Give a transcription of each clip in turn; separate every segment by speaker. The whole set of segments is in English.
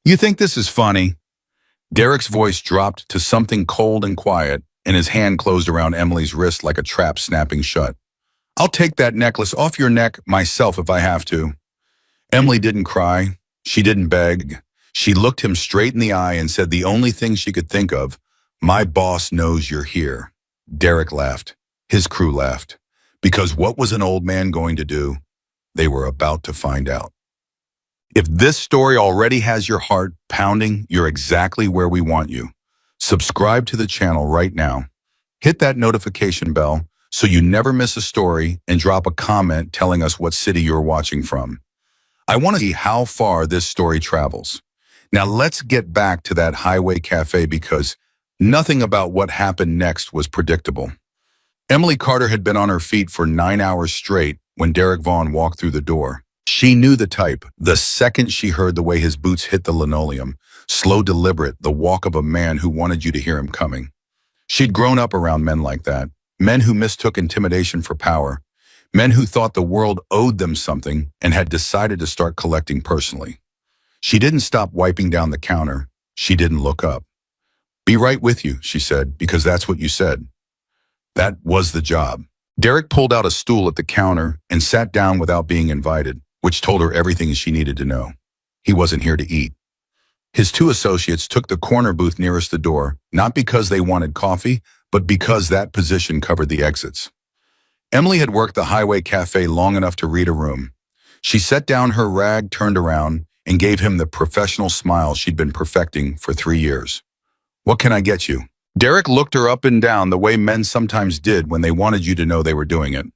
Speaker 1: You think this is funny? Derek's voice dropped to something cold and quiet, and his hand closed around Emily's wrist like a trap snapping shut. I'll take that necklace off your neck myself if I have to. Emily didn't cry. She didn't beg. She looked him straight in the eye and said the only thing she could think of, "My boss knows you're here." Derek laughed. His crew laughed. Because what was an old man going to do? They were about to find out. If this story already has your heart pounding, you're exactly where we want you. Subscribe to the channel right now. Hit that notification bell so you never miss a story, and drop a comment telling us what city you're watching from. I want to see how far this story travels. Now let's get back to that highway cafe because nothing about what happened next was predictable. Emily Carter had been on her feet for 9 hours straight when Derek Vaughn walked through the door. She knew the type the second she heard the way his boots hit the linoleum, slow, deliberate, the walk of a man who wanted you to hear him coming. She'd grown up around men like that, men who mistook intimidation for power, men who thought the world owed them something and had decided to start collecting personally. She didn't stop wiping down the counter. She didn't look up. "Be right with you," she said, "because that's what you said." That was the job. Derek pulled out a stool at the counter and sat down without being invited, which told her everything she needed to know. He wasn't here to eat. His two associates took the corner booth nearest the door, not because they wanted coffee, but because that position covered the exits. Emily had worked the highway cafe long enough to read a room. She set down her rag, turned around, and gave him the professional smile she'd been perfecting for 3 years. "What can I get you?" Derek looked her up and down the way men sometimes did when they wanted you to know they were doing it.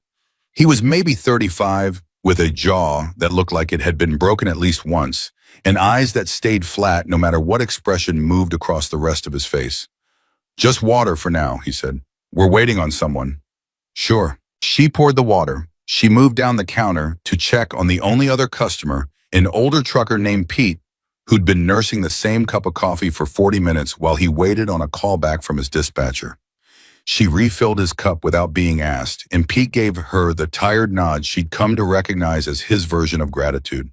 Speaker 1: He was maybe 35, with a jaw that looked like it had been broken at least once, and eyes that stayed flat no matter what expression moved across the rest of his face. "Just water for now," he said. "We're waiting on someone." "Sure." She poured the water. She moved down the counter to check on the only other customer, an older trucker named Pete, who'd been nursing the same cup of coffee for 40 minutes while he waited on a call back from his dispatcher. She refilled his cup without being asked, and Pete gave her the tired nod she'd come to recognize as his version of gratitude.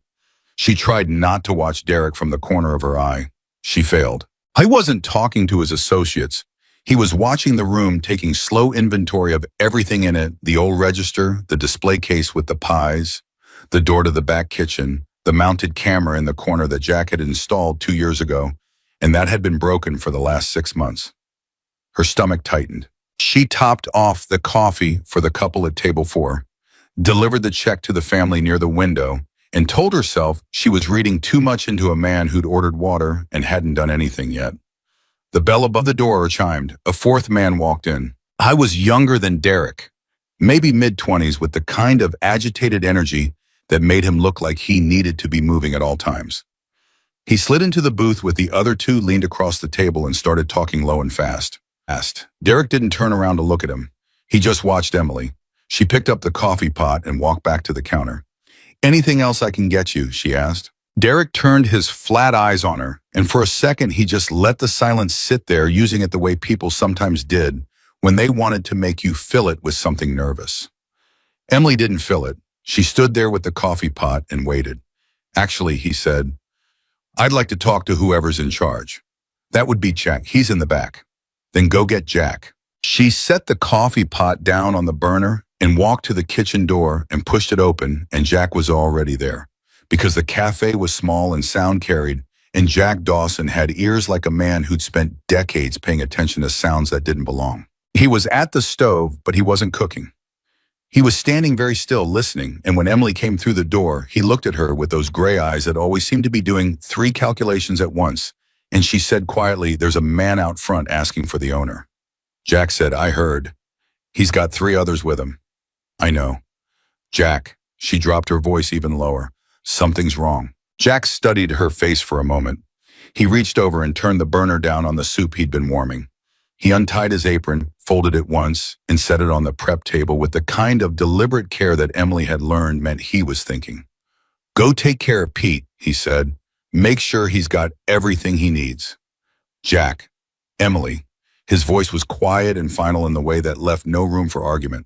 Speaker 1: She tried not to watch Derek from the corner of her eye. She failed. He wasn't talking to his associates. He was watching the room, taking slow inventory of everything in it, the old register, the display case with the pies, the door to the back kitchen, the mounted camera in the corner that Jack had installed 2 years ago, and that had been broken for the last 6 months. Her stomach tightened. She topped off the coffee for the couple at table 4, delivered the check to the family near the window, and told herself she was reading too much into a man who'd ordered water and hadn't done anything yet. The bell above the door chimed. A fourth man walked in. I was younger than Derek, maybe mid-20s, with the kind of agitated energy that made him look like he needed to be moving at all times. He slid into the booth with the other two, leaned across the table, and started talking low and fast. Derek didn't turn around to look at him. He just watched Emily. She picked up the coffee pot and walked back to the counter. "Anything else I can get you?" she asked. Derek turned his flat eyes on her, and for a second he just let the silence sit there, using it the way people sometimes did when they wanted to make you fill it with something nervous. Emily didn't fill it. She stood there with the coffee pot and waited. "Actually," he said, "I'd like to talk to whoever's in charge." "That would be Jack. He's in the back." "Then go get Jack." She set the coffee pot down on the burner and walked to the kitchen door and pushed it open, and Jack was already there. Because the cafe was small and sound carried, and Jack Dawson had ears like a man who'd spent decades paying attention to sounds that didn't belong. He was at the stove, but he wasn't cooking. He was standing very still, listening, and when Emily came through the door, he looked at her with those gray eyes that always seemed to be doing 3 calculations at once, and she said quietly, "There's a man out front asking for the owner." Jack said, "I heard. He's got 3 others with him." "I know." "Jack," she dropped her voice even lower, "something's wrong." Jack studied her face for a moment. He reached over and turned the burner down on the soup he'd been warming. He untied his apron, folded it once, and set it on the prep table with the kind of deliberate care that Emily had learned meant he was thinking. "Go take care of Pete," he said. "Make sure he's got everything he needs." "Jack." "Emily." His voice was quiet and final in the way that left no room for argument.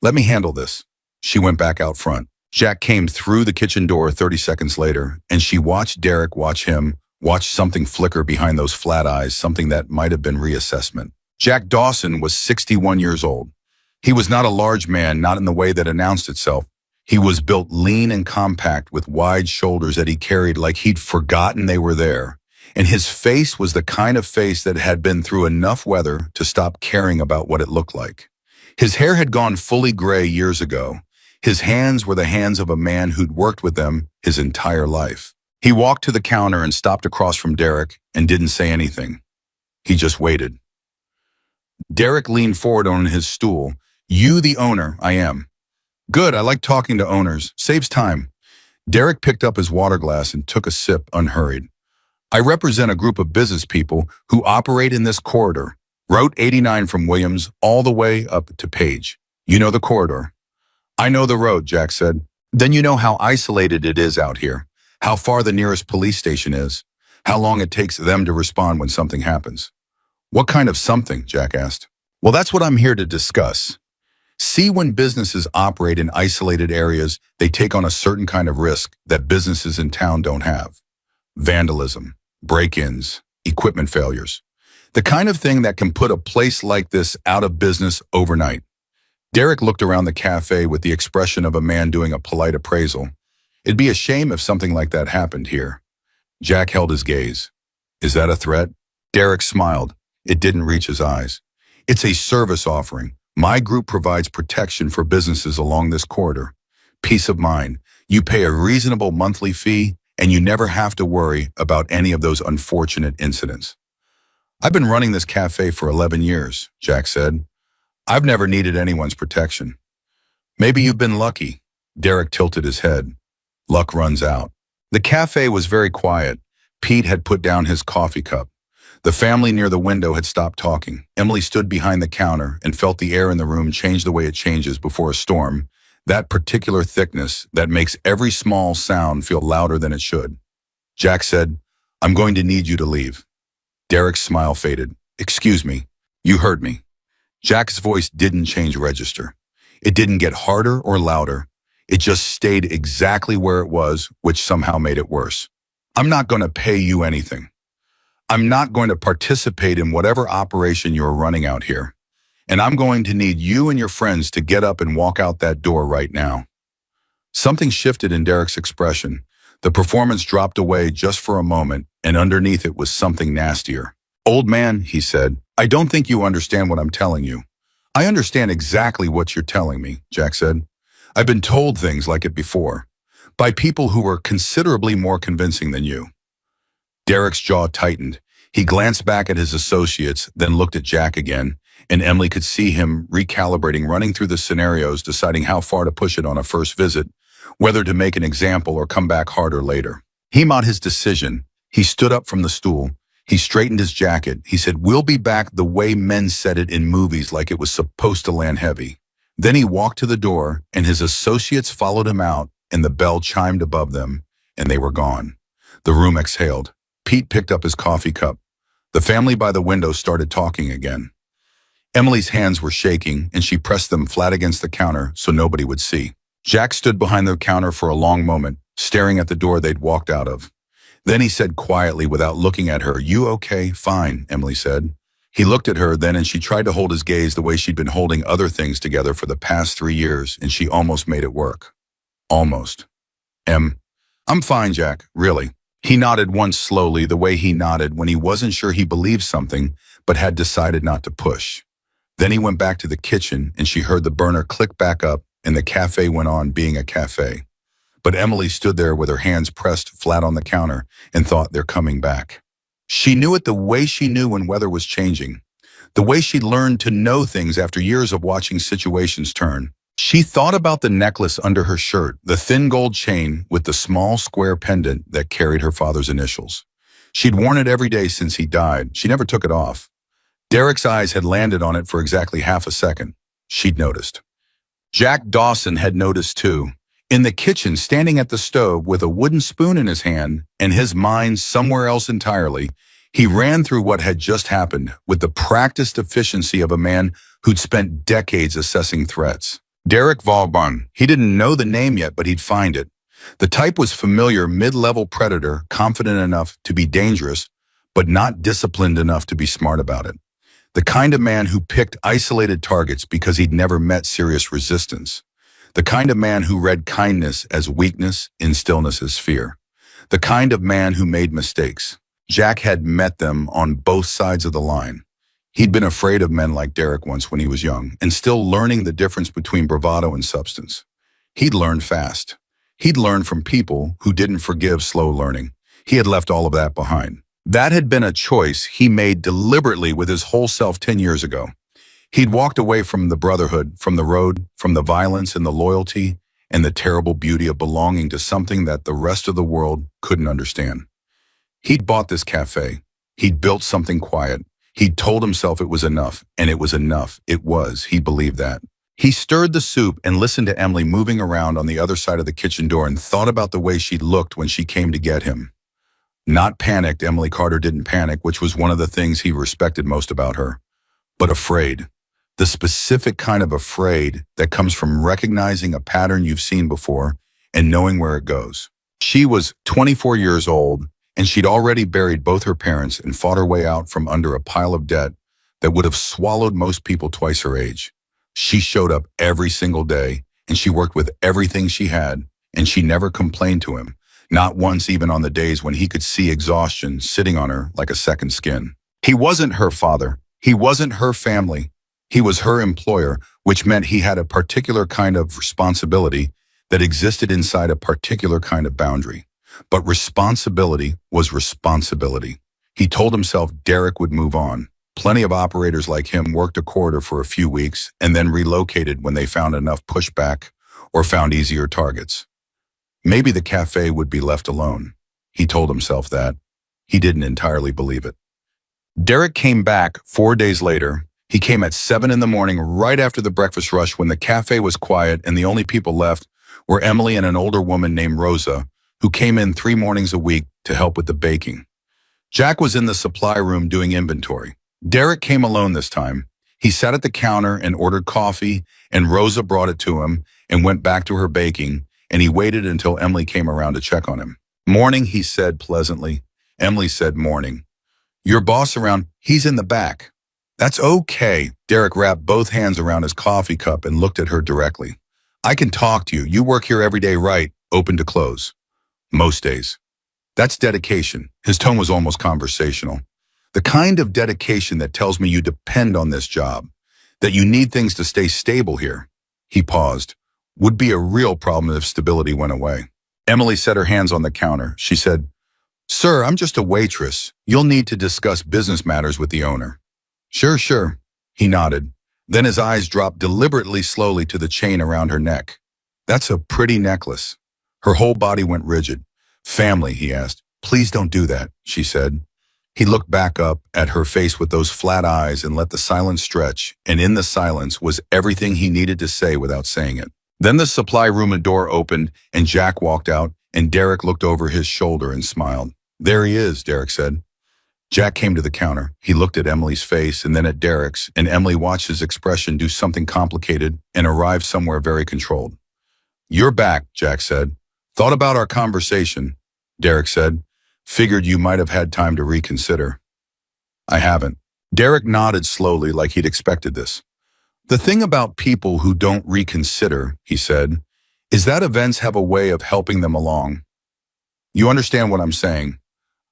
Speaker 1: "Let me handle this." She went back out front. Jack came through the kitchen door 30 seconds later, and she watched Derek watch him watched something flicker behind those flat eyes, something that might have been reassessment. Jack Dawson was 61 years old. He was not a large man, not in the way that announced itself. He was built lean and compact with wide shoulders that he carried like he'd forgotten they were there. And his face was the kind of face that had been through enough weather to stop caring about what it looked like. His hair had gone fully gray years ago. His hands were the hands of a man who'd worked with them his entire life. He walked to the counter and stopped across from Derek and didn't say anything. He just waited. Derek leaned forward on his stool. "You the owner?" "I am." "Good, I like talking to owners. Saves time." Derek picked up his water glass and took a sip unhurried. "I represent a group of business people who operate in this corridor. Route 89 from Williams all the way up to Page. You know the corridor?" "I know the road," Jack said. "Then you know how isolated it is out here, how far the nearest police station is, how long it takes them to respond when something happens." "What kind of something?" Jack asked. "Well, that's what I'm here to discuss. See, when businesses operate in isolated areas, they take on a certain kind of risk that businesses in town don't have. Vandalism, break-ins, equipment failures. The kind of thing that can put a place like this out of business overnight." Derek looked around the cafe with the expression of a man doing a polite appraisal. "It'd be a shame if something like that happened here." Jack held his gaze. "Is that a threat?" Derek smiled. It didn't reach his eyes. "It's a service offering. My group provides protection for businesses along this corridor. Peace of mind. You pay a reasonable monthly fee, and you never have to worry about any of those unfortunate incidents." "I've been running this cafe for 11 years, Jack said. "I've never needed anyone's protection." "Maybe you've been lucky." Derek tilted his head. "Luck runs out." The cafe was very quiet. Pete had put down his coffee cup. The family near the window had stopped talking. Emily stood behind the counter and felt the air in the room change the way it changes before a storm, that particular thickness that makes every small sound feel louder than it should. Jack said, "I'm going to need you to leave." Derek's smile faded. "Excuse me, you heard me." Jack's voice didn't change register. It didn't get harder or louder. It just stayed exactly where it was, which somehow made it worse. "I'm not going to pay you anything. I'm not going to participate in whatever operation you're running out here. And I'm going to need you and your friends to get up and walk out that door right now." Something shifted in Derek's expression. The performance dropped away just for a moment, and underneath it was something nastier. "Old man," he said, "I don't think you understand what I'm telling you." "I understand exactly what you're telling me," Jack said. "I've been told things like it before, by people who were considerably more convincing than you." Derek's jaw tightened. He glanced back at his associates, then looked at Jack again, and Emily could see him recalibrating, running through the scenarios, deciding how far to push it on a first visit, whether to make an example or come back harder later. He made his decision. He stood up from the stool. He straightened his jacket. He said, "We'll be back the way men said it in movies, like it was supposed to land heavy." Then he walked to the door, and his associates followed him out, and the bell chimed above them, and they were gone. The room exhaled. Pete picked up his coffee cup. The family by the window started talking again. Emily's hands were shaking, and she pressed them flat against the counter so nobody would see. Jack stood behind the counter for a long moment, staring at the door they'd walked out of. Then he said quietly, without looking at her, "You okay?" "Fine," Emily said. He looked at her then, and she tried to hold his gaze the way she'd been holding other things together for the past 3 years, and she almost made it work. Almost. "I'm fine, Jack, really." He nodded once slowly, the way he nodded when he wasn't sure he believed something, but had decided not to push. Then he went back to the kitchen, and she heard the burner click back up, and the cafe went on being a cafe. But Emily stood there with her hands pressed flat on the counter and thought, "They're coming back." She knew it the way she knew when weather was changing, the way she'd learned to know things after years of watching situations turn. She thought about the necklace under her shirt, the thin gold chain with the small square pendant that carried her father's initials. She'd worn it every day since he died. She never took it off. Derek's eyes had landed on it for exactly half a second. She'd noticed. Jack Dawson had noticed too. In the kitchen, standing at the stove with a wooden spoon in his hand and his mind somewhere else entirely, he ran through what had just happened with the practiced efficiency of a man who'd spent decades assessing threats. Derek Vauban. He didn't know the name yet, but he'd find it. The type was familiar mid-level predator, confident enough to be dangerous, but not disciplined enough to be smart about it. The kind of man who picked isolated targets because he'd never met serious resistance. The kind of man who read kindness as weakness and stillness as fear. The kind of man who made mistakes. Jack had met them on both sides of the line. He'd been afraid of men like Derek once when he was young, and still learning the difference between bravado and substance. He'd learned fast. He'd learned from people who didn't forgive slow learning. He had left all of that behind. That had been a choice he made deliberately with his whole self 10 years ago. He'd walked away from the Brotherhood, from the road, from the violence and the loyalty, and the terrible beauty of belonging to something that the rest of the world couldn't understand. He'd bought this cafe. He'd built something quiet. He'd told himself it was enough, and it was enough. It was. He believed that. He stirred the soup and listened to Emily moving around on the other side of the kitchen door and thought about the way she looked when she came to get him. Not panicked, Emily Carter didn't panic, which was one of the things he respected most about her, but afraid. The specific kind of afraid that comes from recognizing a pattern you've seen before and knowing where it goes. She was 24 years old, and she'd already buried both her parents and fought her way out from under a pile of debt that would have swallowed most people twice her age. She showed up every single day, and she worked with everything she had, and she never complained to him, not once even on the days when he could see exhaustion sitting on her like a second skin. He wasn't her father. He wasn't her family. He was her employer, which meant he had a particular kind of responsibility that existed inside a particular kind of boundary. But responsibility was responsibility. He told himself Derek would move on. Plenty of operators like him worked a corridor for a few weeks and then relocated when they found enough pushback or found easier targets. Maybe the cafe would be left alone. He told himself that. He didn't entirely believe it. Derek came back 4 days later. He came at 7 in the morning, right after the breakfast rush when the cafe was quiet and the only people left were Emily and an older woman named Rosa, who came in 3 mornings a week to help with the baking. Jack was in the supply room doing inventory. Derek came alone this time. He sat at the counter and ordered coffee, and Rosa brought it to him and went back to her baking, and he waited until Emily came around to check on him. "Morning," he said pleasantly. Emily said, "Morning." "Your boss around? He's in the back." "That's okay." Derek wrapped both hands around his coffee cup and looked at her directly. "I can talk to you. You work here every day, right? Open to close." "Most days." "That's dedication." His tone was almost conversational. "The kind of dedication that tells me you depend on this job, that you need things to stay stable here." He paused. "Would be a real problem if stability went away." Emily set her hands on the counter. She said, "Sir, I'm just a waitress. You'll need to discuss business matters with the owner." Sure. He nodded. Then his eyes dropped deliberately slowly to the chain around her neck. "That's a pretty necklace." Her whole body went rigid. "Family," he asked. "Please don't do that," she said. He looked back up at her face with those flat eyes and let the silence stretch, and in the silence was everything he needed to say without saying it. Then the supply room door opened, and Jack walked out, and Derek looked over his shoulder and smiled. "There he is," Derek said. Jack came to the counter. He looked at Emily's face and then at Derek's, and Emily watched his expression do something complicated and arrive somewhere very controlled. "You're back," Jack said. "Thought about our conversation," Derek said. "Figured you might have had time to reconsider." "I haven't." Derek nodded slowly like he'd expected this. "The thing about people who don't reconsider," he said, "is that events have a way of helping them along. You understand what I'm saying?"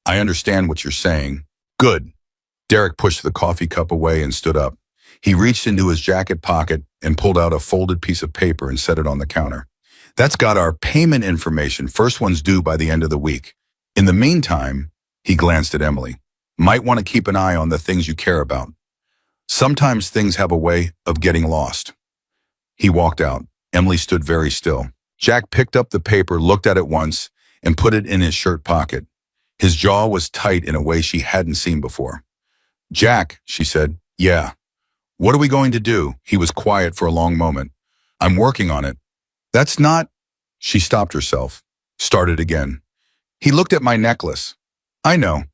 Speaker 1: "I understand what you're saying." "Good." Derek pushed the coffee cup away and stood up. He reached into his jacket pocket and pulled out a folded piece of paper and set it on the counter. "That's got our payment information. First one's due by the end of the week. In the meantime," he glanced at Emily, "might want to keep an eye on the things you care about. Sometimes things have a way of getting lost." He walked out. Emily stood very still. Jack picked up the paper, looked at it once, and put it in his shirt pocket. His jaw was tight in a way she hadn't seen before. "Jack," she said. "Yeah." "What are we going to do?" He was quiet for a long moment. "I'm working on it." "That's not—" She stopped herself, started again. "He looked at my necklace." "I know.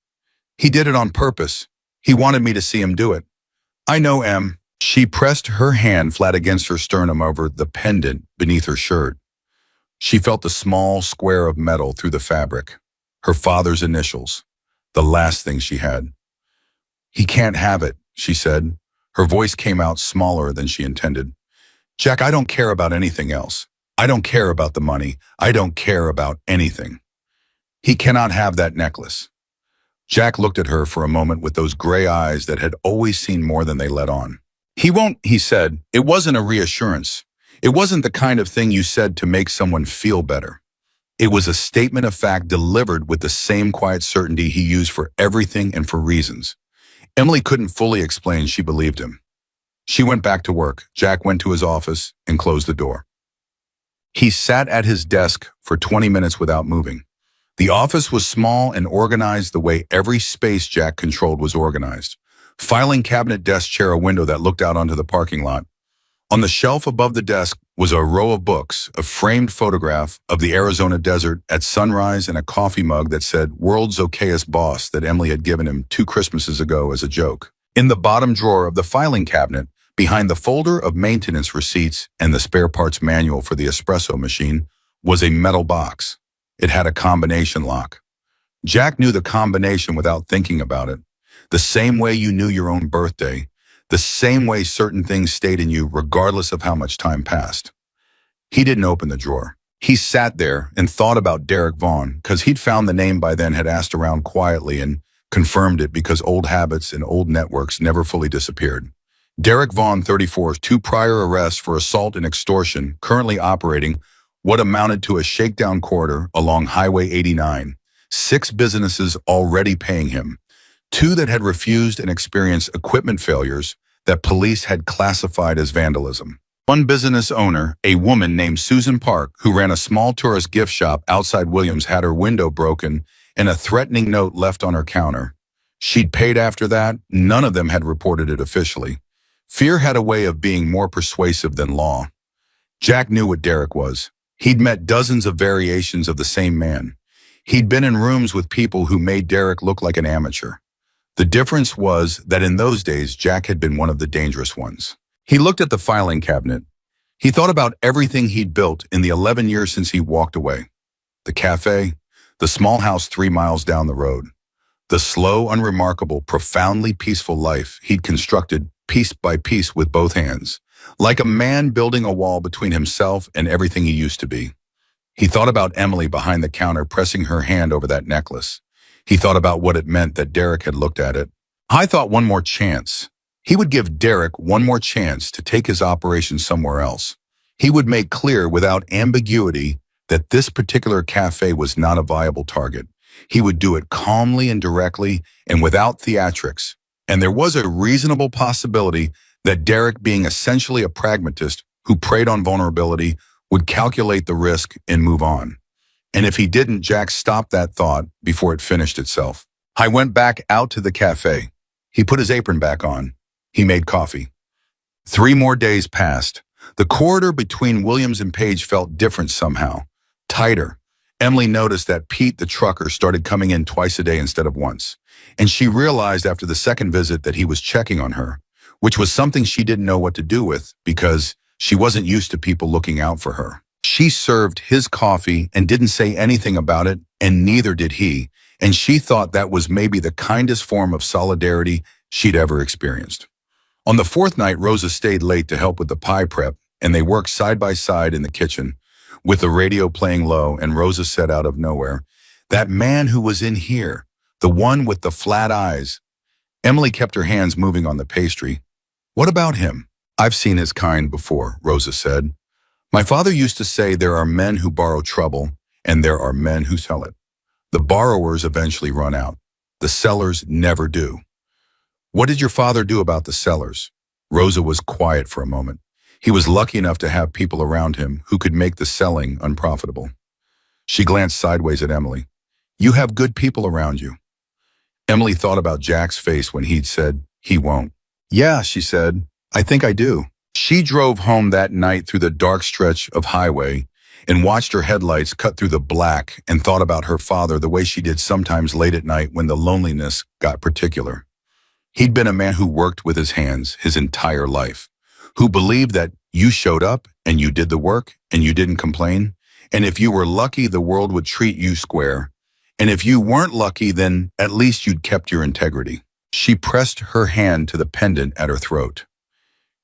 Speaker 1: He did it on purpose. He wanted me to see him do it." "I know, Em." She pressed her hand flat against her sternum over the pendant beneath her shirt. She felt the small square of metal through the fabric. Her father's initials. The last thing she had. "He can't have it," she said. Her voice came out smaller than she intended. "Jack, I don't care about anything else. I don't care about the money. I don't care about anything. He cannot have that necklace." Jack looked at her for a moment with those gray eyes that had always seen more than they let on. "He won't," he said. It wasn't a reassurance. It wasn't the kind of thing you said to make someone feel better. It was a statement of fact delivered with the same quiet certainty he used for everything and for reasons. Emily couldn't fully explain she believed him. She went back to work. Jack went to his office and closed the door. He sat at his desk for 20 minutes without moving. The office was small and organized the way every space Jack controlled was organized. Filing cabinet, desk, chair, a window that looked out onto the parking lot. On the shelf above the desk was a row of books, a framed photograph of the Arizona desert at sunrise, and a coffee mug that said "World's Okayest Boss" that Emily had given him 2 Christmases ago as a joke. In the bottom drawer of the filing cabinet, behind the folder of maintenance receipts and the spare parts manual for the espresso machine, was a metal box. It had a combination lock. Jack knew the combination without thinking about it. The same way you knew your own birthday. The same way certain things stayed in you regardless of how much time passed. He didn't open the drawer. He sat there and thought about Derek Vaughn, because he'd found the name by then, had asked around quietly and confirmed it because old habits and old networks never fully disappeared. Derek Vaughn, 34, 2 prior arrests for assault and extortion, currently operating what amounted to a shakedown corridor along Highway 89. 6 businesses already paying him. 2 that had refused and experienced equipment failures that police had classified as vandalism. 1 business owner, a woman named Susan Park, who ran a small tourist gift shop outside Williams, had her window broken and a threatening note left on her counter. She'd paid after that. None of them had reported it officially. Fear had a way of being more persuasive than law. Jack knew what Derek was. He'd met dozens of variations of the same man. He'd been in rooms with people who made Derek look like an amateur. The difference was that in those days, Jack had been one of the dangerous ones. He looked at the filing cabinet. He thought about everything he'd built in the 11 years since he walked away. The cafe, the small house 3 miles down the road, the slow, unremarkable, profoundly peaceful life he'd constructed piece by piece with both hands, like a man building a wall between himself and everything he used to be. He thought about Emily behind the counter pressing her hand over that necklace. He thought about what it meant that Derek had looked at it. I thought one more chance. He would give Derek one more chance to take his operation somewhere else. He would make clear without ambiguity that this particular cafe was not a viable target. He would do it calmly and directly and without theatrics. And there was a reasonable possibility that Derek, being essentially a pragmatist who preyed on vulnerability, would calculate the risk and move on. And if he didn't, Jack stopped that thought before it finished itself. I went back out to the cafe. He put his apron back on. He made coffee. 3 more days passed. The corridor between Williams and Page felt different somehow, tighter. Emily noticed that Pete, the trucker, started coming in twice a day instead of once. And she realized after the second visit that he was checking on her, which was something she didn't know what to do with because she wasn't used to people looking out for her. She served his coffee and didn't say anything about it, and neither did he, and she thought that was maybe the kindest form of solidarity she'd ever experienced. On the 4th night, Rosa stayed late to help with the pie prep, and they worked side by side in the kitchen, with the radio playing low, and Rosa said out of nowhere, "That man who was in here, the one with the flat eyes." Emily kept her hands moving on the pastry. "What about him?" "I've seen his kind before," Rosa said. "My father used to say there are men who borrow trouble, and there are men who sell it. The borrowers eventually run out. The sellers never do." "What did your father do about the sellers?" Rosa was quiet for a moment. He was lucky enough to have people around him who could make the selling unprofitable. She glanced sideways at Emily. "You have good people around you." Emily thought about Jack's face when he'd said, "He won't." "Yeah," she said, "I think I do." She drove home that night through the dark stretch of highway and watched her headlights cut through the black and thought about her father the way she did sometimes late at night when the loneliness got particular. He'd been a man who worked with his hands his entire life, who believed that you showed up and you did the work and you didn't complain, And if you were lucky, the world would treat you square. And if you weren't lucky, then at least you'd kept your integrity. She pressed her hand to the pendant at her throat.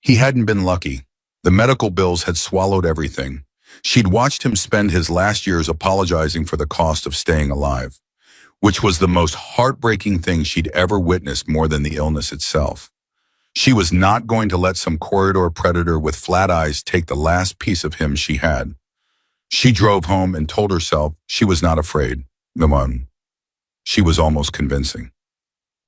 Speaker 1: He hadn't been lucky. The medical bills had swallowed everything. She'd watched him spend his last years apologizing for the cost of staying alive, which was the most heartbreaking thing she'd ever witnessed more than the illness itself. She was not going to let some corridor predator with flat eyes take the last piece of him she had. She drove home and told herself she was not afraid. Come on. She was almost convincing.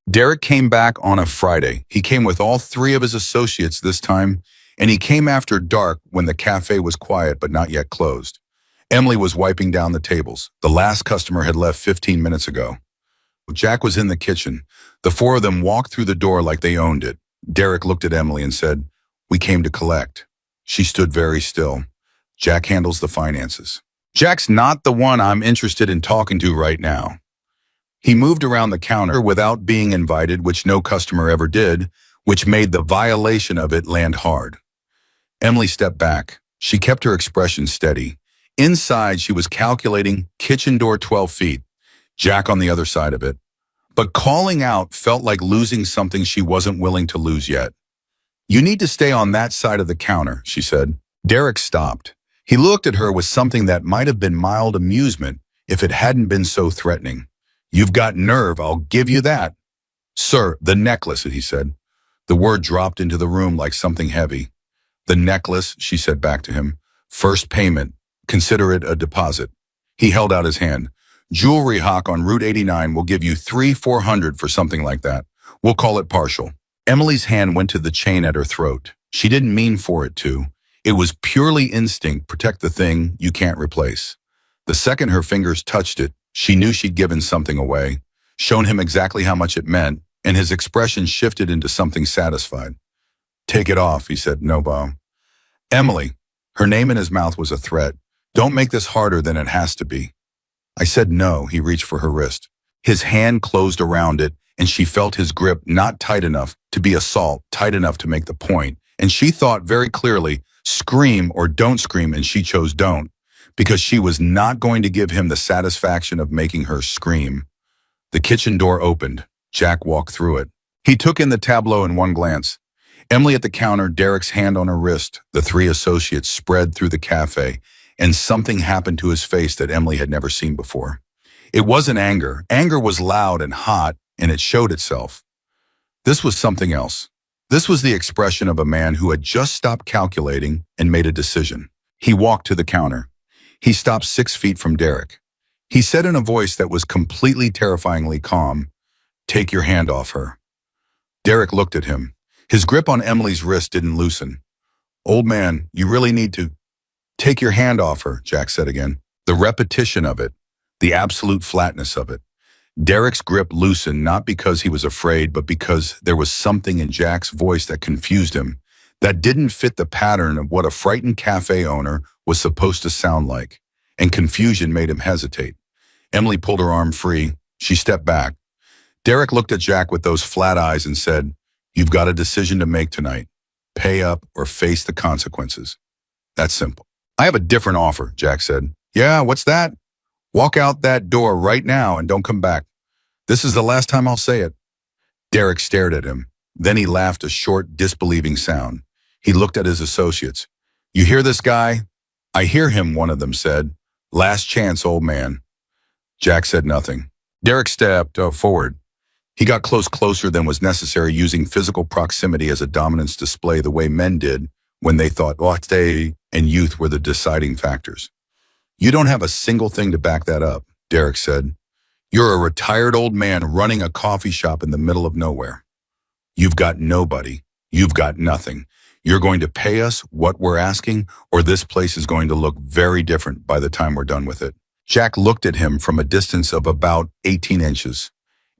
Speaker 1: Derek came back on a Friday. He came with all three of his associates this time, and he came after dark when the cafe was quiet but not yet closed. Emily was wiping down the tables. The last customer had left 15 minutes ago. Jack was in the kitchen. The four of them walked through the door like they owned it. Derek looked at Emily and said, "We came to collect." She stood very still. "Jack handles the finances." "Jack's not the one I'm interested in talking to right now." He moved around the counter without being invited, which no customer ever did, which made the violation of it land hard. Emily stepped back. She kept her expression steady. Inside, she was calculating kitchen door 12 feet, Jack on the other side of it. But calling out felt like losing something she wasn't willing to lose yet. "You need to stay on that side of the counter," she said. Derek stopped. He looked at her with something that might have been mild amusement if it hadn't been so threatening. "You've got nerve, I'll give you that." "Sir, the necklace," he said. The word dropped into the room like something heavy. "The necklace," she said back to him. "First payment. Consider it a deposit." He held out his hand. "Jewelry hawk on Route 89 will give you 300-400 for something like that. We'll call it partial." Emily's hand went to the chain at her throat. She didn't mean for it to. It was purely instinct. Protect the thing you can't replace. The second her fingers touched it, she knew she'd given something away, shown him exactly how much it meant, and his expression shifted into something satisfied. "Take it off," he said, "no bow." "Emily," her name in his mouth was a threat. "Don't make this harder than it has to be." "I said no." He reached for her wrist. His hand closed around it, and she felt his grip, not tight enough to be assault, tight enough to make the point. And she thought very clearly, scream or don't scream, and she chose don't, because she was not going to give him the satisfaction of making her scream. The kitchen door opened. Jack walked through it. He took in the tableau in one glance. Emily at the counter, Derek's hand on her wrist, the three associates spread through the cafe, and something happened to his face that Emily had never seen before. It wasn't anger. Anger was loud and hot, and it showed itself. This was something else. This was the expression of a man who had just stopped calculating and made a decision. He walked to the counter. He stopped 6 feet from Derek. He said in a voice that was completely terrifyingly calm, "Take your hand off her." Derek looked at him. His grip on Emily's wrist didn't loosen. "Old man, you really need to take your hand off her," Jack said again. The repetition of it, the absolute flatness of it. Derek's grip loosened, not because he was afraid, but because there was something in Jack's voice that confused him, that didn't fit the pattern of what a frightened cafe owner was supposed to sound like, and confusion made him hesitate. Emily pulled her arm free. She stepped back. Derek looked at Jack with those flat eyes and said, "You've got a decision to make tonight. Pay up or face the consequences. That's simple." "I have a different offer," Jack said. "Yeah, what's that?" "Walk out that door right now and don't come back. This is the last time I'll say it." Derek stared at him. Then he laughed a short, disbelieving sound. He looked at his associates. "You hear this guy?" "I hear him," one of them said. "Last chance, old man." Jack said nothing. Derek stepped forward. He got closer than was necessary, using physical proximity as a dominance display the way men did when they thought latte and youth were the deciding factors. "You don't have a single thing to back that up," Derek said. "You're a retired old man running a coffee shop in the middle of nowhere. You've got nobody. You've got nothing. You're going to pay us what we're asking, or this place is going to look very different by the time we're done with it." Jack looked at him from a distance of about 18 inches.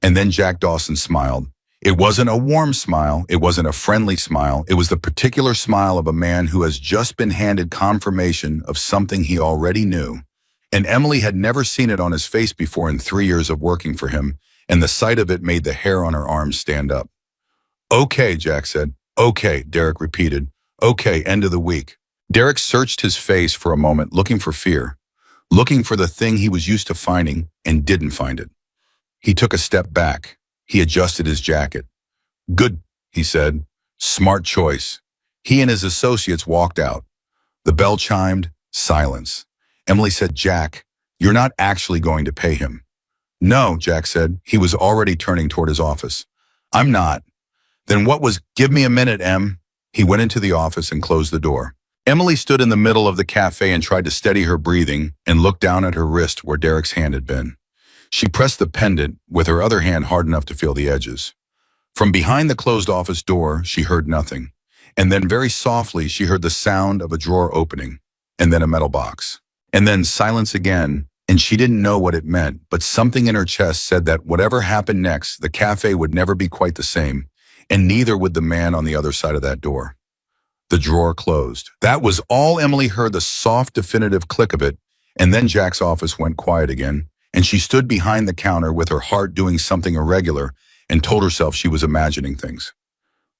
Speaker 1: And then Jack Dawson smiled. It wasn't a warm smile. It wasn't a friendly smile. It was the particular smile of a man who has just been handed confirmation of something he already knew. And Emily had never seen it on his face before in 3 years of working for him, and the sight of it made the hair on her arms stand up. "Okay," Jack said. "Okay," Derek repeated. "Okay, end of the week." Derek searched his face for a moment, looking for fear. looking for the thing he was used to finding and didn't find it. He took a step back. He adjusted his jacket. "Good," he said. "Smart choice." He and his associates walked out. The bell chimed. Silence. Emily said, "Jack, you're not actually going to pay him." "No," Jack said. He was already turning toward his office. "I'm not." "Then what was, give me a minute, Em." He went into the office and closed the door. Emily stood in the middle of the cafe and tried to steady her breathing and looked down at her wrist where Derek's hand had been. She pressed the pendant with her other hand hard enough to feel the edges. From behind the closed office door, she heard nothing. And then very softly, she heard the sound of a drawer opening, and then a metal box. And then silence again, and she didn't know what it meant, but something in her chest said that whatever happened next, the cafe would never be quite the same, and neither would the man on the other side of that door. The drawer closed. That was all Emily heard, the soft, definitive click of it, and then Jack's office went quiet again, and she stood behind the counter with her heart doing something irregular and told herself she was imagining things.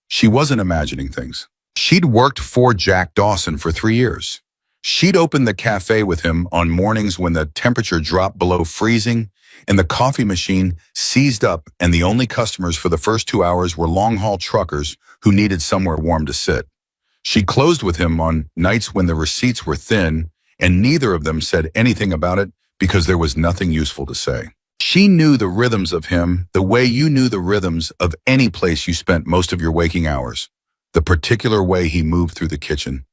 Speaker 1: She wasn't imagining things. She'd worked for Jack Dawson for 3 years. She'd opened the cafe with him on mornings when the temperature dropped below freezing and the coffee machine seized up, and the only customers for the first 2 hours were long-haul truckers who needed somewhere warm to sit. She closed with him on nights when the receipts were thin, and neither of them said anything about it because there was nothing useful to say. She knew the rhythms of him the way you knew the rhythms of any place you spent most of your waking hours. The particular way he moved through the kitchen.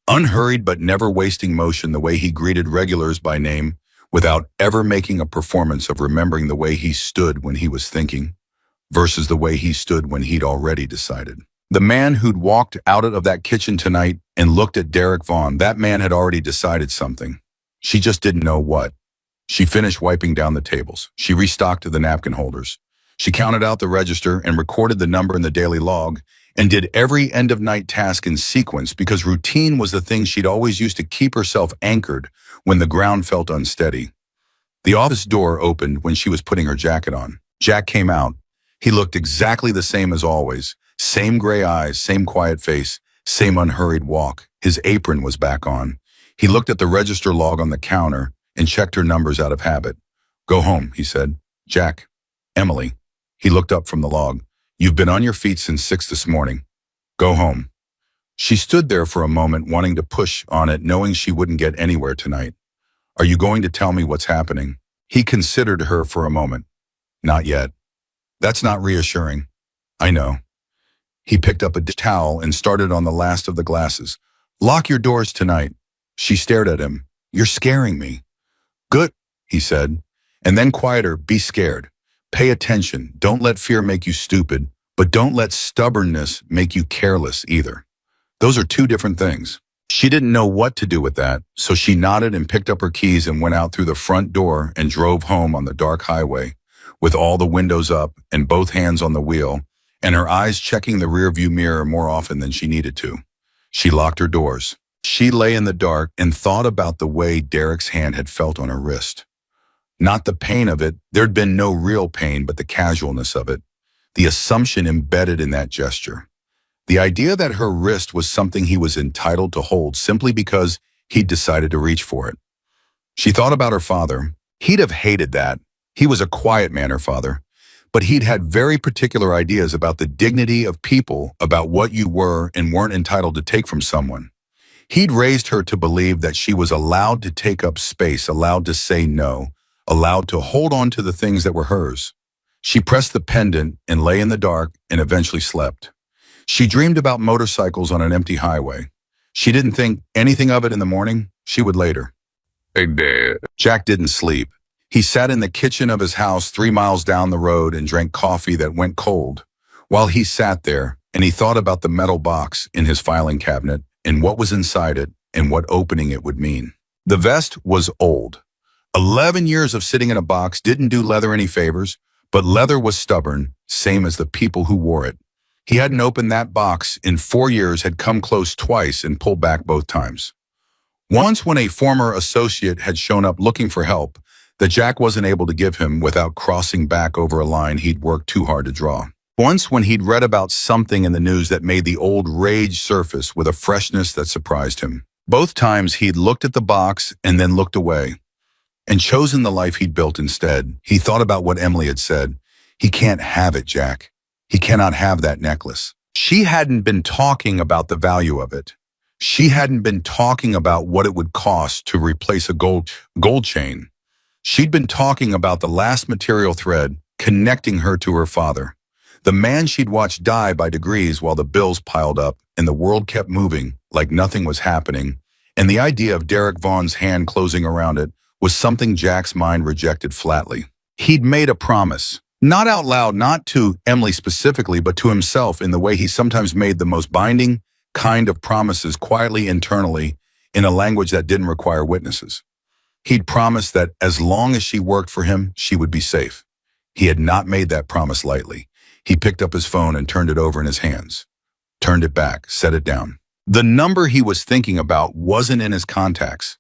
Speaker 1: Unhurried but never wasting motion, the way he greeted regulars by name without ever making a performance of remembering the way he stood when he was thinking versus the way he stood when he'd already decided. The man who'd walked out of that kitchen tonight and looked at Derek Vaughn, that man had already decided something. She just didn't know what. She finished wiping down the tables. She restocked the napkin holders. She counted out the register and recorded the number in the daily log and did every end-of-night task in sequence because routine was the thing she'd always used to keep herself anchored when the ground felt unsteady. The office door opened when she was putting her jacket on. Jack came out. He looked exactly the same as always. Same gray eyes, same quiet face, same unhurried walk. His apron was back on. He looked at the register log on the counter and checked her numbers out of habit. "Go home," he said. "Jack, Emily." He looked up from the log. "You've been on your feet since 6 this morning. Go home." She stood there for a moment, wanting to push on it, knowing she wouldn't get anywhere tonight. "Are you going to tell me what's happening?" He considered her for a moment. "Not yet." "That's not reassuring." "I know." He picked up a towel and started on the last of the glasses. "Lock your doors tonight." She stared at him. "You're scaring me." "Good," he said. And then quieter, "Be scared. Pay attention. Don't let fear make you stupid, but don't let stubbornness make you careless either. Those are two different things." She didn't know what to do with that, so she nodded and picked up her keys and went out through the front door and drove home on the dark highway, with all the windows up and both hands on the wheel, and her eyes checking the rearview mirror more often than she needed to. She locked her doors. She lay in the dark and thought about the way Derek's hand had felt on her wrist. Not the pain of it, there'd been no real pain, but the casualness of it, the assumption embedded in that gesture. The idea that her wrist was something he was entitled to hold simply because he'd decided to reach for it. She thought about her father. He'd have hated that. He was a quiet man, her father. But he'd had very particular ideas about the dignity of people, about what you were and weren't entitled to take from someone. He'd raised her to believe that she was allowed to take up space, allowed to say no, allowed to hold on to the things that were hers. She pressed the pendant and lay in the dark and eventually slept. She dreamed about motorcycles on an empty highway. She didn't think anything of it in the morning. She would later.
Speaker 2: Hey, Dad.
Speaker 1: Jack didn't sleep. He sat in the kitchen of his house 3 miles down the road and drank coffee that went cold. While he sat there, and he thought about the metal box in his filing cabinet and what was inside it and what opening it would mean. The vest was old. 11 years of sitting in a box didn't do leather any favors, but leather was stubborn, same as the people who wore it. He hadn't opened that box in 4 years, had come close twice and pulled back both times. Once when a former associate had shown up looking for help that Jack wasn't able to give him without crossing back over a line he'd worked too hard to draw. Once when he'd read about something in the news that made the old rage surface with a freshness that surprised him. Both times he'd looked at the box and then looked away. and chosen the life he'd built instead. He thought about what Emily had said. He can't have it, Jack. He cannot have that necklace. She hadn't been talking about the value of it. She hadn't been talking about what it would cost to replace a gold chain. She'd been talking about the last material thread connecting her to her father, the man she'd watched die by degrees while the bills piled up and the world kept moving like nothing was happening, and the idea of Derek Vaughn's hand closing around it was something Jack's mind rejected flatly. He'd made a promise, not out loud, not to Emily specifically, but to himself in the way he sometimes made the most binding kind of promises quietly internally in a language that didn't require witnesses. He'd promised that as long as she worked for him, she would be safe. He had not made that promise lightly. He picked up his phone and turned it over in his hands. Turned it back, set it down. The number he was thinking about wasn't in his contacts.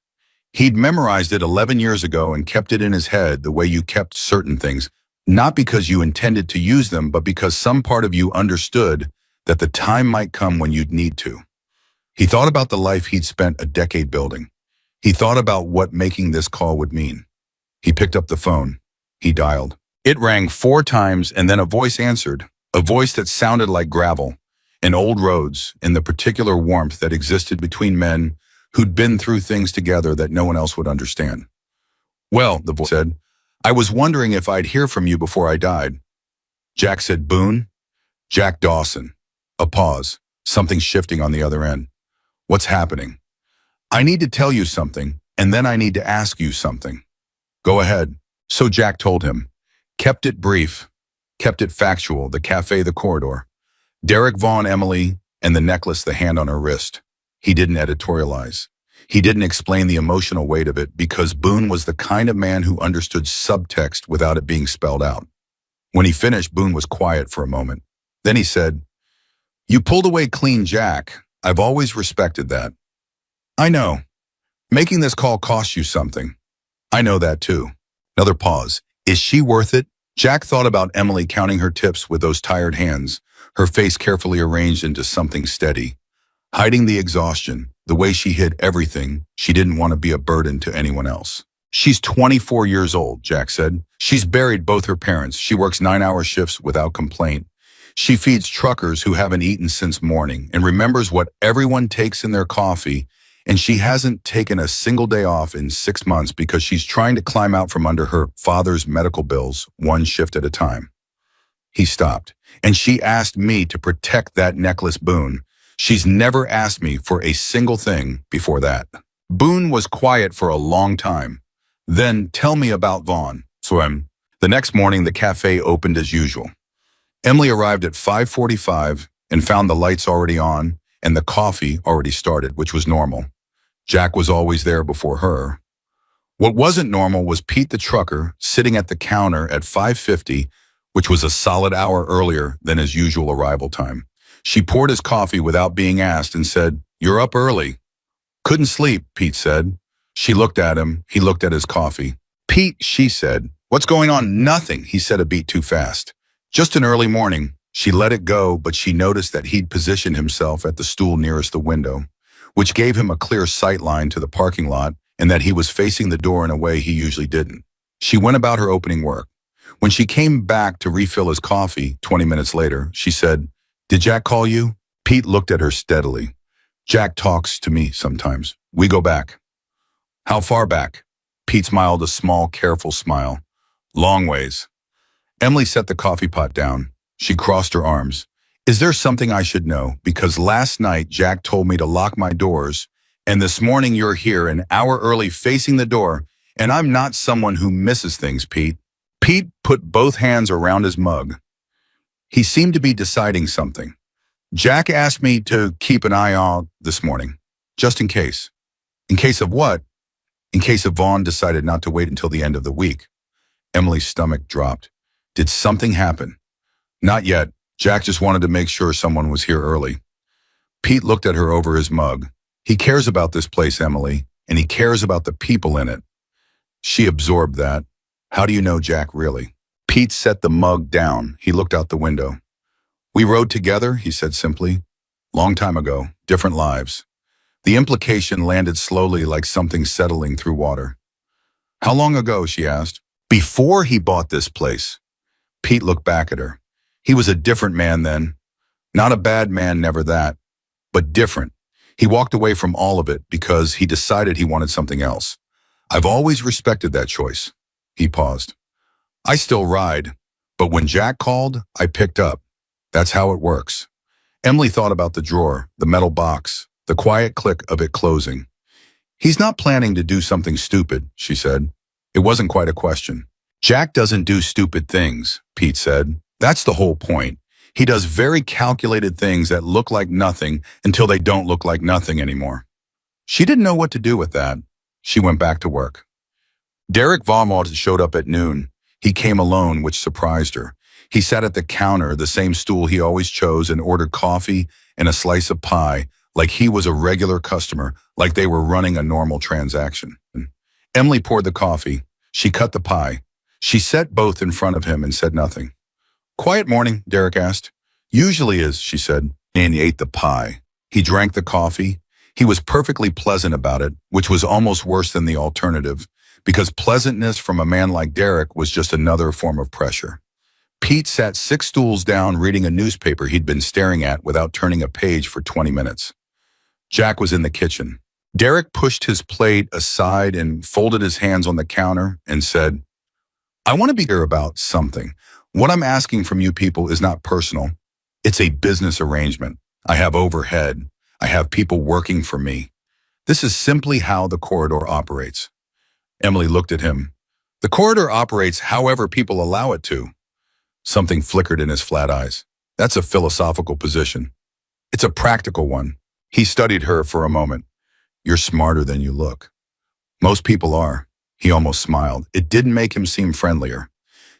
Speaker 1: He'd memorized it 11 years ago and kept it in his head the way you kept certain things, not because you intended to use them, but because some part of you understood that the time might come when you'd need to. He thought about the life he'd spent a decade building. He thought about what making this call would mean. He picked up the phone. He dialed. It rang 4 times and then a voice answered, a voice that sounded like gravel and old roads and the particular warmth that existed between men who'd been through things together that no one else would understand. "Well," the voice said, "I was wondering if I'd hear from you before I died." Jack said, "Boone?" "Jack Dawson." A pause, something shifting on the other end. "What's happening?" "I need to tell you something, and then I need to ask you something." "Go ahead." So Jack told him. Kept it brief, kept it factual, the cafe, the corridor. Derek Vaughn, Emily, and the necklace, the hand on her wrist. He didn't editorialize. He didn't explain the emotional weight of it because Boone was the kind of man who understood subtext without it being spelled out. When he finished, Boone was quiet for a moment. Then he said, "You pulled away clean, Jack. I've always respected that." "I know. Making this call cost you something." "I know that too." Another pause. "Is she worth it?" Jack thought about Emily counting her tips with those tired hands, her face carefully arranged into something steady, hiding the exhaustion, the way she hid everything. She didn't want to be a burden to anyone else. "She's 24 years old, Jack said. "She's buried both her parents. She works 9-hour shifts without complaint. She feeds truckers who haven't eaten since morning and remembers what everyone takes in their coffee, and she hasn't taken a single day off in 6 months because she's trying to climb out from under her father's medical bills, one shift at a time." He stopped. "And she asked me to protect that necklace, Boone. She's never asked me for a single thing before that." Boone was quiet for a long time. "Then tell me about Vaughn." The next morning, the cafe opened as usual. Emily arrived at 5:45 and found the lights already on and the coffee already started, which was normal. Jack was always there before her. What wasn't normal was Pete the trucker sitting at the counter at 5:50, which was a solid hour earlier than his usual arrival time. She poured his coffee without being asked and said, "You're up early." "Couldn't sleep," Pete said. She looked at him. He looked at his coffee. "Pete," she said. "What's going on?" "Nothing," he said a beat too fast. "Just an early morning." She let it go, but she noticed that he'd positioned himself at the stool nearest the window, which gave him a clear sight line to the parking lot, and that he was facing the door in a way he usually didn't. She went about her opening work. When she came back to refill his coffee 20 minutes later, she said, "Did Jack call you?" Pete looked at her steadily. "Jack talks to me sometimes. We go back." "How far back?" Pete smiled a small, careful smile. "Long ways." Emily set the coffee pot down. She crossed her arms. "Is there something I should know? Because last night Jack told me to lock my doors, and this morning you're here an hour early facing the door, and I'm not someone who misses things, Pete." Pete put both hands around his mug. He seemed to be deciding something. "Jack asked me to keep an eye out this morning, just in case." "In case of what?" "In case if Vaughn decided not to wait until the end of the week." Emily's stomach dropped. "Did something happen?" "Not yet. Jack just wanted to make sure someone was here early." Pete looked at her over his mug. "He cares about this place, Emily, and he cares about the people in it." She absorbed that. "How do you know Jack really?" Pete set the mug down. He looked out the window. "We rode together," he said simply. "Long time ago, different lives." The implication landed slowly like something settling through water. How long ago, she asked. Before he bought this place. Pete looked back at her. He was a different man then. Not a bad man, never that, but different. He walked away from all of it because he decided he wanted something else. I've always respected that choice. He paused. I still ride, but when Jack called, I picked up. That's how it works. Emily thought about the drawer, the metal box, the quiet click of it closing. He's not planning to do something stupid, she said. It wasn't quite a question. Jack doesn't do stupid things, Pete said. That's the whole point. He does very calculated things that look like nothing until they don't look like nothing anymore. She didn't know what to do with that. She went back to work. Derek Vaughn showed up at noon. He came alone, which surprised her. He sat at the counter, the same stool he always chose, and ordered coffee and a slice of pie, like he was a regular customer, like they were running a normal transaction. Emily poured the coffee. She cut the pie. She set both in front of him and said nothing. Quiet morning, Derek asked. Usually is, she said, and he ate the pie. He drank the coffee. He was perfectly pleasant about it, which was almost worse than the alternative, because pleasantness from a man like Derek was just another form of pressure. Pete sat 6 stools down reading a newspaper he'd been staring at without turning a page for 20 minutes. Jack was in the kitchen. Derek pushed his plate aside and folded his hands on the counter and said, I want to be clear about something. What I'm asking from you people is not personal. It's a business arrangement. I have overhead. I have people working for me. This is simply how the corridor operates. Emily looked at him. The corridor operates however people allow it to. Something flickered in his flat eyes. That's a philosophical position. It's a practical one. He studied her for a moment. You're smarter than you look. Most people are. He almost smiled. It didn't make him seem friendlier.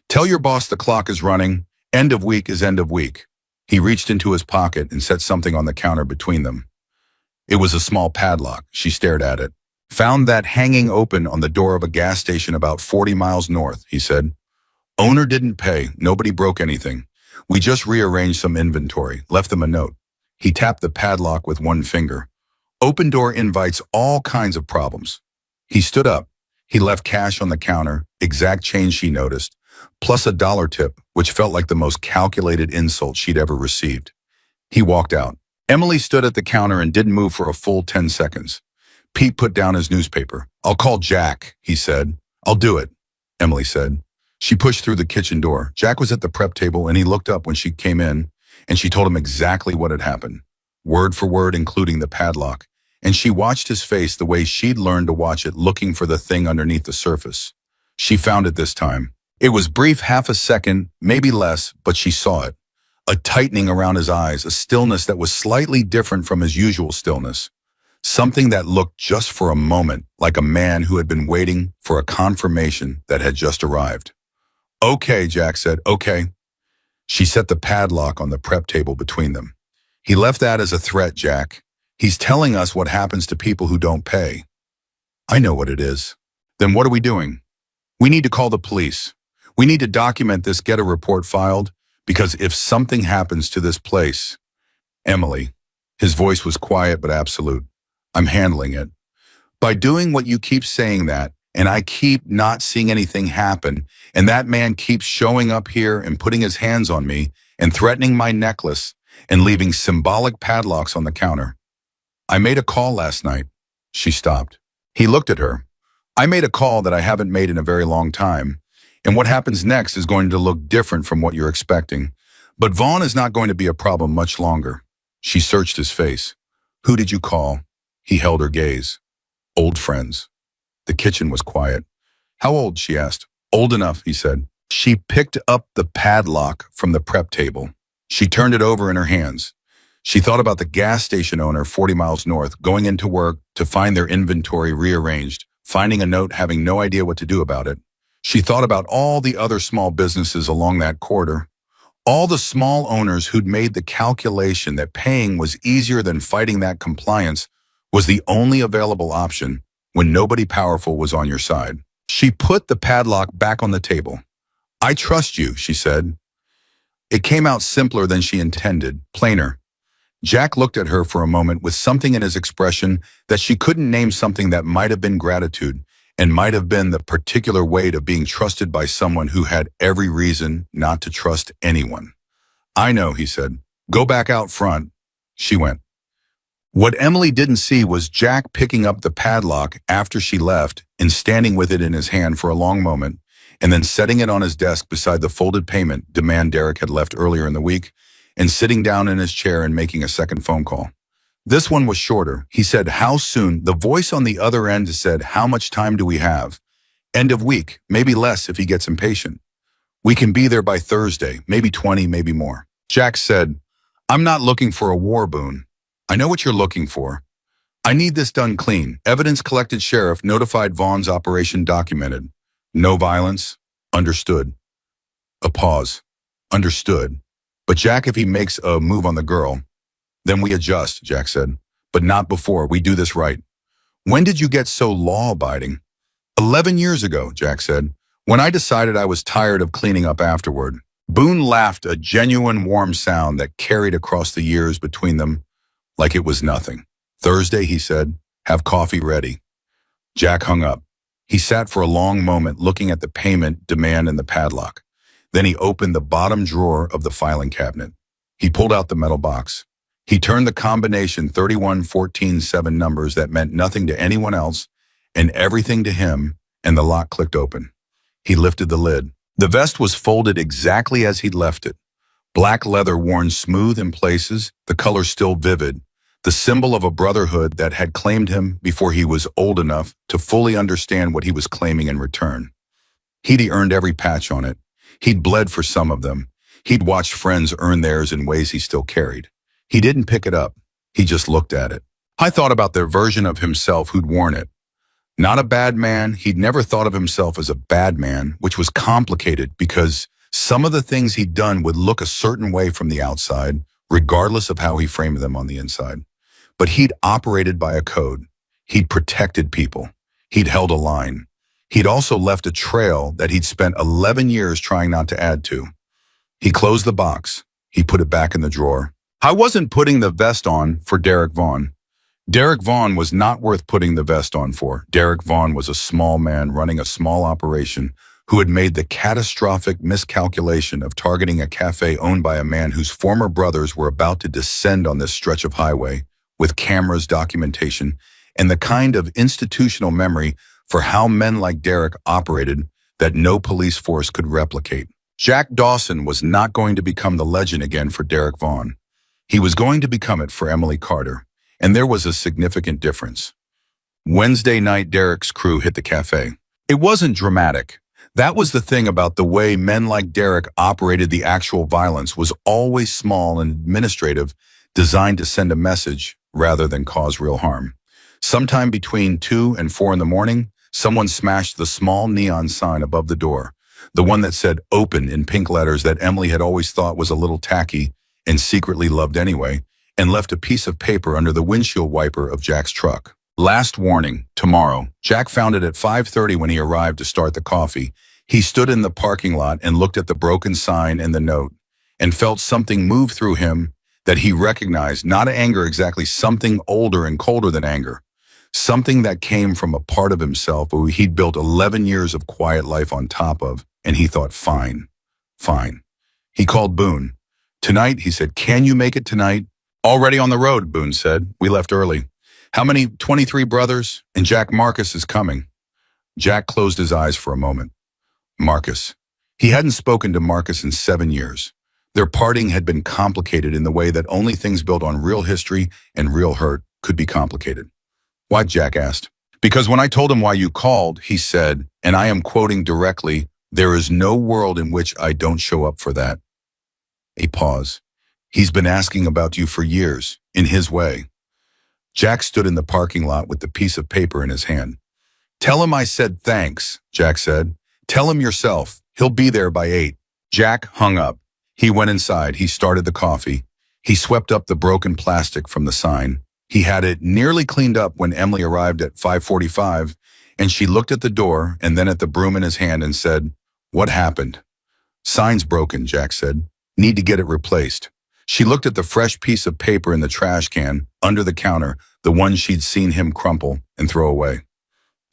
Speaker 1: Tell your boss the clock is running. End of week is end of week. He reached into his pocket and set something on the counter between them. It was a small padlock. She stared at it. Found that hanging open on the door of a gas station about 40 miles north, he said. Owner didn't pay. Nobody broke anything. We just rearranged some inventory, left them a note. He tapped the padlock with one finger. Open door invites all kinds of problems. He stood up. He left cash on the counter, exact change she noticed, plus a $1 tip, which felt like the most calculated insult she'd ever received. He walked out. Emily stood at the counter and didn't move for a full 10 seconds. Pete put down his newspaper. I'll call Jack, he said. I'll do it, Emily said. She pushed through the kitchen door. Jack was at the prep table and he looked up when she came in, and she told him exactly what had happened, word for word, including the padlock. And she watched his face the way she'd learned to watch it, looking for the thing underneath the surface. She found it this time. It was brief, half a second, maybe less, but she saw it. A tightening around his eyes, a stillness that was slightly different from his usual stillness. Something that looked just for a moment like a man who had been waiting for a confirmation that had just arrived. Okay, Jack said, okay. She set the padlock on the prep table between them. He left that as a threat, Jack. He's telling us what happens to people who don't pay. I know what it is. Then what are we doing? We need to call the police. We need to document this, get a report filed, because if something happens to this place, Emily, his voice was quiet but absolute, I'm handling it. By doing what you keep saying that, and I keep not seeing anything happen, and that man keeps showing up here and putting his hands on me and threatening my necklace and leaving symbolic padlocks on the counter. I made a call last night. She stopped. He looked at her. I made a call that I haven't made in a very long time, and what happens next is going to look different from what you're expecting. But Vaughn is not going to be a problem much longer. She searched his face. Who did you call? He held her gaze. Old friends. The kitchen was quiet. How old? She asked. Old enough, he said. She picked up the padlock from the prep table. She turned it over in her hands. She thought about the gas station owner 40 miles north, going into work to find their inventory rearranged, finding a note, having no idea what to do about it. She thought about all the other small businesses along that corridor, all the small owners who'd made the calculation that paying was easier than fighting that compliance was the only available option when nobody powerful was on your side. She put the padlock back on the table. I trust you, she said. It came out simpler than she intended, plainer. Jack looked at her for a moment with something in his expression that she couldn't name, something that might have been gratitude, and might have been the particular weight of being trusted by someone who had every reason not to trust anyone. I know, he said. Go back out front. She went. What Emily didn't see was Jack picking up the padlock after she left and standing with it in his hand for a long moment, and then setting it on his desk beside the folded payment demand Derek had left earlier in the week, and sitting down in his chair and making a second phone call. This one was shorter. He said, "How soon?" The voice on the other end said, "How much time do we have?" "End of week, maybe less if he gets impatient. We can be there by Thursday, maybe 20, maybe more." Jack said, "I'm not looking for a war, Boone. I know what you're looking for. I need this done clean. Evidence collected, sheriff notified, Vaughn's operation documented. No violence. Understood." A pause. Understood. "But Jack, if he makes a move on the girl, then we adjust," Jack said. "But not before. We do this right." "When did you get so law-abiding?" 11 years ago, Jack said, "when I decided I was tired of cleaning up afterward." Boone laughed, a genuine warm sound that carried across the years between them like it was nothing. "Thursday," he said. "Have coffee ready." Jack hung up. He sat for a long moment looking at the payment demand and the padlock. Then he opened the bottom drawer of the filing cabinet. He pulled out the metal box. He turned the combination 31-14-7 numbers that meant nothing to anyone else and everything to him, and the lock clicked open. He lifted the lid. The vest was folded exactly as he'd left it. Black leather worn smooth in places, the color still vivid, the symbol of a brotherhood that had claimed him before he was old enough to fully understand what he was claiming in return. He'd earned every patch on it. He'd bled for some of them. He'd watched friends earn theirs in ways he still carried. He didn't pick it up. He just looked at it. I thought about the version of himself who'd worn it. Not a bad man. He'd never thought of himself as a bad man, which was complicated because some of the things he'd done would look a certain way from the outside, regardless of how he framed them on the inside. But he'd operated by a code. He'd protected people. He'd held a line. He'd also left a trail that he'd spent 11 years trying not to add to. He closed the box. He put it back in the drawer. I wasn't putting the vest on for Derek Vaughn. Derek Vaughn was not worth putting the vest on for. Derek Vaughn was a small man running a small operation who had made the catastrophic miscalculation of targeting a cafe owned by a man whose former brothers were about to descend on this stretch of highway with cameras, documentation, and the kind of institutional memory for how men like Derek operated that no police force could replicate. Jack Dawson was not going to become the legend again for Derek Vaughn. He was going to become it for Emily Carter, and there was a significant difference. Wednesday night, Derek's crew hit the cafe. It wasn't dramatic. That was the thing about the way men like Derek operated. The actual violence was always small and administrative, designed to send a message rather than cause real harm. Sometime between 2 and 4 in the morning, someone smashed the small neon sign above the door, the one that said "open" in pink letters that Emily had always thought was a little tacky and secretly loved anyway, and left a piece of paper under the windshield wiper of Jack's truck. Last warning, tomorrow. Jack found it at 5:30 when he arrived to start the coffee. He stood in the parking lot and looked at the broken sign and the note, and felt something move through him that he recognized, not anger exactly, something older and colder than anger. Something that came from a part of himself who he'd built 11 years of quiet life on top of, and he thought, fine. He called Boone. "Tonight," he said. "Can you make it tonight?" "Already on the road," Boone said. "We left early." "How many?" 23 brothers, and Jack Marcus is coming." Jack closed his eyes for a moment. Marcus. He hadn't spoken to Marcus in 7 years. Their parting had been complicated in the way that only things built on real history and real hurt could be complicated. "Why?" Jack asked. "Because when I told him why you called, he said, and I am quoting directly, 'There is no world in which I don't show up for that.'" A pause. "He's been asking about you for years, in his way." Jack stood in the parking lot with the piece of paper in his hand. "Tell him I said thanks," Jack said. "Tell him yourself. He'll be there by 8. Jack hung up. He went inside. He started the coffee. He swept up the broken plastic from the sign. He had it nearly cleaned up when Emily arrived at 5:45, and she looked at the door and then at the broom in his hand and said, "What happened?" "Sign's broken," Jack said. "Need to get it replaced." She looked at the fresh piece of paper in the trash can, under the counter, the one she'd seen him crumple and throw away.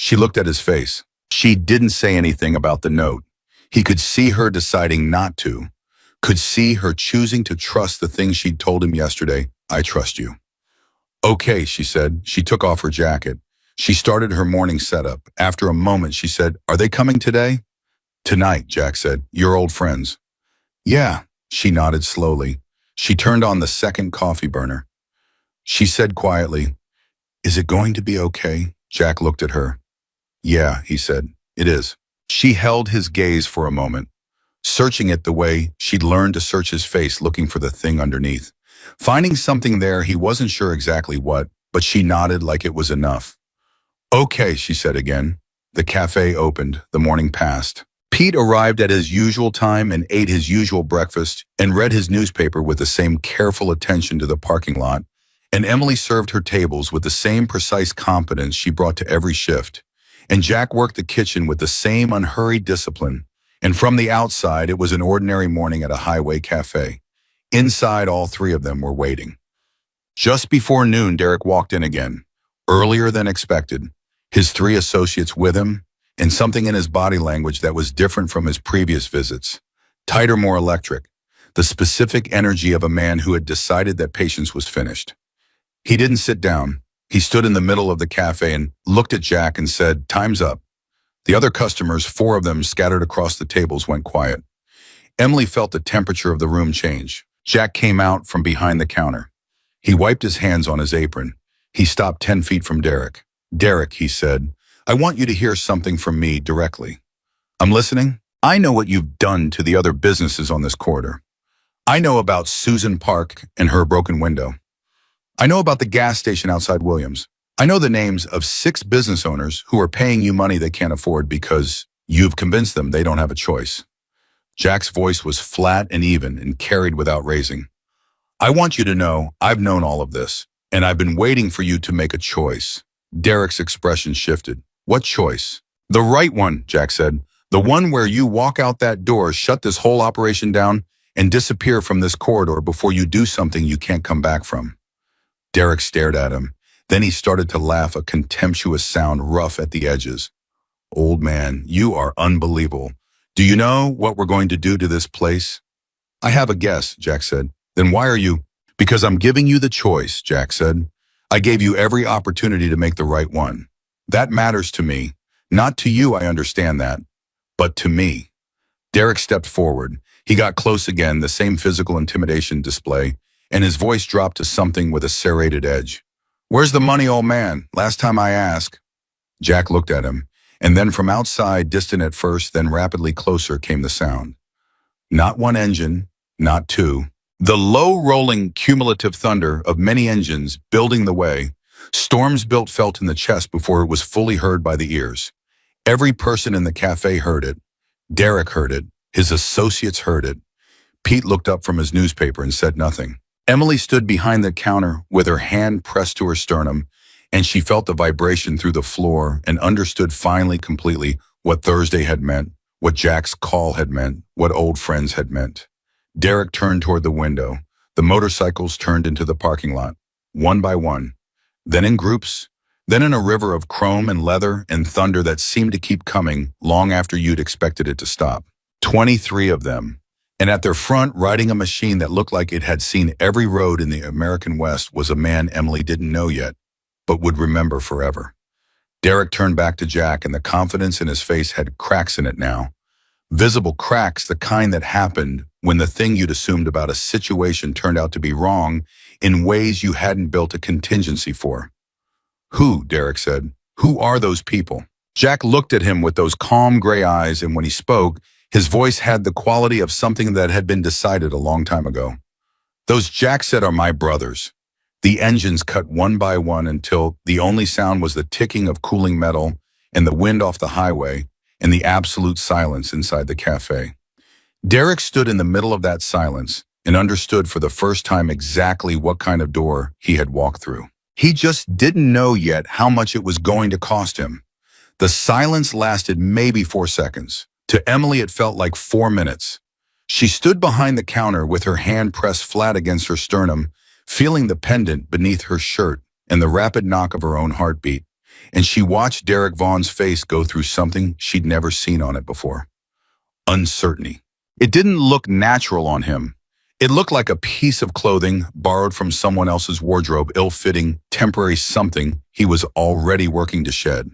Speaker 1: She looked at his face. She didn't say anything about the note. He could see her deciding not to, could see her choosing to trust the thing she'd told him yesterday. I trust you. Okay, she said. She took off her jacket. She started her morning setup. After a moment, she said, are they coming today? Tonight, Jack said. Your old friends. Yeah, she nodded slowly. She turned on the second coffee burner. She said quietly, is it going to be okay? Jack looked at her. Yeah, he said. It is. She held his gaze for a moment, searching it the way she'd learned to search his face, looking for the thing underneath. Finding something there, he wasn't sure exactly what, but she nodded like it was enough. Okay, she said again. The cafe opened. The morning passed. Pete arrived at his usual time and ate his usual breakfast and read his newspaper with the same careful attention to the parking lot, and Emily served her tables with the same precise competence she brought to every shift. And Jack worked the kitchen with the same unhurried discipline. And from the outside, it was an ordinary morning at a highway cafe. Inside, all three of them were waiting. Just before noon, Derek walked in again, earlier than expected, his three associates with him, and something in his body language that was different from his previous visits. Tighter, more electric, the specific energy of a man who had decided that patience was finished. He didn't sit down. He stood in the middle of the cafe and looked at Jack and said, time's up. The other customers, four of them scattered across the tables, went quiet. Emily felt the temperature of the room change. Jack came out from behind the counter. He wiped his hands on his apron. He stopped 10 feet from Derek. Derek, he said, I want you to hear something from me directly. I'm listening. I know what you've done to the other businesses on this corridor. I know about Susan Park and her broken window. I know about the gas station outside Williams. I know the names of 6 business owners who are paying you money they can't afford because you've convinced them they don't have a choice. Jack's voice was flat and even and carried without raising. I want you to know I've known all of this, and I've been waiting for you to make a choice. Derek's expression shifted. What choice? The right one, Jack said. The one where you walk out that door, shut this whole operation down, and disappear from this corridor before you do something you can't come back from. Derek stared at him. Then he started to laugh, a contemptuous sound rough at the edges. Old man, you are unbelievable. Do you know what we're going to do to this place? I have a guess, Jack said. Then why are you? Because I'm giving you the choice, Jack said. I gave you every opportunity to make the right one. That matters to me. Not to you, I understand that. But to me. Derek stepped forward. He got close again, the same physical intimidation display, and his voice dropped to something with a serrated edge. Where's the money, old man? Last time I asked. Jack looked at him, and then from outside, distant at first, then rapidly closer, came the sound. Not one engine, not two. The low-rolling cumulative thunder of many engines building the way, storms built felt in the chest before it was fully heard by the ears. Every person in the cafe heard it. Derek heard it. His associates heard it. Pete looked up from his newspaper and said nothing. Emily stood behind the counter with her hand pressed to her sternum, and she felt the vibration through the floor and understood finally completely what Thursday had meant, what Jack's call had meant, what old friends had meant. Derek turned toward the window. The motorcycles turned into the parking lot, one by one, then in groups, then in a river of chrome and leather and thunder that seemed to keep coming long after you'd expected it to stop. 23 of them. And at their front, riding a machine that looked like it had seen every road in the American West, was a man Emily didn't know yet, but would remember forever. Derek turned back to Jack, and the confidence in his face had cracks in it now. Visible cracks, the kind that happened when the thing you'd assumed about a situation turned out to be wrong in ways you hadn't built a contingency for. Who, Derek said, who are those people? Jack looked at him with those calm gray eyes, and when he spoke, his voice had the quality of something that had been decided a long time ago. Those, Jack said, are my brothers. The engines cut one by one until the only sound was the ticking of cooling metal and the wind off the highway and the absolute silence inside the cafe. Derek stood in the middle of that silence and understood for the first time exactly what kind of door he had walked through. He just didn't know yet how much it was going to cost him. The silence lasted maybe 4 seconds. To Emily, it felt like 4 minutes. She stood behind the counter with her hand pressed flat against her sternum, feeling the pendant beneath her shirt and the rapid knock of her own heartbeat. and she watched Derek Vaughn's face go through something she'd never seen on it before. Uncertainty. It didn't look natural on him. It looked like a piece of clothing borrowed from someone else's wardrobe, ill-fitting, temporary something he was already working to shed.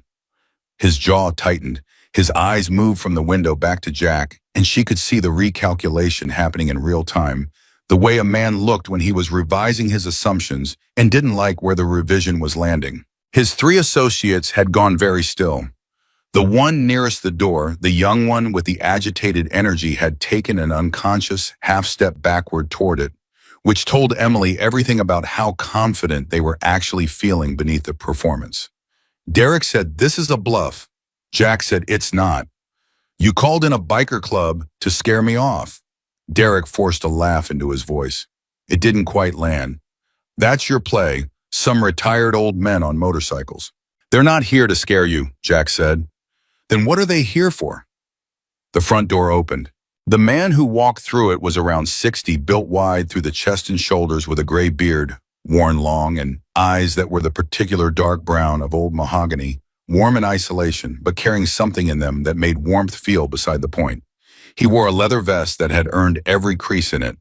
Speaker 1: His jaw tightened. His eyes moved from the window back to Jack, and she could see the recalculation happening in real time, the way a man looked when he was revising his assumptions and didn't like where the revision was landing. His three associates had gone very still. The one nearest the door, the young one with the agitated energy, had taken an unconscious half-step backward toward it, which told Emily everything about how confident they were actually feeling beneath the performance. Derek said, "This is a bluff." Jack said, "It's not. You called in a biker club to scare me off." Derek forced a laugh into his voice. It didn't quite land. "That's your play, some retired old men on motorcycles." "They're not here to scare you," Jack said. "Then what are they here for?" The front door opened. The man who walked through it was around 60, built wide through the chest and shoulders with a gray beard, worn long, and eyes that were the particular dark brown of old mahogany, warm in isolation, but carrying something in them that made warmth feel beside the point. He wore a leather vest that had earned every crease in it.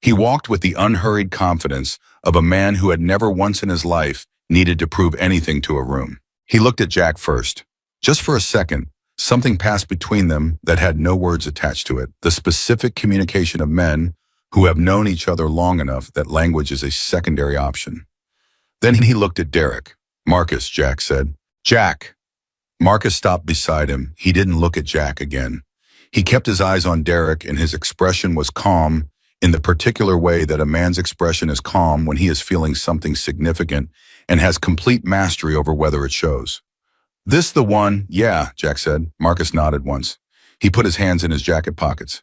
Speaker 1: He walked with the unhurried confidence of a man who had never once in his life needed to prove anything to a room. He looked at Jack first. Just for a second, something passed between them that had no words attached to it, the specific communication of men who have known each other long enough that language is a secondary option. Then he looked at Derek. "Marcus," Jack said. "Jack." Marcus stopped beside him. He didn't look at Jack again. He kept his eyes on Derek, and his expression was calm in the particular way that a man's expression is calm when he is feeling something significant and has complete mastery over whether it shows. "This the one?" "Yeah," Jack said. Marcus nodded once. He put his hands in his jacket pockets.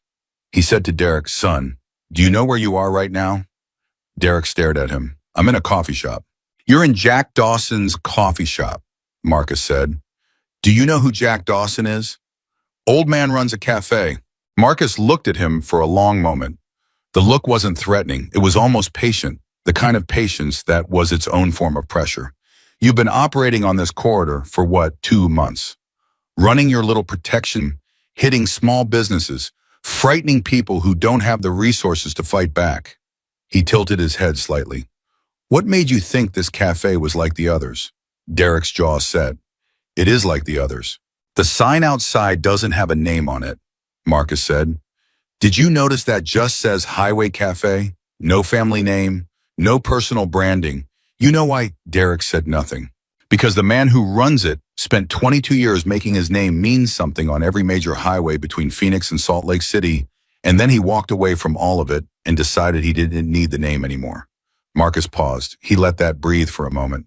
Speaker 1: He said to Derek, "Son, do you know where you are right now?" Derek stared at him. "I'm in a coffee shop." "You're in Jack Dawson's coffee shop," Marcus said. "Do you know who Jack Dawson is?" "Old man runs a cafe." Marcus looked at him for a long moment. The look wasn't threatening. It was almost patient, the kind of patience that was its own form of pressure. "You've been operating on this corridor for what, 2 months? Running your little protection, hitting small businesses, frightening people who don't have the resources to fight back." He tilted his head slightly. "What made you think this cafe was like the others?" Derek's jaw set. "It is like the others. The sign outside doesn't have a name on it," Marcus said. "Did you notice that just says Highway Cafe? No family name, no personal branding. You know why?" Derek said nothing. "Because the man who runs it spent 22 years making his name mean something on every major highway between Phoenix and Salt Lake City, and then he walked away from all of it and decided he didn't need the name anymore." Marcus paused. He let that breathe for a moment.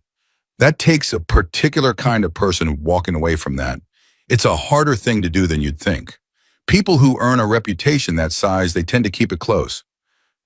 Speaker 1: "That takes a particular kind of person walking away from that. It's a harder thing to do than you'd think. People who earn a reputation that size, they tend to keep it close."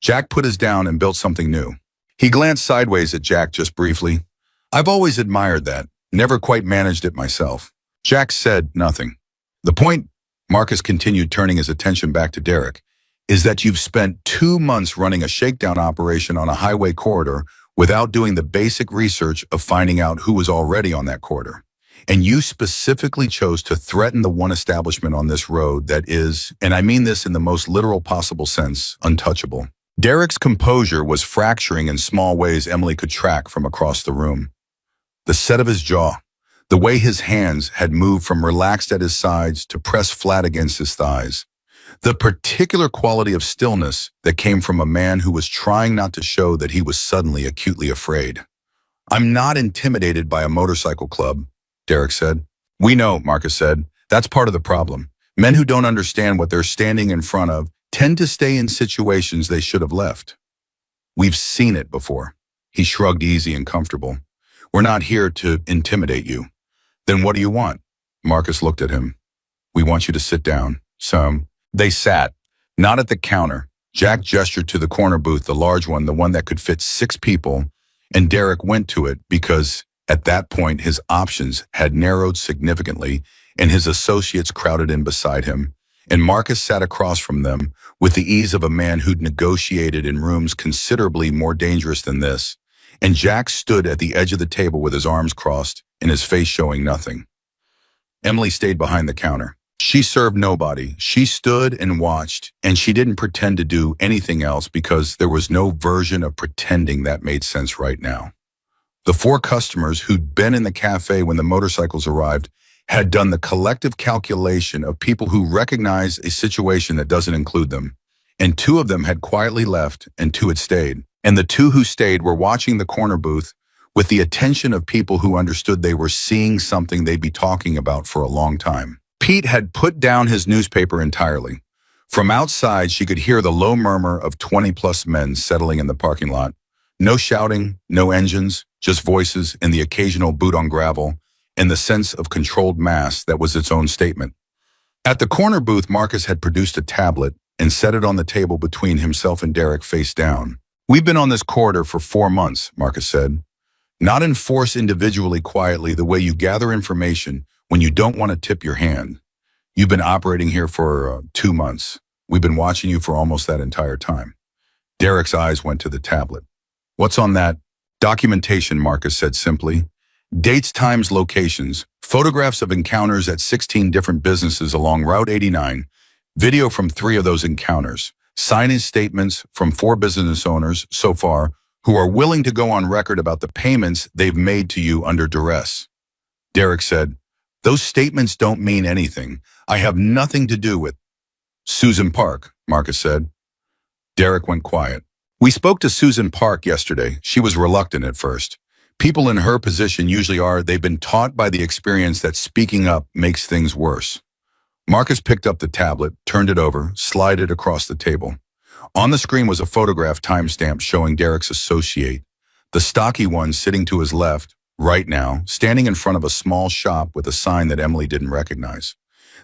Speaker 1: Jack put his down and built something new. He glanced sideways at Jack just briefly. "I've always admired that, never quite managed it myself." Jack said nothing. "The point," Marcus continued, turning his attention back to Derek, "is that you've spent 2 months running a shakedown operation on a highway corridor without doing the basic research of finding out who was already on that corridor. And you specifically chose to threaten the one establishment on this road that is, and I mean this in the most literal possible sense, untouchable." Derek's composure was fracturing in small ways Emily could track from across the room. The set of his jaw, the way his hands had moved from relaxed at his sides to pressed flat against his thighs, the particular quality of stillness that came from a man who was trying not to show that he was suddenly acutely afraid. "I'm not intimidated by a motorcycle club," Derek said. "We know," Marcus said. "That's part of the problem. Men who don't understand what they're standing in front of tend to stay in situations they should have left. We've seen it before." He shrugged, easy and comfortable. "We're not here to intimidate you." "Then what do you want?" Marcus looked at him. "We want you to sit down." They sat, not at the counter. Jack gestured to the corner booth, the large one, the one that could fit 6 people, and Derek went to it because at that point his options had narrowed significantly and his associates crowded in beside him, and Marcus sat across from them with the ease of a man who'd negotiated in rooms considerably more dangerous than this, and Jack stood at the edge of the table with his arms crossed and his face showing nothing. Emily stayed behind the counter. She served nobody. She stood and watched, and she didn't pretend to do anything else because there was no version of pretending that made sense right now. The four customers who'd been in the cafe when the motorcycles arrived had done the collective calculation of people who recognize a situation that doesn't include them, and two of them had quietly left and two had stayed. And the two who stayed were watching the corner booth with the attention of people who understood they were seeing something they'd be talking about for a long time. Pete had put down his newspaper entirely. From outside, she could hear the low murmur of 20-plus men settling in the parking lot. No shouting, no engines, just voices and the occasional boot on gravel, and the sense of controlled mass that was its own statement. At the corner booth, Marcus had produced a tablet and set it on the table between himself and Derek face down. "We've been on this corridor for 4 months," Marcus said. "Not enforce individually quietly the way you gather information when you don't want to tip your hand. You've been operating here for 2 months. We've been watching you for almost that entire time." Derek's eyes went to the tablet. "What's on that?" "Documentation," Marcus said simply. "Dates, times, locations, photographs of encounters at 16 different businesses along Route 89, video from 3 of those encounters, signage statements from 4 business owners so far who are willing to go on record about the payments they've made to you under duress." Derek said, "Those statements don't mean anything. I have nothing to do with." "Susan Park," Marcus said. Derek went quiet. "We spoke to Susan Park yesterday. She was reluctant at first. People in her position usually are. They've been taught by the experience that speaking up makes things worse." Marcus picked up the tablet, turned it over, slid it across the table. On the screen was a photograph timestamp showing Derek's associate, the stocky one sitting to his left, right now, standing in front of a small shop with a sign that Emily didn't recognize.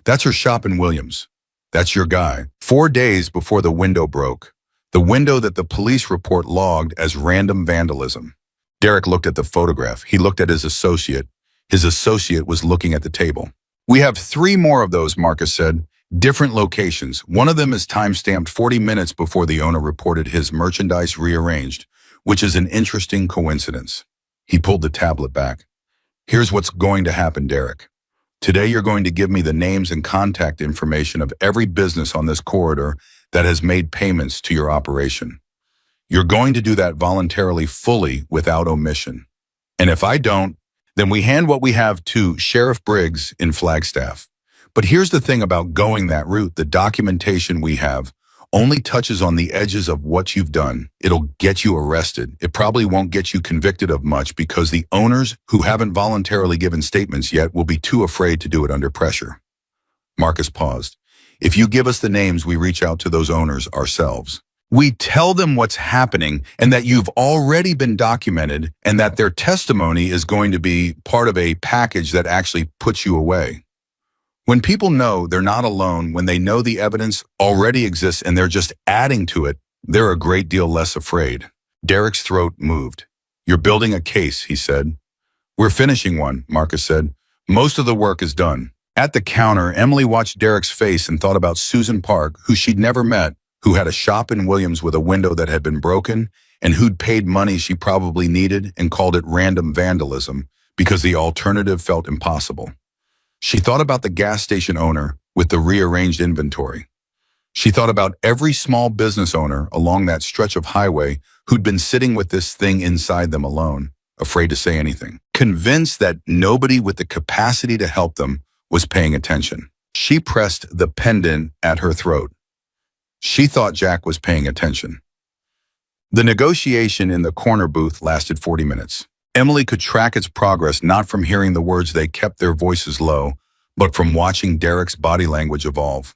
Speaker 1: "That's her shop in Williams. That's your guy." 4 days before the window broke, the window that the police report logged as random vandalism. Derek looked at the photograph. He looked at his associate. His associate was looking at the table. "We have 3 more of those," Marcus said. "Different locations. One of them is timestamped 40 minutes before the owner reported his merchandise rearranged, which is an interesting coincidence." He pulled the tablet back. "Here's what's going to happen, Derek. Today you're going to give me the names and contact information of every business on this corridor that has made payments to your operation. You're going to do that voluntarily, fully, without omission. And if I don't, then we hand what we have to Sheriff Briggs in Flagstaff. But here's the thing about going that route. The documentation we have only touches on the edges of what you've done. It'll get you arrested. It probably won't get you convicted of much because the owners who haven't voluntarily given statements yet will be too afraid to do it under pressure." Marcus paused. "If you give us the names, we reach out to those owners ourselves. We tell them what's happening and that you've already been documented and that their testimony is going to be part of a package that actually puts you away. When people know they're not alone, when they know the evidence already exists and they're just adding to it, they're a great deal less afraid." Derek's throat moved. "You're building a case," he said. "We're finishing one," Marcus said. "Most of the work is done." At the counter, Emily watched Derek's face and thought about Susan Park, who she'd never met, who had a shop in Williams with a window that had been broken, and who'd paid money she probably needed and called it random vandalism because the alternative felt impossible. She thought about the gas station owner with the rearranged inventory. She thought about every small business owner along that stretch of highway who'd been sitting with this thing inside them alone, afraid to say anything, convinced that nobody with the capacity to help them was paying attention. She pressed the pendant at her throat. She thought Jack was paying attention. The negotiation in the corner booth lasted 40 minutes. Emily could track its progress not from hearing the words they kept their voices low, but from watching Derek's body language evolve.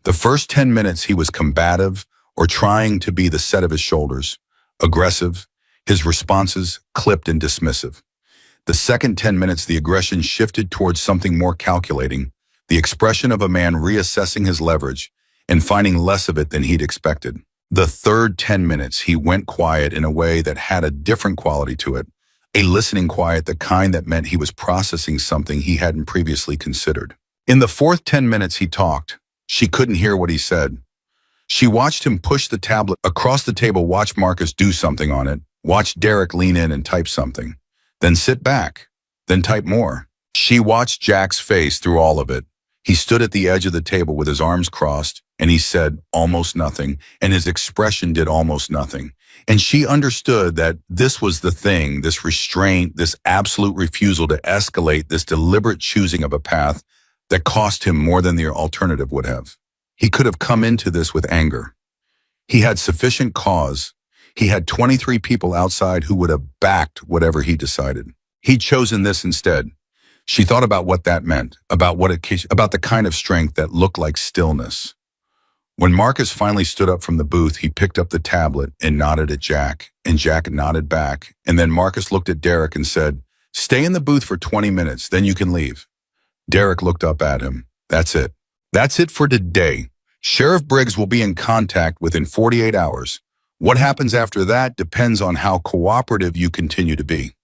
Speaker 1: The first 10 minutes he was combative or trying to be the set of his shoulders, aggressive, his responses clipped and dismissive. The second 10 minutes the aggression shifted towards something more calculating, the expression of a man reassessing his leverage and finding less of it than he'd expected. The third 10 minutes he went quiet in a way that had a different quality to it. A listening quiet, the kind that meant he was processing something he hadn't previously considered. In the fourth 10 minutes he talked. She couldn't hear what he said. She watched him push the tablet across the table, watch Marcus do something on it, Watch Derek lean in and type something. Then sit back. Then type more. She watched Jack's face through all of it. He stood at the edge of the table with his arms crossed, and he said almost nothing, and his expression did almost nothing. And she understood that this was the thing, this restraint, this absolute refusal to escalate, this deliberate choosing of a path that cost him more than the alternative would have. He could have come into this with anger. He had sufficient cause. He had 23 people outside who would have backed whatever he decided. He'd chosen this instead. She thought about what that meant, about the kind of strength that looked like stillness. When Marcus finally stood up from the booth, he picked up the tablet and nodded at Jack, and Jack nodded back. And then Marcus looked at Derek and said, "Stay in the booth for 20 minutes, then you can leave." Derek looked up at him. "That's it. That's it for today. Sheriff Briggs will be in contact within 48 hours. What happens after that depends on how cooperative you continue to be."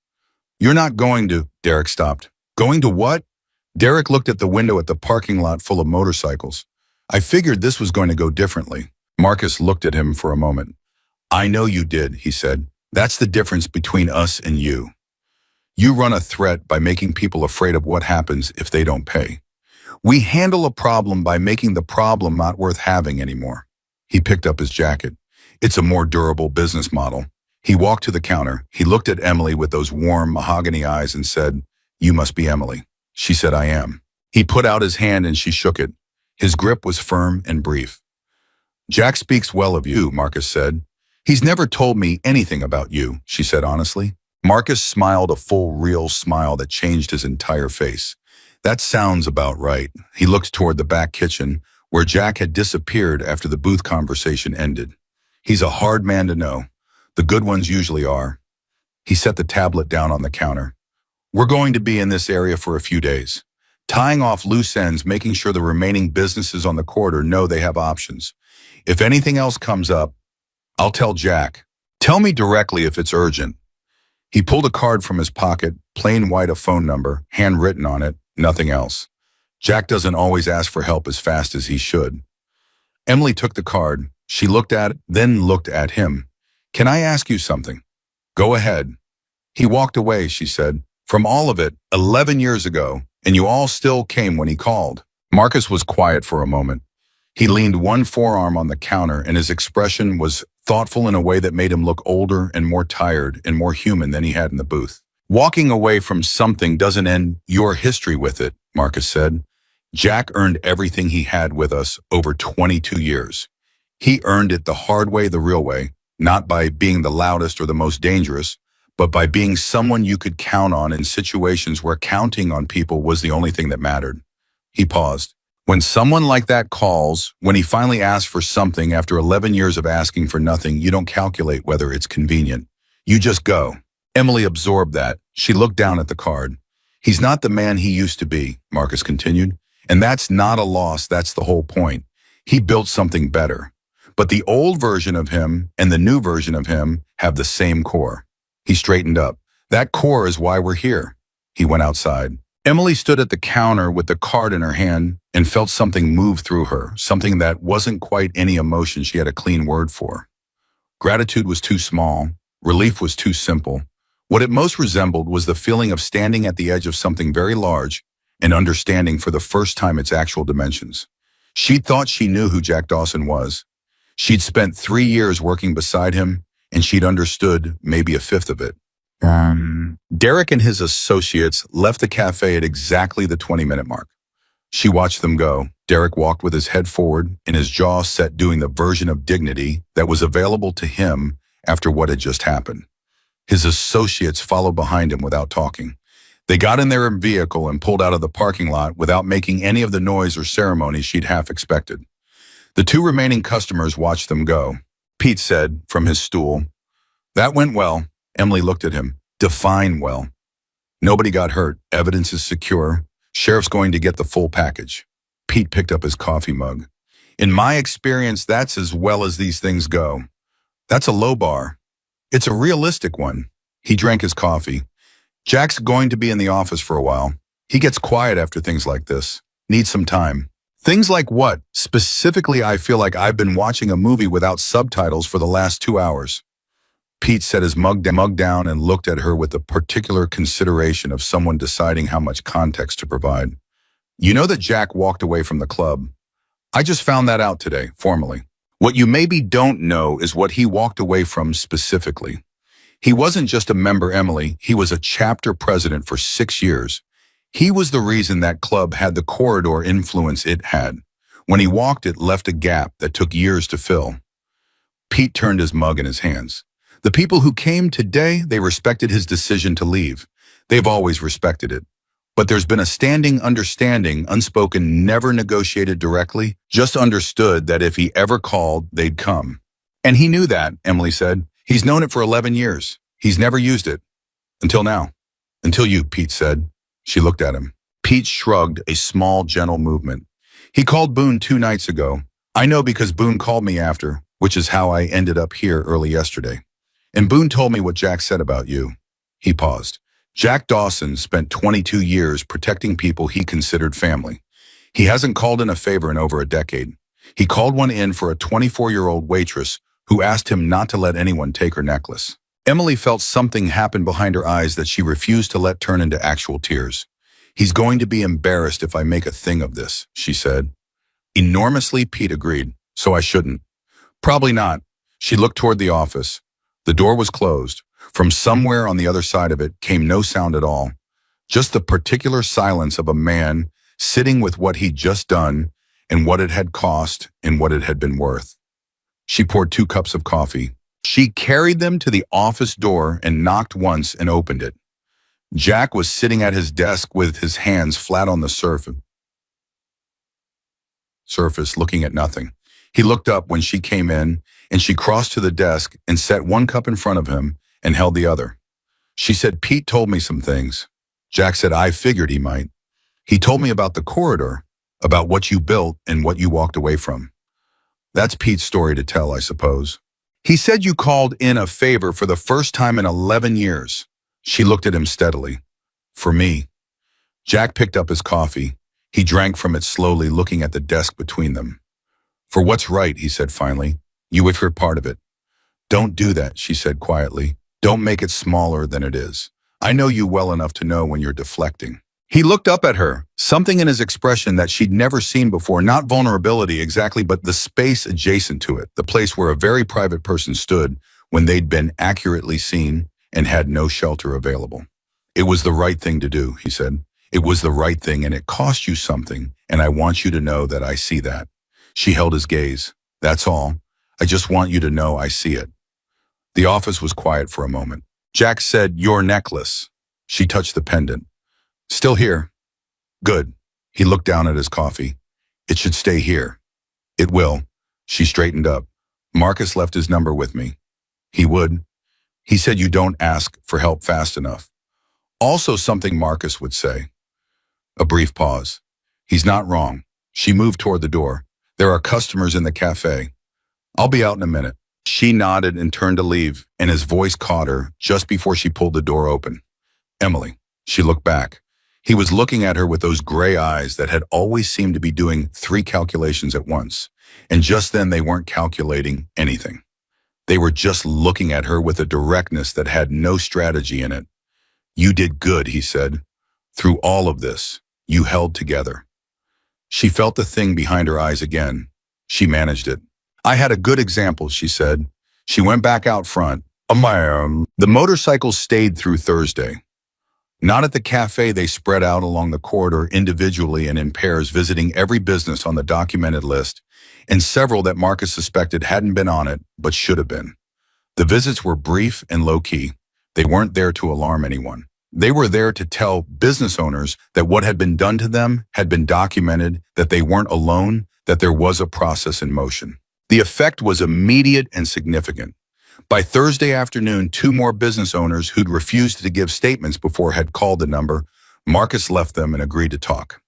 Speaker 1: "You're not going to," Derek stopped. "Going to what?" Derek looked at the window at the parking lot full of motorcycles. "I figured this was going to go differently." Marcus looked at him for a moment. "I know you did," he said. "That's the difference between us and you. You run a threat by making people afraid of what happens if they don't pay. We handle a problem by making the problem not worth having anymore." He picked up his jacket. "It's a more durable business model." He walked to the counter. He looked at Emily with those warm mahogany eyes and said, "You must be Emily." She said, "I am." He put out his hand and she shook it. His grip was firm and brief. "Jack speaks well of you," Marcus said. "He's never told me anything about you," she said honestly. Marcus smiled a full, real smile that changed his entire face. "That sounds about right." He looked toward the back kitchen, where Jack had disappeared after the booth conversation ended. "He's a hard man to know. The good ones usually are." He set the tablet down on the counter. "We're going to be in this area for a few days, tying off loose ends, making sure the remaining businesses on the corridor know they have options. If anything else comes up, I'll tell Jack. Tell me directly if it's urgent." He pulled a card from his pocket, plain white, a phone number, handwritten on it, nothing else. Jack doesn't always ask for help as fast as he should. Emily took the card. She looked at it, then looked at him. "Can I ask you something?" "Go ahead." "He walked away," she said, "from all of it 11 years ago, and you all still came when he called." Marcus was quiet for a moment. He leaned one forearm on the counter, and his expression was thoughtful in a way that made him look older and more tired and more human than he had in the booth. "Walking away from something doesn't end your history with it," Marcus said. "Jack earned everything he had with us over 22 years. He earned it the hard way, the real way, not by being the loudest or the most dangerous, but by being someone you could count on in situations where counting on people was the only thing that mattered." He paused. "When someone like that calls, when he finally asks for something after 11 years of asking for nothing, you don't calculate whether it's convenient. You just go." Emily absorbed that. She looked down at the card. "He's not the man he used to be," Marcus continued. "And that's not a loss, that's the whole point. He built something better. But the old version of him and the new version of him have the same core." He straightened up. "That core is why we're here." He went outside. Emily stood at the counter with the card in her hand and felt something move through her, something that wasn't quite any emotion she had a clean word for. Gratitude was too small. Relief was too simple. What it most resembled was the feeling of standing at the edge of something very large and understanding for the first time its actual dimensions. She thought she knew who Jack Dawson was. She'd spent 3 years working beside him, and she'd understood maybe a fifth of it. Derek and his associates left the cafe at exactly the 20-minute mark. She watched them go. Derek walked with his head forward and his jaw set, doing the version of dignity that was available to him after what had just happened. His associates followed behind him without talking. They got in their vehicle and pulled out of the parking lot without making any of the noise or ceremony she'd half expected. The 2 remaining customers watched them go. Pete said from his stool, "That went well." Emily looked at him. "Define well." "Nobody got hurt. Evidence is secure. Sheriff's going to get the full package." Pete picked up his coffee mug. "In my experience, that's as well as these things go. That's a low bar. It's a realistic one." He drank his coffee. "Jack's going to be in the office for a while. He gets quiet after things like this. Needs some time." "Things like what? Specifically, I feel like I've been watching a movie without subtitles for the last 2 hours. Pete set his mug down and looked at her with the particular consideration of someone deciding how much context to provide. You know that Jack walked away from the club. I just found that out today, formally. What you maybe don't know is what he walked away from specifically. He wasn't just a member, Emily. He was a chapter president for 6 years. He was the reason that club had the corridor influence it had. When he walked, it left a gap that took years to fill. Pete turned his mug in his hands. The people who came today, they respected his decision to leave. They've always respected it. But there's been a standing understanding, unspoken, never negotiated directly, just understood that if he ever called, they'd come. And he knew that, Emily said. He's known it for 11 years. He's never used it. Until now. Until you, Pete said. She looked at him. Pete shrugged, a small, gentle movement. He called Boone 2 nights ago. I know because Boone called me after, which is how I ended up here early yesterday. And Boone told me what Jack said about you. He paused. Jack Dawson spent 22 years protecting people he considered family. He hasn't called in a favor in over a decade. He called one in for a 24-year-old waitress who asked him not to let anyone take her necklace. Emily felt something happen behind her eyes that she refused to let turn into actual tears. He's going to be embarrassed if I make a thing of this, she said. Enormously, Pete agreed. So I shouldn't. Probably not. She looked toward the office. The door was closed. From somewhere on the other side of it came no sound at all. Just the particular silence of a man sitting with what he'd just done and what it had cost and what it had been worth. She poured 2 cups of coffee. She carried them to the office door and knocked once and opened it. Jack was sitting at his desk with his hands flat on the surface, looking at nothing. He looked up when she came in, and she crossed to the desk and set 1 cup in front of him and held the other. She said, Pete told me some things. Jack said, I figured he might. He told me about the corridor, about what you built and what you walked away from. That's Pete's story to tell, I suppose. He said you called in a favor for the first time in 11 years. She looked at him steadily. For me. Jack picked up his coffee. He drank from it slowly, looking at the desk between them. For what's right, he said finally. You were part of it. Don't do that, she said quietly. Don't make it smaller than it is. I know you well enough to know when you're deflecting. He looked up at her, something in his expression that she'd never seen before, not vulnerability exactly, but the space adjacent to it, the place where a very private person stood when they'd been accurately seen and had no shelter available. It was the right thing to do, he said. It was the right thing, and it cost you something, and I want you to know that I see that. She held his gaze. That's all. I just want you to know I see it. The office was quiet for a moment. Jack said, your necklace. She touched the pendant. Still here. Good. He looked down at his coffee. It should stay here. It will. She straightened up. Marcus left his number with me. He would. He said you don't ask for help fast enough. Also something Marcus would say. A brief pause. He's not wrong. She moved toward the door. There are customers in the cafe. I'll be out in a minute. She nodded and turned to leave, and his voice caught her just before she pulled the door open. Emily. She looked back. He was looking at her with those gray eyes that had always seemed to be doing 3 calculations at once. And just then they weren't calculating anything. They were just looking at her with a directness that had no strategy in it. You did good, he said. Through all of this, you held together. She felt the thing behind her eyes again. She managed it. I had a good example, she said. She went back out front. The motorcycles stayed through Thursday. Not at the cafe, they spread out along the corridor individually and in pairs, visiting every business on the documented list, and several that Marcus suspected hadn't been on it, but should have been. The visits were brief and low-key. They weren't there to alarm anyone. They were there to tell business owners that what had been done to them had been documented, that they weren't alone, that there was a process in motion. The effect was immediate and significant. By Thursday afternoon, 2 more business owners who'd refused to give statements before had called the number. Marcus left them and agreed to talk.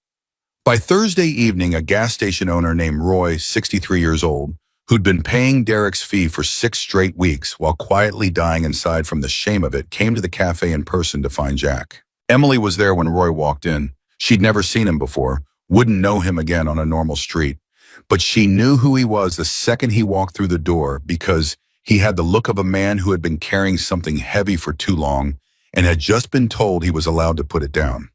Speaker 1: By Thursday evening, a gas station owner named Roy, 63 years old, who'd been paying Derek's fee for 6 straight weeks while quietly dying inside from the shame of it, came to the cafe in person to find Jack. Emily was there when Roy walked in. She'd never seen him before, wouldn't know him again on a normal street. But she knew who he was the second he walked through the door because He had the look of a man who had been carrying something heavy for too long and had just been told he was allowed to put it down.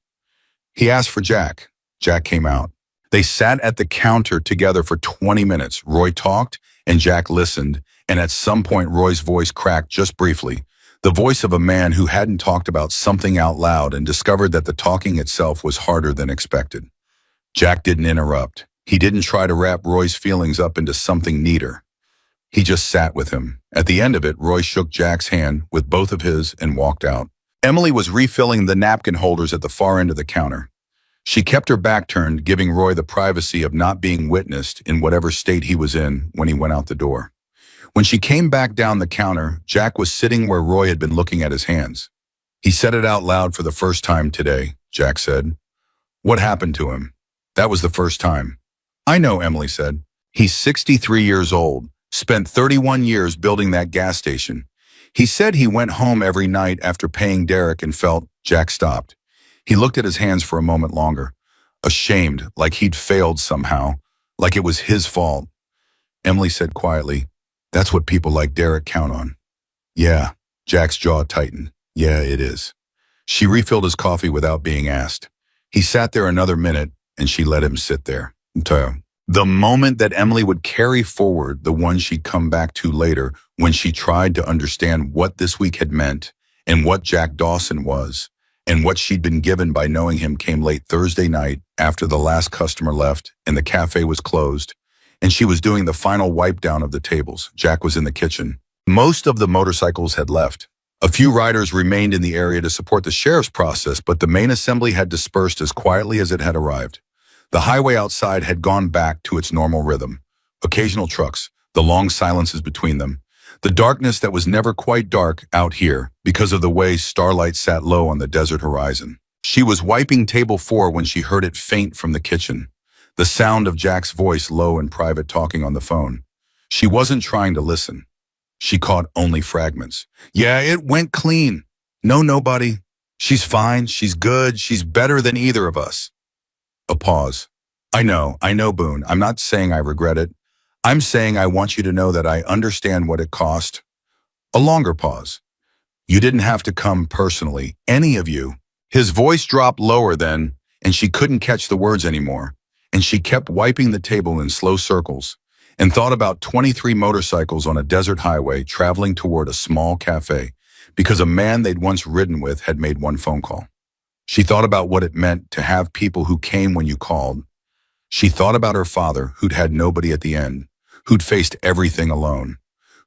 Speaker 1: He asked for Jack. Jack came out. They sat at the counter together for 20 minutes. Roy talked and Jack listened, and at some point Roy's voice cracked just briefly, the voice of a man who hadn't talked about something out loud and discovered that the talking itself was harder than expected. Jack didn't interrupt. He didn't try to wrap Roy's feelings up into something neater. He just sat with him. At the end of it, Roy shook Jack's hand with both of his and walked out. Emily was refilling the napkin holders at the far end of the counter. She kept her back turned, giving Roy the privacy of not being witnessed in whatever state he was in when he went out the door. When she came back down the counter, Jack was sitting where Roy had been looking at his hands. He said it out loud for the first time today, Jack said. What happened to him? That was the first time. I know, Emily said. He's 63 years old, spent 31 years building that gas station. He said he went home every night after paying Derek and felt. Jack stopped. He looked at his hands for a moment longer, ashamed, like he'd failed somehow, like it was his fault. Emily said quietly, that's what people like Derek count on. Yeah, Jack's jaw tightened. Yeah, it is. She refilled his coffee without being asked. He sat there another minute, and she let him sit there. The moment that Emily would carry forward, the one she'd come back to later when she tried to understand what this week had meant and what Jack Dawson was, and what she'd been given by knowing him came late Thursday night after the last customer left and the cafe was closed, and she was doing the final wipe down of the tables. Jack was in the kitchen. Most of the motorcycles had left. A few riders remained in the area to support the sheriff's process, but the main assembly had dispersed as quietly as it had arrived. The highway outside had gone back to its normal rhythm. Occasional trucks, the long silences between them, the darkness that was never quite dark out here because of the way starlight sat low on the desert horizon. She was wiping table 4 when she heard it faint from the kitchen, the sound of Jack's voice low and private talking on the phone. She wasn't trying to listen. She caught only fragments. Yeah, it went clean. No, nobody. She's fine. She's good. She's better than either of us. A pause. I know, Boone. I'm not saying I regret it. I'm saying I want you to know that I understand what it cost. A longer pause. You didn't have to come personally, any of you. His voice dropped lower then, and she couldn't catch the words anymore, and she kept wiping the table in slow circles, and thought about 23 motorcycles on a desert highway traveling toward a small cafe, because a man they'd once ridden with had made one phone call. She thought about what it meant to have people who came when you called. She thought about her father, who'd had nobody at the end, who'd faced everything alone,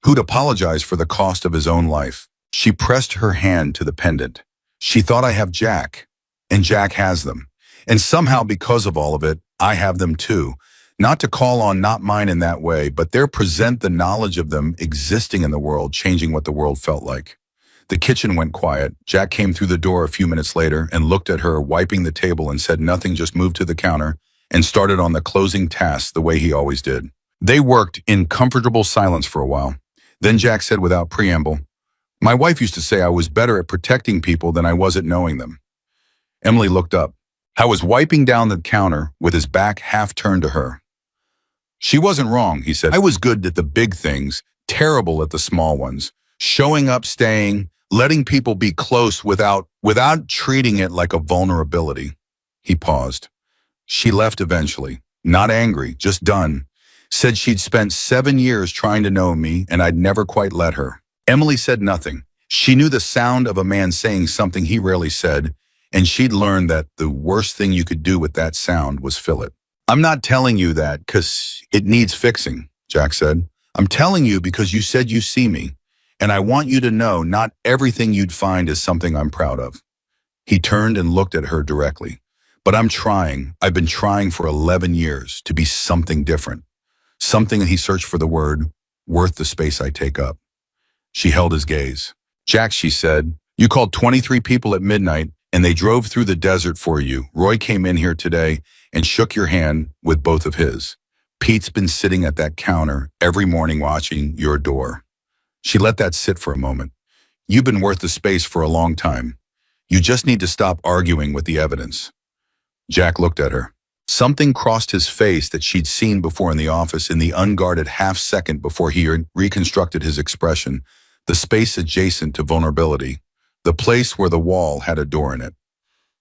Speaker 1: who'd apologized for the cost of his own life. She pressed her hand to the pendant. She thought, I have Jack, and Jack has them. And somehow because of all of it, I have them too. Not to call on, not mine in that way, but there present the knowledge of them existing in the world, changing what the world felt like. The kitchen went quiet. Jack came through the door a few minutes later and looked at her, wiping the table, and said nothing, just moved to the counter and started on the closing tasks the way he always did. They worked in comfortable silence for a while. Then Jack said without preamble, my wife used to say I was better at protecting people than I was at knowing them. Emily looked up. I was wiping down the counter with his back half turned to her. She wasn't wrong, he said. I was good at the big things, terrible at the small ones. Showing up, staying, letting people be close without treating it like a vulnerability. He paused. She left eventually, not angry, just done. Said she'd spent 7 years trying to know me and I'd never quite let her. Emily said nothing. She knew the sound of a man saying something he rarely said, and she'd learned that the worst thing you could do with that sound was fill it. I'm not telling you that because it needs fixing, Jack said. I'm telling you because you said you see me. And I want you to know not everything you'd find is something I'm proud of. He turned and looked at her directly. But I'm trying. I've been trying for 11 years to be something different. Something, and he searched for the word, worth the space I take up. She held his gaze. Jack, she said, you called 23 people at midnight and they drove through the desert for you. Roy came in here today and shook your hand with both of his. Pete's been sitting at that counter every morning watching your door. She let that sit for a moment. You've been worth the space for a long time. You just need to stop arguing with the evidence. Jack looked at her. Something crossed his face that she'd seen before in the office in the unguarded half-second before he reconstructed his expression, the space adjacent to vulnerability, the place where the wall had a door in it.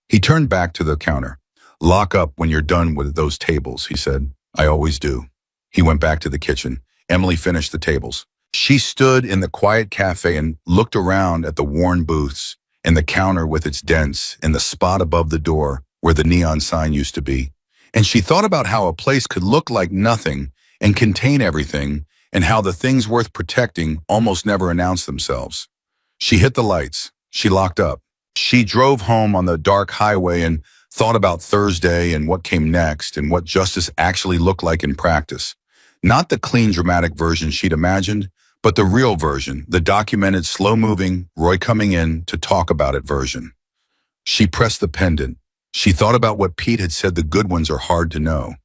Speaker 1: He turned back to the counter. "Lock up when you're done with those tables," he said. "I always do." He went back to the kitchen. Emily finished the tables. She stood in the quiet cafe and looked around at the worn booths and the counter with its dents and the spot above the door where the neon sign used to be. And she thought about how a place could look like nothing and contain everything, and how the things worth protecting almost never announce themselves. She hit the lights. She locked up. She drove home on the dark highway and thought about Thursday and what came next and what justice actually looked like in practice. Not the clean, dramatic version she'd imagined, but the real version, the documented, slow-moving, Roy coming in to talk about it version. She pressed the pendant. She thought about what Pete had said, the good ones are hard to know.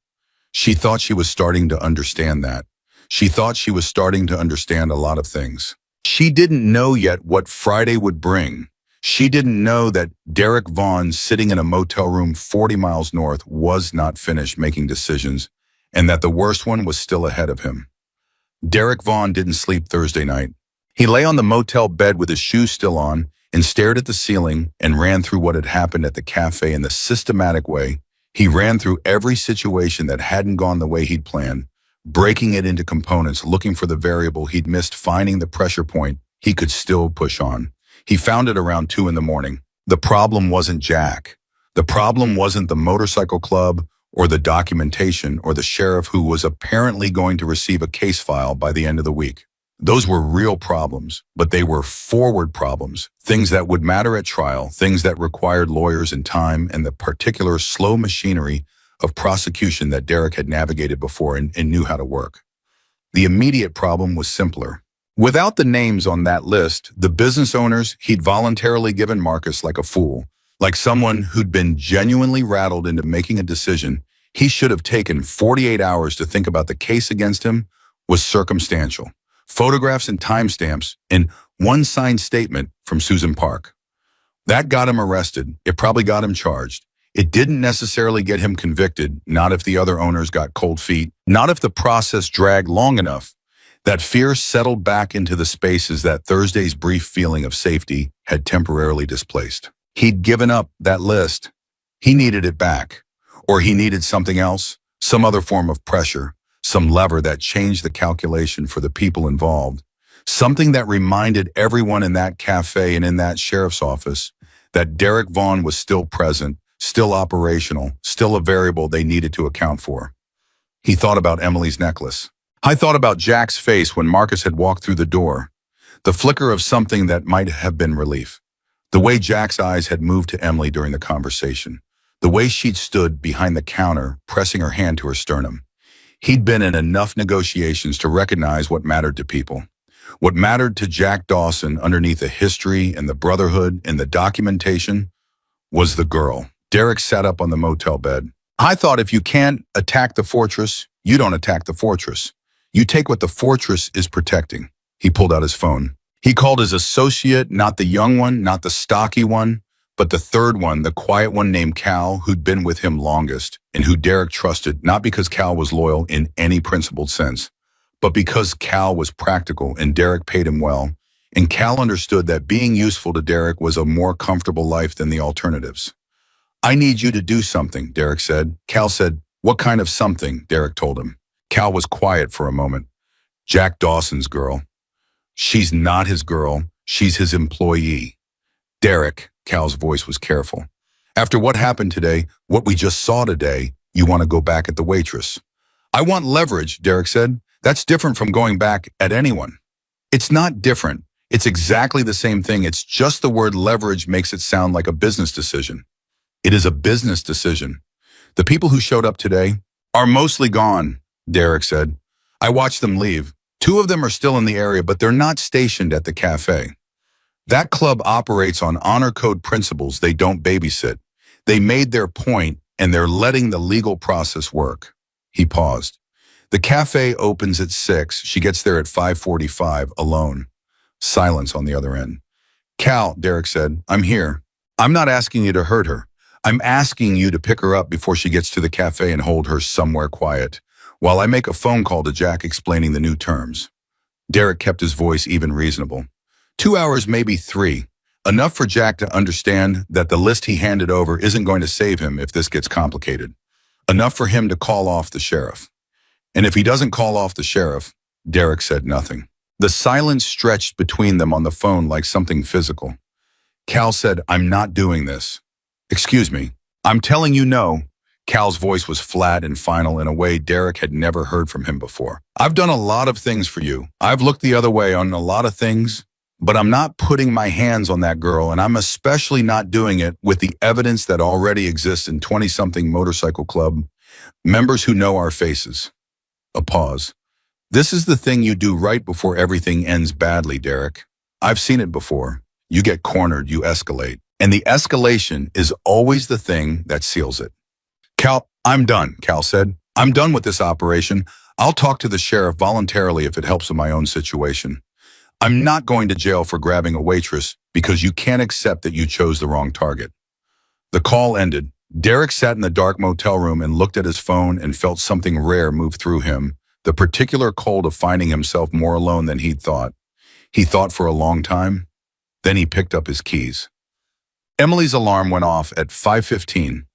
Speaker 1: She thought she was starting to understand that. She thought she was starting to understand a lot of things. She didn't know yet what Friday would bring. She didn't know that Derek Vaughn, sitting in a motel room 40 miles north, was not finished making decisions, and that the worst one was still ahead of him. Derek Vaughn didn't sleep Thursday night. He lay on the motel bed with his shoes still on and stared at the ceiling and ran through what had happened at the cafe in the systematic way. He ran through every situation that hadn't gone the way he'd planned, breaking it into components, looking for the variable he'd missed, finding the pressure point he could still push on. He found it around 2 a.m. The problem wasn't Jack. The problem wasn't the motorcycle club or the documentation or the sheriff who was apparently going to receive a case file by the end of the week. Those were real problems, but they were forward problems, things that would matter at trial, things that required lawyers and time and the particular slow machinery of prosecution that Derek had navigated before and knew how to work. The immediate problem was simpler. Without the names on that list, the business owners he'd voluntarily given Marcus like a fool, like someone who'd been genuinely rattled into making a decision he should have taken 48 hours to think about the case against him, was circumstantial. Photographs and timestamps, and one signed statement from Susan Park. That got him arrested. It probably got him charged. It didn't necessarily get him convicted, not if the other owners got cold feet, not if the process dragged long enough. That fear settled back into the spaces that Thursday's brief feeling of safety had temporarily displaced. He'd given up that list. He needed it back. Or he needed something else, some other form of pressure, some lever that changed the calculation for the people involved, something that reminded everyone in that cafe and in that sheriff's office that Derek Vaughn was still present, still operational, still a variable they needed to account for. He thought about Emily's necklace. I thought about Jack's face when Marcus had walked through the door, the flicker of something that might have been relief, the way Jack's eyes had moved to Emily during the conversation, the way she'd stood behind the counter, pressing her hand to her sternum. He'd been in enough negotiations to recognize what mattered to people. What mattered to Jack Dawson underneath the history and the Brotherhood and the documentation was the girl. Derek sat up on the motel bed. I thought if you can't attack the fortress, you don't attack the fortress. You take what the fortress is protecting. He pulled out his phone. He called his associate, not the young one, not the stocky one, but the third one, the quiet one named Cal, who'd been with him longest and who Derek trusted, not because Cal was loyal in any principled sense, but because Cal was practical and Derek paid him well, and Cal understood that being useful to Derek was a more comfortable life than the alternatives. I need you to do something, Derek said. Cal said, what kind of something? Derek told him. Cal was quiet for a moment. Jack Dawson's girl. She's not his girl. She's his employee. Derek, Cal's voice was careful. After what happened today, what we just saw today, you want to go back at the waitress. I want leverage, Derek said. That's different from going back at anyone. It's not different. It's exactly the same thing. It's just the word leverage makes it sound like a business decision. It is a business decision. The people who showed up today are mostly gone, Derek said. I watched them leave. 2 of them are still in the area, but they're not stationed at the cafe. That club operates on honor code principles. They don't babysit. They made their point, and they're letting the legal process work. He paused. The cafe opens at 6. She gets there at 5:45, alone. Silence on the other end. Cal, Derek said, I'm here. I'm not asking you to hurt her. I'm asking you to pick her up before she gets to the cafe and hold her somewhere quiet, while I make a phone call to Jack explaining the new terms. Derek kept his voice even reasonable. 2 hours, maybe 3. Enough for Jack to understand that the list he handed over isn't going to save him if this gets complicated. Enough for him to call off the sheriff. And if he doesn't call off the sheriff, Derek said nothing. The silence stretched between them on the phone like something physical. Cal said, "I'm not doing this." "Excuse me. I'm telling you no." Cal's voice was flat and final in a way Derek had never heard from him before. "I've done a lot of things for you. I've looked the other way on a lot of things, but I'm not putting my hands on that girl, and I'm especially not doing it with the evidence that already exists in 20-something motorcycle club members who know our faces." A pause. "This is the thing you do right before everything ends badly, Derek. I've seen it before. You get cornered, you escalate. And the escalation is always the thing that seals it." "Cal, I'm done," Cal said. "I'm done with this operation. I'll talk to the sheriff voluntarily if it helps in my own situation. I'm not going to jail for grabbing a waitress because you can't accept that you chose the wrong target." The call ended. Derek sat in the dark motel room and looked at his phone and felt something rare move through him, the particular cold of finding himself more alone than he'd thought. He thought for a long time. Then he picked up his keys. Emily's alarm went off at 5:15.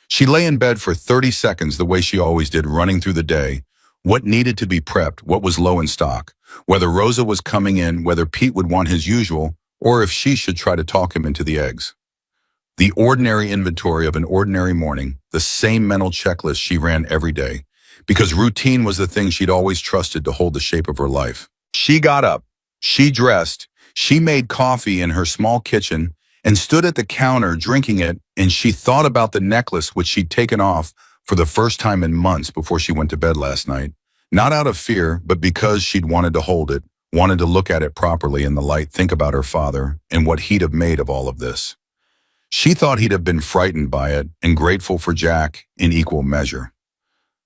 Speaker 1: She lay in bed for 30 seconds the way she always did, running through the day. What needed to be prepped, what was low in stock, whether Rosa was coming in, whether Pete would want his usual, or if she should try to talk him into the eggs. The ordinary inventory of an ordinary morning, the same mental checklist she ran every day, because routine was the thing she'd always trusted to hold the shape of her life. She got up, she dressed, she made coffee in her small kitchen and stood at the counter drinking it, and she thought about the necklace which she'd taken off for the first time in months before she went to bed last night. Not out of fear, but because she'd wanted to hold it, wanted to look at it properly in the light, think about her father and what he'd have made of all of this. She thought he'd have been frightened by it and grateful for Jack in equal measure.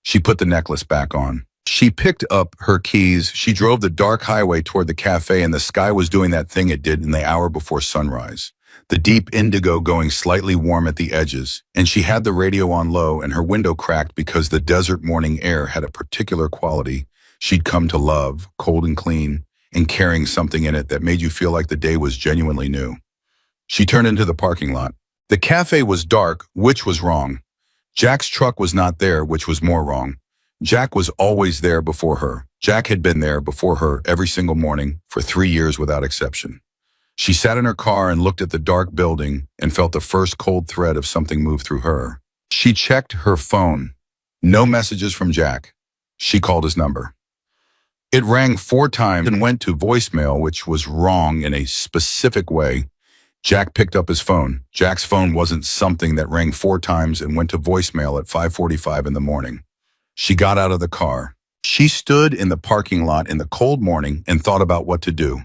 Speaker 1: She put the necklace back on. She picked up her keys. She drove the dark highway toward the cafe, and the sky was doing that thing it did in the hour before sunrise. The deep indigo going slightly warm at the edges, and she had the radio on low and her window cracked because the desert morning air had a particular quality she'd come to love, cold and clean, and carrying something in it that made you feel like the day was genuinely new. She turned into the parking lot. The cafe was dark, which was wrong. Jack's truck was not there, which was more wrong. Jack was always there before her. Jack had been there before her every single morning for 3 years without exception. She sat in her car and looked at the dark building and felt the first cold thread of something move through her. She checked her phone. No messages from Jack. She called his number. It rang 4 times and went to voicemail, which was wrong in a specific way. Jack picked up his phone. Jack's phone wasn't something that rang 4 times and went to voicemail at 5:45 in the morning. She got out of the car. She stood in the parking lot in the cold morning and thought about what to do.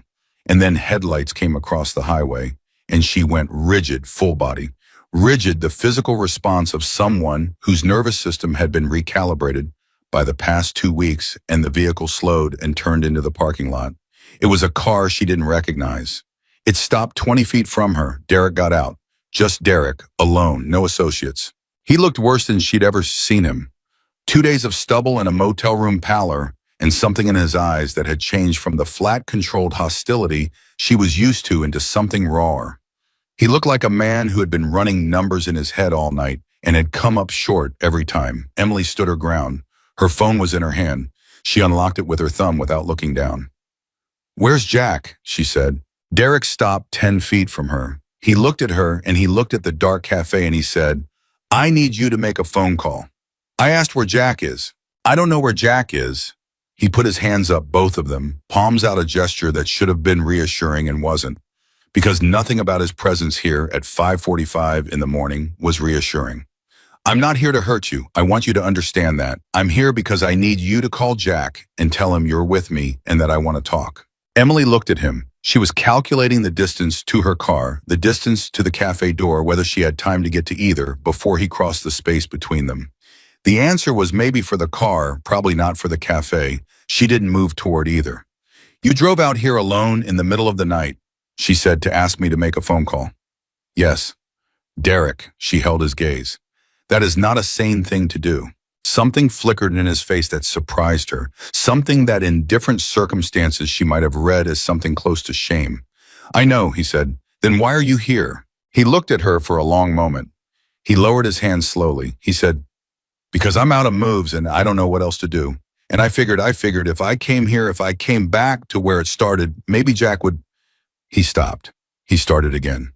Speaker 1: And then headlights came across the highway, and she went rigid, full body. Rigid, the physical response of someone whose nervous system had been recalibrated by the past 2 weeks, and the vehicle slowed and turned into the parking lot. It was a car she didn't recognize. It stopped 20 feet from her. Derek got out. Just Derek, alone, no associates. He looked worse than she'd ever seen him. 2 days of stubble and a motel room pallor, and something in his eyes that had changed from the flat, controlled hostility she was used to into something rawer. He looked like a man who had been running numbers in his head all night and had come up short every time. Emily stood her ground. Her phone was in her hand. She unlocked it with her thumb without looking down. "Where's Jack?" she said. Derek stopped 10 feet from her. He looked at her and he looked at the dark cafe and he said, "I need you to make a phone call." I asked where Jack is. "I don't know where Jack is." He put his hands up, both of them, palms out, a gesture that should have been reassuring and wasn't, because nothing about his presence here at 5:45 in the morning was reassuring. "I'm not here to hurt you. I want you to understand that. I'm here because I need you to call Jack and tell him you're with me and that I want to talk." Emily looked at him. She was calculating the distance to her car, the distance to the cafe door, whether she had time to get to either before he crossed the space between them. The answer was maybe for the car, probably not for the cafe. She didn't move toward either. "You drove out here alone in the middle of the night," she said, "to ask me to make a phone call." "Yes." Derek, she held his gaze. That is not a sane thing to do. Something flickered in his face that surprised her, something that in different circumstances she might have read as something close to shame. I know, he said. Then why are you here? He looked at her for a long moment. He lowered his hands slowly. He said, because I'm out of moves and I don't know what else to do. And I figured if I came here, if I came back to where it started, maybe Jack would. He stopped. He started again.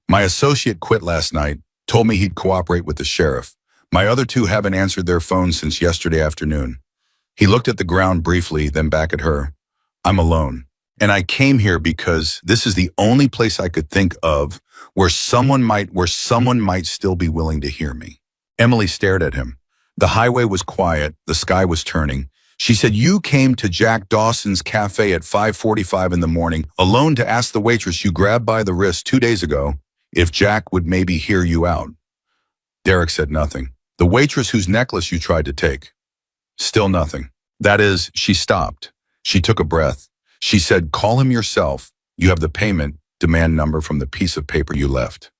Speaker 1: My associate quit last night, told me he'd cooperate with the sheriff. My other two haven't answered their phones since yesterday afternoon. He looked at the ground briefly, then back at her. I'm alone. And I came here because this is the only place I could think of where someone might still be willing to hear me. Emily stared at him. The highway was quiet, the sky was turning. She said, you came to Jack Dawson's Café at 5:45 in the morning, alone to ask the waitress you grabbed by the wrist 2 days ago if Jack would maybe hear you out. Derek said nothing. The waitress whose necklace you tried to take. Still nothing. That is, she stopped. She took a breath. She said, call him yourself. You have the payment demand number from the piece of paper you left.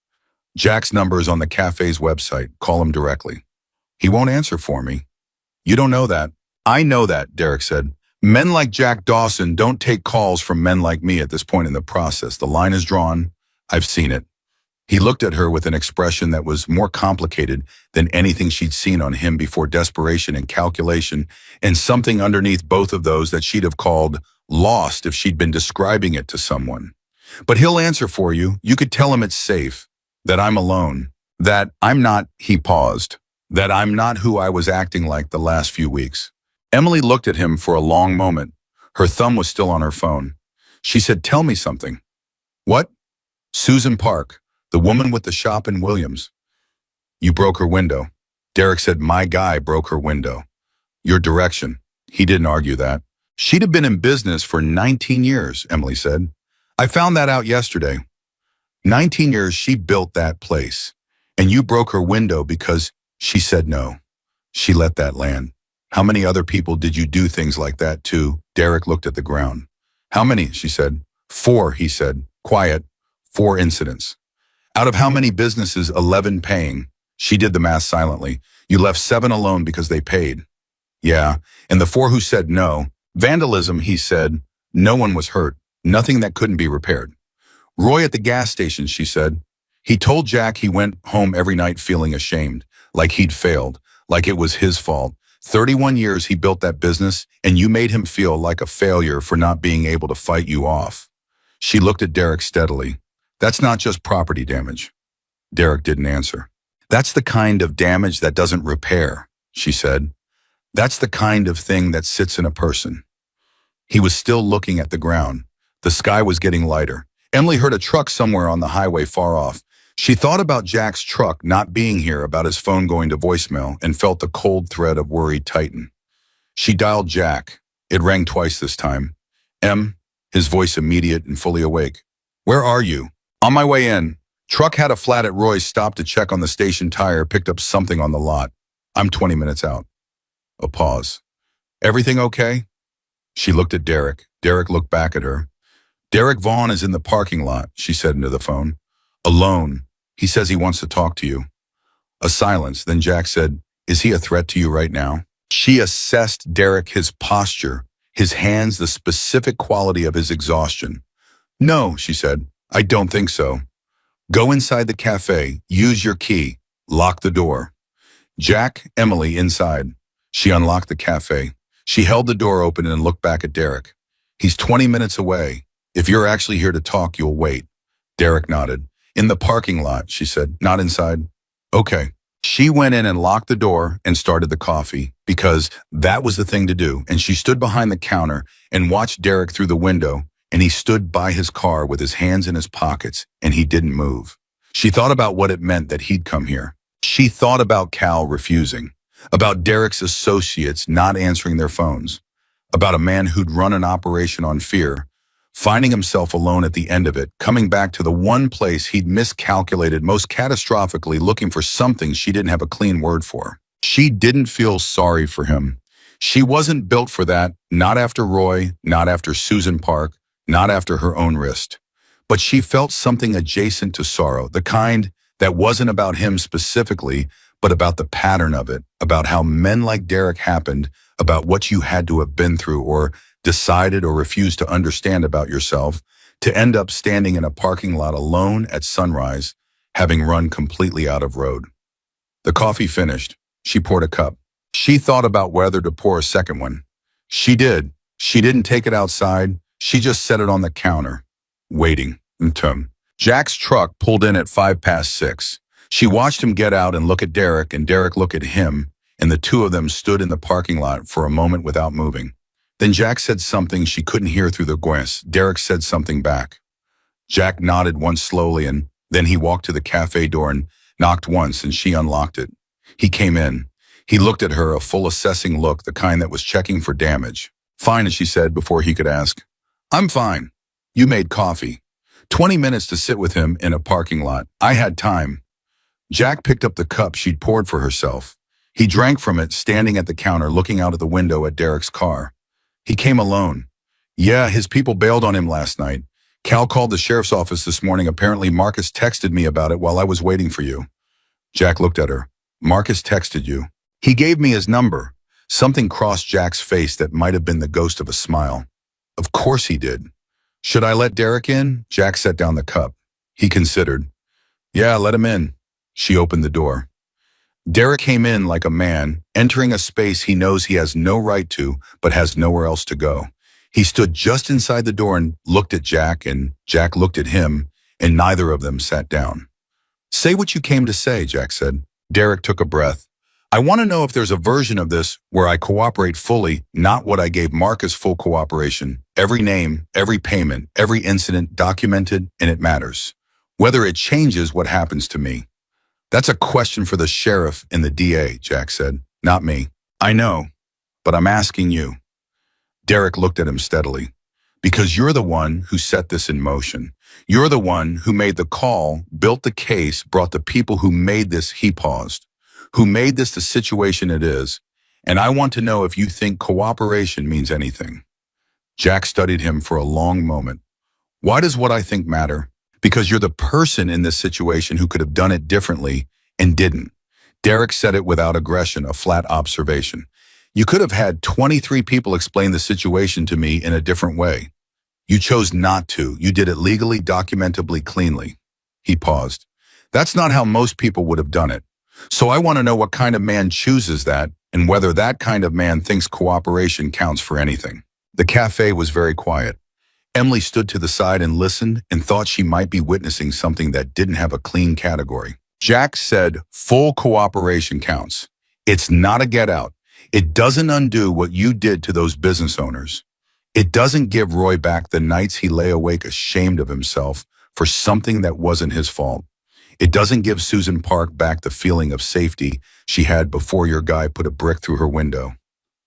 Speaker 1: Jack's number is on the cafe's website. Call him directly. He won't answer for me. You don't know that. I know that, Derek said. Men like Jack Dawson don't take calls from men like me at this point in the process. The line is drawn. I've seen it. He looked at her with an expression that was more complicated than anything she'd seen on him before, desperation and calculation, and something underneath both of those that she'd have called lost if she'd been describing it to someone. But he'll answer for you. You could tell him it's safe, that I'm alone, that I'm not, he paused, that I'm not who I was acting like the last few weeks. Emily looked at him for a long moment. Her thumb was still on her phone. She said, tell me something. What? Susan Park, the woman with the shop in Williams. You broke her window. Derek said, my guy broke her window. Your direction. He didn't argue that. She'd have been in business for 19 years, Emily said. I found that out yesterday. 19 years she built that place. And you broke her window because she said no. She let that land. How many other people did you do things like that to? Derek looked at the ground. How many? She said. 4, he said. Quiet. 4 incidents. Out of how many businesses? 11 paying. She did the math silently. You left 7 alone because they paid. Yeah, and the 4 who said no. Vandalism, he said. No one was hurt. Nothing that couldn't be repaired. Roy at the gas station, she said. He told Jack he went home every night feeling ashamed, like he'd failed, like it was his fault. 31 years he built that business, and you made him feel like a failure for not being able to fight you off. She looked at Derek steadily. That's not just property damage. Derek didn't answer. That's the kind of damage that doesn't repair, she said. That's the kind of thing that sits in a person. He was still looking at the ground. The sky was getting lighter. Emily heard a truck somewhere on the highway far off. She thought about Jack's truck not being here, about his phone going to voicemail, and felt the cold thread of worry tighten. She dialed Jack. It rang twice this time. Em, his voice immediate and fully awake. Where are you? On my way in. Truck had a flat at Roy's, stopped to check on the station tire, picked up something on the lot. I'm 20 minutes out. A pause. Everything okay? She looked at Derek. Derek looked back at her. Derek Vaughn is in the parking lot, she said into the phone. Alone. He says he wants to talk to you. A silence. Then Jack said, is he a threat to you right now? She assessed Derek, his posture, his hands, the specific quality of his exhaustion. No, she said. I don't think so. Go inside the cafe, use your key, lock the door. Jack, Emily, inside. She unlocked the cafe. She held the door open and looked back at Derek. He's 20 minutes away. If you're actually here to talk, you'll wait. Derek nodded. In the parking lot, she said, not inside. Okay. She went in and locked the door and started the coffee because that was the thing to do. And she stood behind the counter and watched Derek through the window, and he stood by his car with his hands in his pockets, and he didn't move. She thought about what it meant that he'd come here. She thought about Cal refusing, about Derek's associates not answering their phones, about a man who'd run an operation on fear, finding himself alone at the end of it, coming back to the one place he'd miscalculated most catastrophically, looking for something she didn't have a clean word for. She didn't feel sorry for him. She wasn't built for that, not after Roy, not after Susan Park, not after her own wrist. But she felt something adjacent to sorrow, the kind That wasn't about him specifically, but about the pattern of it, about how men like Derek happened, about what you had to have been through or decided or refused to understand about yourself, to end up standing in a parking lot alone at sunrise, having run completely out of road. The coffee finished. She poured a cup. She thought about whether to pour a second one. She did. She didn't take it outside. She just set it on the counter, waiting. Jack's truck pulled in at 6:05. She watched him get out and look at Derek, and Derek look at him, and the two of them stood in the parking lot for a moment without moving. Then Jack said something she couldn't hear through the glass. Derek said something back. Jack nodded once slowly, and then he walked to the cafe door and knocked once, and she unlocked it. He came in. He looked at her, a full assessing look, the kind that was checking for damage. "Fine," she said before he could ask. "I'm fine. You made coffee." 20 minutes to sit with him in a parking lot. "I had time." Jack picked up the cup she'd poured for herself. He drank from it, standing at the counter, looking out of the window at Derek's car. "He came alone." "Yeah, his people bailed on him last night. Cal called the sheriff's office this morning. Apparently Marcus texted me about it while I was waiting for you." Jack looked at her. "Marcus texted you?" "He gave me his number." Something crossed Jack's face that might have been the ghost of a smile. "Of course he did." "Should I let Derek in?" Jack set down the cup. He considered. "Yeah, let him in." She opened the door. Derek came in like a man, entering a space he knows he has no right to, but has nowhere else to go. He stood just inside the door and looked at Jack, and Jack looked at him, and neither of them sat down. "Say what you came to say," Jack said. Derek took a breath. "I want to know if there's a version of this where I cooperate fully, not what I gave Marcus full cooperation. Every name, every payment, every incident documented, and it matters. Whether it changes what happens to me." "That's a question for the sheriff and the DA, Jack said. "Not me." "I know, but I'm asking you." Derek looked at him steadily. "Because you're the one who set this in motion. You're the one who made the call, built the case, brought the people who made this," he paused, "who made this the situation it is. And I want to know if you think cooperation means anything." Jack studied him for a long moment. "Why does what I think matter?" "Because you're the person in this situation who could have done it differently and didn't." Derek said it without aggression, a flat observation. "You could have had 23 people explain the situation to me in a different way. You chose not to. You did it legally, documentably, cleanly." He paused. "That's not how most people would have done it. So I want to know what kind of man chooses that, and whether that kind of man thinks cooperation counts for anything." The cafe was very quiet. Emily stood to the side and listened and thought she might be witnessing something that didn't have a clean category. Jack said, "Full cooperation counts. It's not a get out. It doesn't undo what you did to those business owners. It doesn't give Roy back the nights he lay awake ashamed of himself for something that wasn't his fault. It doesn't give Susan Park back the feeling of safety she had before your guy put a brick through her window."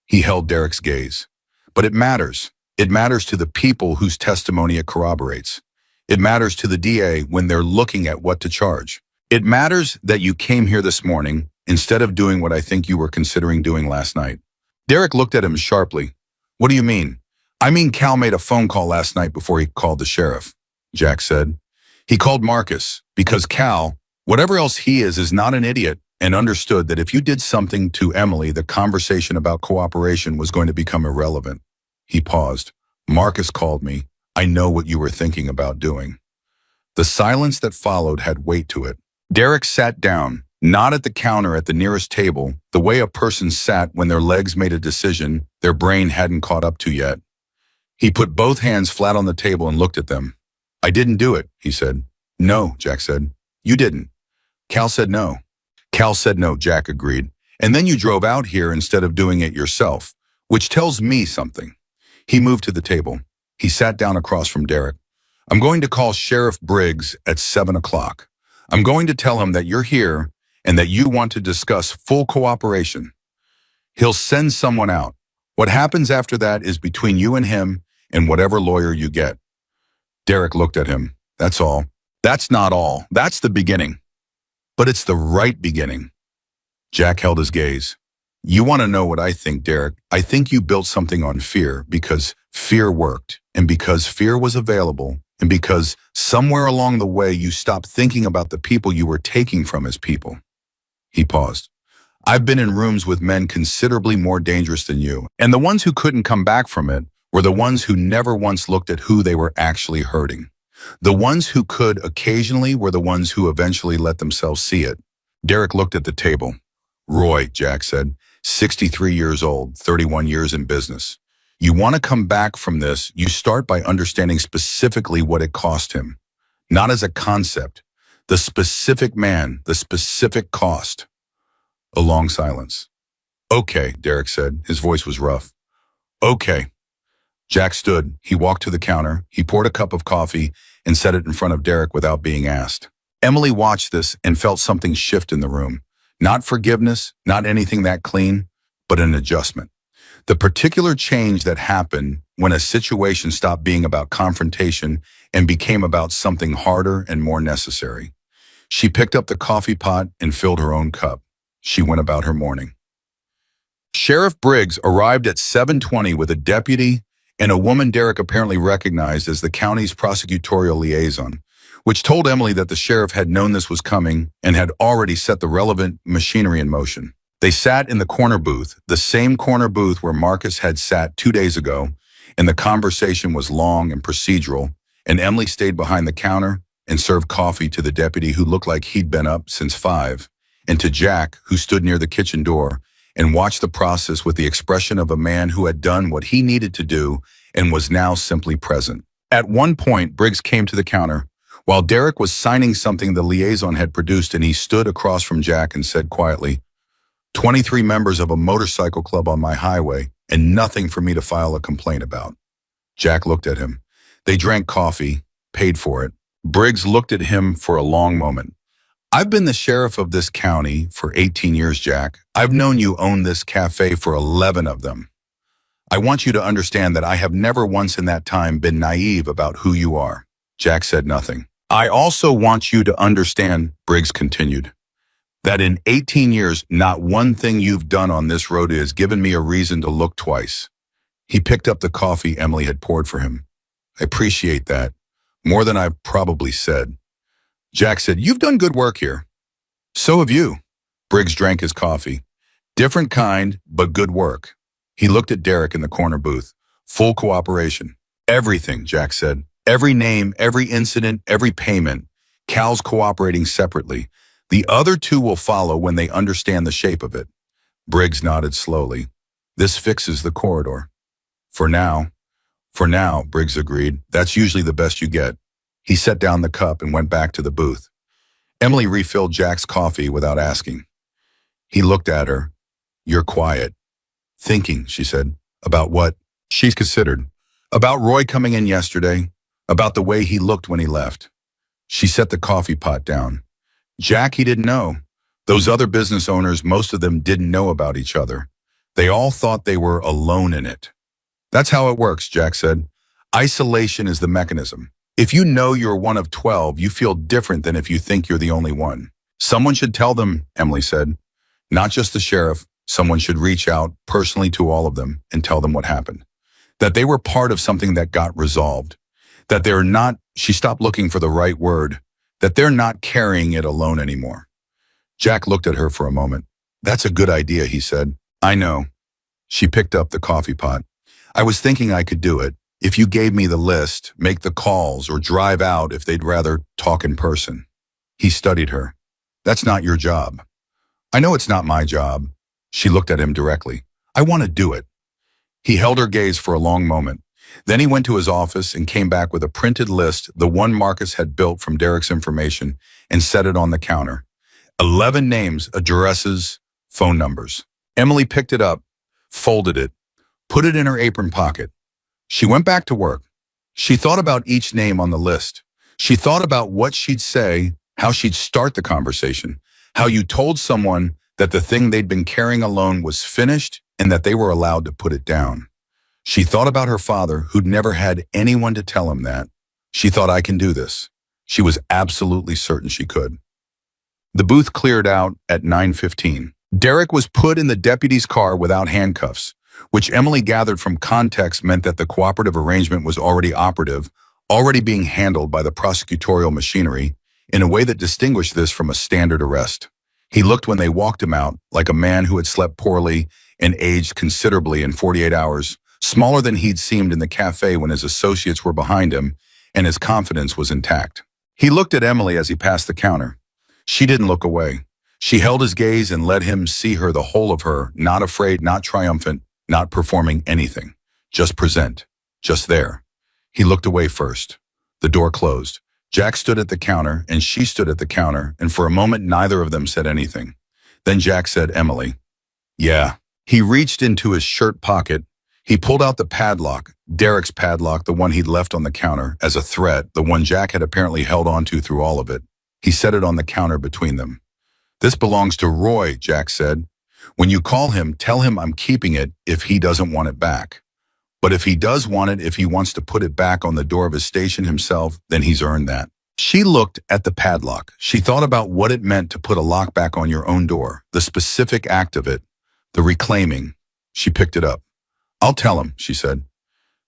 Speaker 1: He held Derek's gaze. "But it matters. It matters to the people whose testimony it corroborates. It matters to the DA when they're looking at what to charge. It matters that you came here this morning instead of doing what I think you were considering doing last night." Derek looked at him sharply. "What do you mean?" "I mean Cal made a phone call last night before he called the sheriff," Jack said. "He called Marcus because Cal, whatever else he is not an idiot, and understood that if you did something to Emily, the conversation about cooperation was going to become irrelevant." He paused. "Marcus called me. I know what you were thinking about doing." The silence that followed had weight to it. Derek sat down, not at the counter at the nearest table, the way a person sat when their legs made a decision their brain hadn't caught up to yet. He put both hands flat on the table and looked at them. "I didn't do it," he said. "No," Jack said. "You didn't." "Cal said no." "Cal said no," Jack agreed. "And then you drove out here instead of doing it yourself, which tells me something." He moved to the table. He sat down across from Derek. "I'm going to call Sheriff Briggs at 7 o'clock. I'm going to tell him that you're here and that you want to discuss full cooperation. He'll send someone out. What happens after that is between you and him and whatever lawyer you get." Derek looked at him. "That's all." "That's not all. That's the beginning." "But it's the right beginning." Jack held his gaze. "You want to know what I think, Derek? I think you built something on fear because fear worked, and because fear was available, and because somewhere along the way you stopped thinking about the people you were taking from as people. He paused. I've been in rooms with men considerably more dangerous than you, and the ones who couldn't come back from it were the ones who never once looked at who they were actually hurting. The ones who could occasionally were the ones who eventually let themselves see it. Derek looked at the table. Roy, Jack said, 63 years old, 31 years in business. You want to come back from this, you start by understanding specifically what it cost him. Not as a concept. The specific man, the specific cost. A long silence. Okay, Derek said. His voice was rough. Okay. Jack stood. He walked to the counter. He poured a cup of coffee and set it in front of Derek without being asked. Emily watched this and felt something shift in the room. Not forgiveness, not anything that clean, but an adjustment. The particular change that happened when a situation stopped being about confrontation and became about something harder and more necessary. She picked up the coffee pot and filled her own cup. She went about her morning. Sheriff Briggs arrived at 7:20 with a deputy and a woman Derek apparently recognized as the county's prosecutorial liaison, which told Emily that the sheriff had known this was coming and had already set the relevant machinery in motion. They sat in the corner booth, the same corner booth where Marcus had sat 2 days ago, and the conversation was long and procedural, and Emily stayed behind the counter and served coffee to the deputy who looked like he'd been up since 5, and to Jack, who stood near the kitchen door and watched the process with the expression of a man who had done what he needed to do and was now simply present. At one point, Briggs came to the counter while Derek was signing something the liaison had produced, and he stood across from Jack and said quietly, 23 members of a motorcycle club on my highway and nothing for me to file a complaint about. Jack looked at him. They drank coffee, paid for it. Briggs looked at him for a long moment. I've been the sheriff of this county for 18 years, Jack. I've known you own this cafe for 11 of them. I want you to understand that I have never once in that time been naive about who you are. Jack said nothing. I also want you to understand, Briggs continued, that in 18 years, not one thing you've done on this road has given me a reason to look twice. He picked up the coffee Emily had poured for him. I appreciate that, more than I've probably said. Jack said, you've done good work here. So have you. Briggs drank his coffee. Different kind, but good work. He looked at Derek in the corner booth. Full cooperation. Everything, Jack said. Every name, every incident, every payment. Cal's cooperating separately. The other two will follow when they understand the shape of it. Briggs nodded slowly. This fixes the corridor. For now, Briggs agreed. That's usually the best you get. He set down the cup and went back to the booth. Emily refilled Jack's coffee without asking. He looked at her. You're quiet. Thinking, she said. About what? She considered. About Roy coming in yesterday. About the way he looked when he left. She set the coffee pot down. Jack, he didn't know. Those other business owners, most of them didn't know about each other. They all thought they were alone in it. That's how it works, Jack said. Isolation is the mechanism. If you know you're one of 12, you feel different than if you think you're the only one. Someone should tell them, Emily said. Not just the sheriff. Someone should reach out personally to all of them and tell them what happened. That they were part of something that got resolved. That they're not, she stopped looking for the right word, that they're not carrying it alone anymore. Jack looked at her for a moment. That's a good idea, he said. I know. She picked up the coffee pot. I was thinking I could do it. If you gave me the list, make the calls, or drive out if they'd rather talk in person. He studied her. That's not your job. I know it's not my job. She looked at him directly. I want to do it. He held her gaze for a long moment. Then he went to his office and came back with a printed list, the one Marcus had built from Derek's information, and set it on the counter. 11 names, addresses, phone numbers. Emily picked it up, folded it, put it in her apron pocket. She went back to work. She thought about each name on the list. She thought about what she'd say, how she'd start the conversation, how you told someone that the thing they'd been carrying alone was finished and that they were allowed to put it down. She thought about her father, who'd never had anyone to tell him that. She thought, I can do this. She was absolutely certain she could. The booth cleared out at 9:15. Derek was put in the deputy's car without handcuffs, which Emily gathered from context meant that the cooperative arrangement was already operative, already being handled by the prosecutorial machinery in a way that distinguished this from a standard arrest. He looked when they walked him out like a man who had slept poorly and aged considerably in 48 hours, smaller than he'd seemed in the cafe when his associates were behind him and his confidence was intact. He looked at Emily as he passed the counter. She didn't look away. She held his gaze and let him see her, the whole of her, not afraid, not triumphant, not performing anything. Just present. Just there. He looked away first. The door closed. Jack stood at the counter and she stood at the counter, and for a moment neither of them said anything. Then Jack said, "Emily." "Yeah." He reached into his shirt pocket. He pulled out the padlock, Derek's padlock, the one he'd left on the counter, as a threat, the one Jack had apparently held onto through all of it. He set it on the counter between them. "This belongs to Roy," Jack said. "When you call him, tell him I'm keeping it if he doesn't want it back. But if he does want it, if he wants to put it back on the door of his station himself, then he's earned that." She looked at the padlock. She thought about what it meant to put a lock back on your own door, the specific act of it, the reclaiming. She picked it up. "I'll tell him," she said.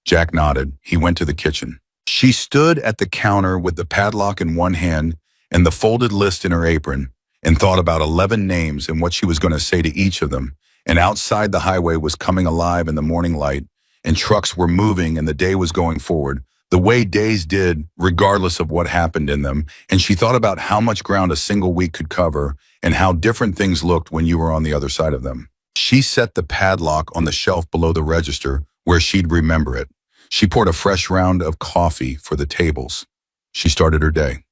Speaker 1: Jack nodded. He went to the kitchen. She stood at the counter with the padlock in one hand and the folded list in her apron, and thought about 11 names and what she was going to say to each of them. And outside, the highway was coming alive in the morning light, and trucks were moving, and the day was going forward, the way days did, regardless of what happened in them. And she thought about how much ground a single week could cover and how different things looked when you were on the other side of them. She set the padlock on the shelf below the register where she'd remember it. She poured a fresh round of coffee for the tables. She started her day.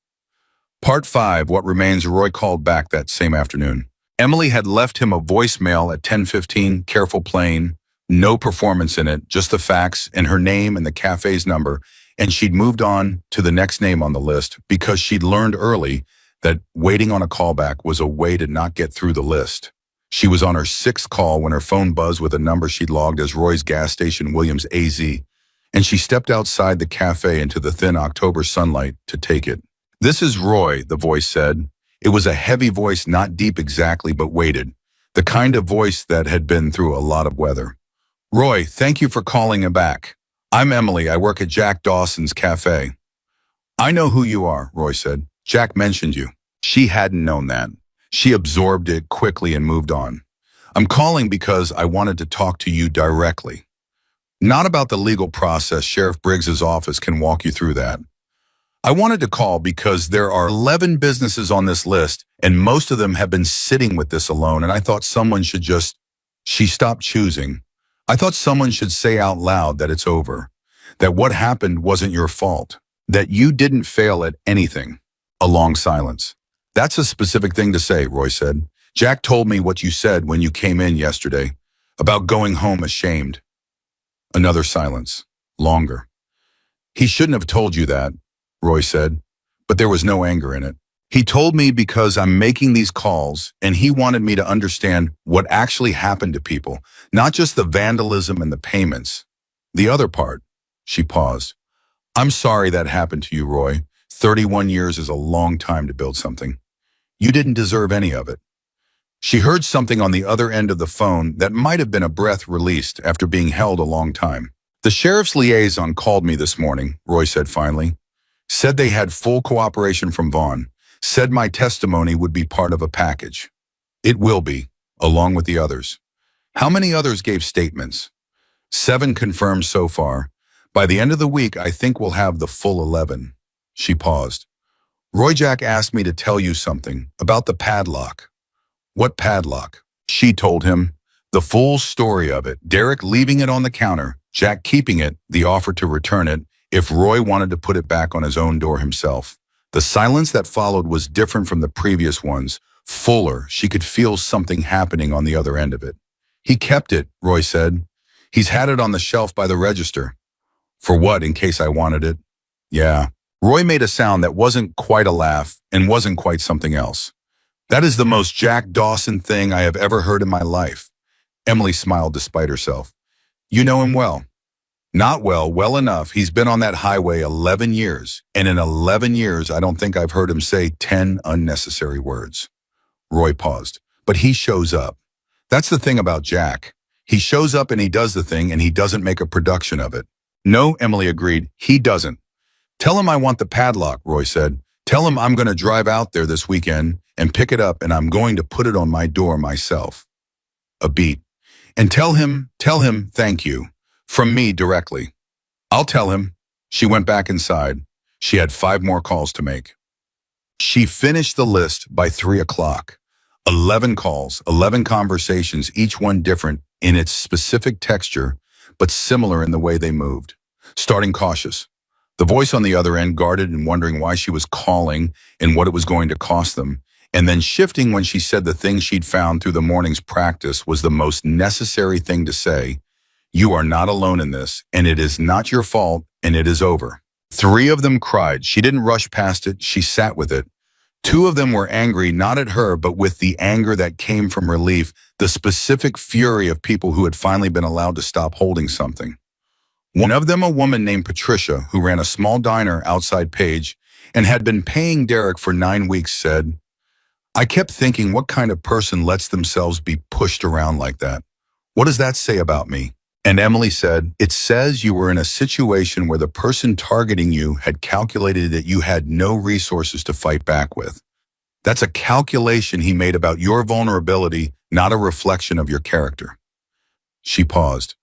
Speaker 1: Part 5, What Remains. Roy called back that same afternoon. Emily had left him a voicemail at 10:15, careful, plain, no performance in it, just the facts and her name and the cafe's number, and she'd moved on to the next name on the list because she'd learned early that waiting on a callback was a way to not get through the list. She was on her 6th call when her phone buzzed with a number she'd logged as Roy's gas station, Williams AZ, and she stepped outside the cafe into the thin October sunlight to take it. "This is Roy," the voice said. It was a heavy voice, not deep exactly, but weighted. The kind of voice that had been through a lot of weather. "Roy, thank you for calling him back. I'm Emily. I work at Jack Dawson's Cafe." "I know who you are," Roy said. "Jack mentioned you." She hadn't known that. She absorbed it quickly and moved on. "I'm calling because I wanted to talk to you directly. Not about the legal process. Sheriff Briggs's office can walk you through that. I wanted to call because there are 11 businesses on this list, and most of them have been sitting with this alone, and I thought someone should just..." She stopped choosing. "I thought someone should say out loud that it's over, that what happened wasn't your fault, that you didn't fail at anything." A long silence. "That's a specific thing to say," Roy said. "Jack told me what you said when you came in yesterday, about going home ashamed." Another silence. Longer. "He shouldn't have told you that," Roy said, but there was no anger in it. "He told me because I'm making these calls, and he wanted me to understand what actually happened to people, not just the vandalism and the payments. The other part." She paused. "I'm sorry that happened to you, Roy. 31 years is a long time to build something. You didn't deserve any of it." She heard something on the other end of the phone that might have been a breath released after being held a long time. "The sheriff's liaison called me this morning," Roy said finally. "Said they had full cooperation from Vaughn. Said my testimony would be part of a package. It will be, along with the others." "How many others gave statements?" 7 confirmed so far. "By the end of the week, I think we'll have the full 11. She paused. "Roy, Jack asked me to tell you something about the padlock." "What padlock?" She told him. The full story of it. Derek leaving it on the counter, Jack keeping it, the offer to return it, if Roy wanted to put it back on his own door himself. The silence that followed was different from the previous ones, fuller. She could feel something happening on the other end of it. "He kept it," Roy said. "He's had it on the shelf by the register." "For what, in case I wanted it?" "Yeah." Roy made a sound that wasn't quite a laugh and wasn't quite something else. "That is the most Jack Dawson thing I have ever heard in my life." Emily smiled despite herself. "You know him well." "Not well, well enough. He's been on that highway 11 years, and in 11 years, I don't think I've heard him say 10 unnecessary words." Roy paused. "But he shows up. That's the thing about Jack. He shows up and he does the thing, and he doesn't make a production of it." "No," Emily agreed, "he doesn't. Tell him I want the padlock, Roy said. Tell him I'm going to drive out there this weekend and pick it up and I'm going to put it on my door myself. A beat. And tell him thank you. From me directly. I'll tell him. She went back inside. She had 5 more calls to make. She finished the list by 3 o'clock. 11 calls, 11 conversations, each one different in its specific texture, but similar in the way they moved. Starting cautious. The voice on the other end guarded and wondering why she was calling and what it was going to cost them, and then shifting when she said the thing she'd found through the morning's practice was the most necessary thing to say. You are not alone in this, and it is not your fault, and it is over. 3 of them cried. She didn't rush past it. She sat with it. 2 of them were angry, not at her, but with the anger that came from relief, the specific fury of people who had finally been allowed to stop holding something. One of them, a woman named Patricia, who ran a small diner outside Page and had been paying Derek for 9 weeks, said, I kept thinking, what kind of person lets themselves be pushed around like that? What does that say about me? And Emily said, it says you were in a situation where the person targeting you had calculated that you had no resources to fight back with. That's a calculation he made about your vulnerability, not a reflection of your character. She paused.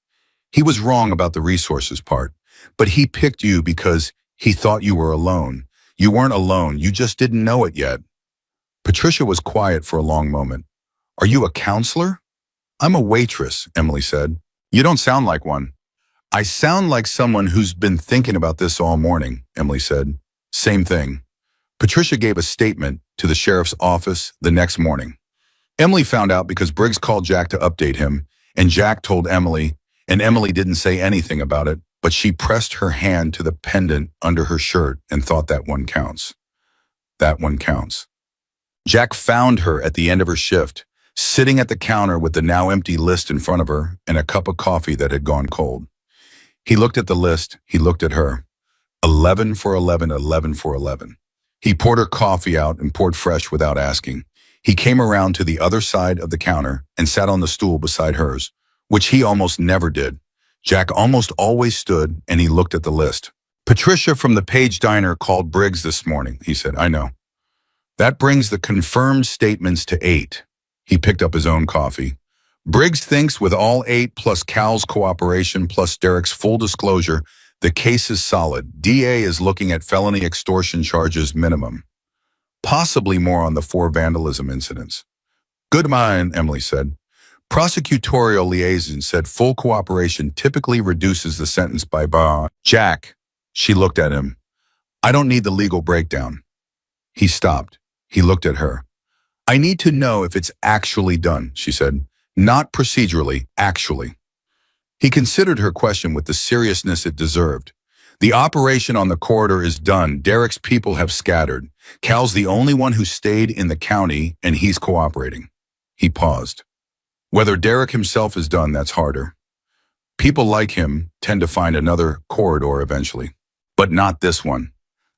Speaker 1: He was wrong about the resources part, but he picked you because he thought you were alone. You weren't alone, you just didn't know it yet. Patricia was quiet for a long moment. Are you a counselor? I'm a waitress, Emily said. You don't sound like one. I sound like someone who's been thinking about this all morning, Emily said. Same thing. Patricia gave a statement to the sheriff's office the next morning. Emily found out because Briggs called Jack to update him, and Jack told Emily, and Emily didn't say anything about it, but she pressed her hand to the pendant under her shirt and thought that one counts. That one counts. Jack found her at the end of her shift, sitting at the counter with the now empty list in front of her and a cup of coffee that had gone cold. He looked at the list, he looked at her. 11 for 11, 11 for 11. He poured her coffee out and poured fresh without asking. He came around to the other side of the counter and sat on the stool beside hers, which he almost never did. Jack almost always stood and he looked at the list. Patricia from the Page Diner called Briggs this morning, he said. I know. That brings the confirmed statements to 8. He picked up his own coffee. Briggs thinks with all 8 plus Cal's cooperation plus Derek's full disclosure, the case is solid. DA is looking at felony extortion charges minimum. Possibly more on the 4 vandalism incidents. Good mind, Emily said. Prosecutorial liaison said full cooperation typically reduces the sentence by bar. Jack, she looked at him. I don't need the legal breakdown. He stopped. He looked at her. I need to know if it's actually done, she said. Not procedurally, actually. He considered her question with the seriousness it deserved. The operation on the corridor is done. Derek's people have scattered. Cal's the only one who stayed in the county, and he's cooperating. He paused. Whether Derek himself is done, that's harder. People like him tend to find another corridor eventually. But not this one.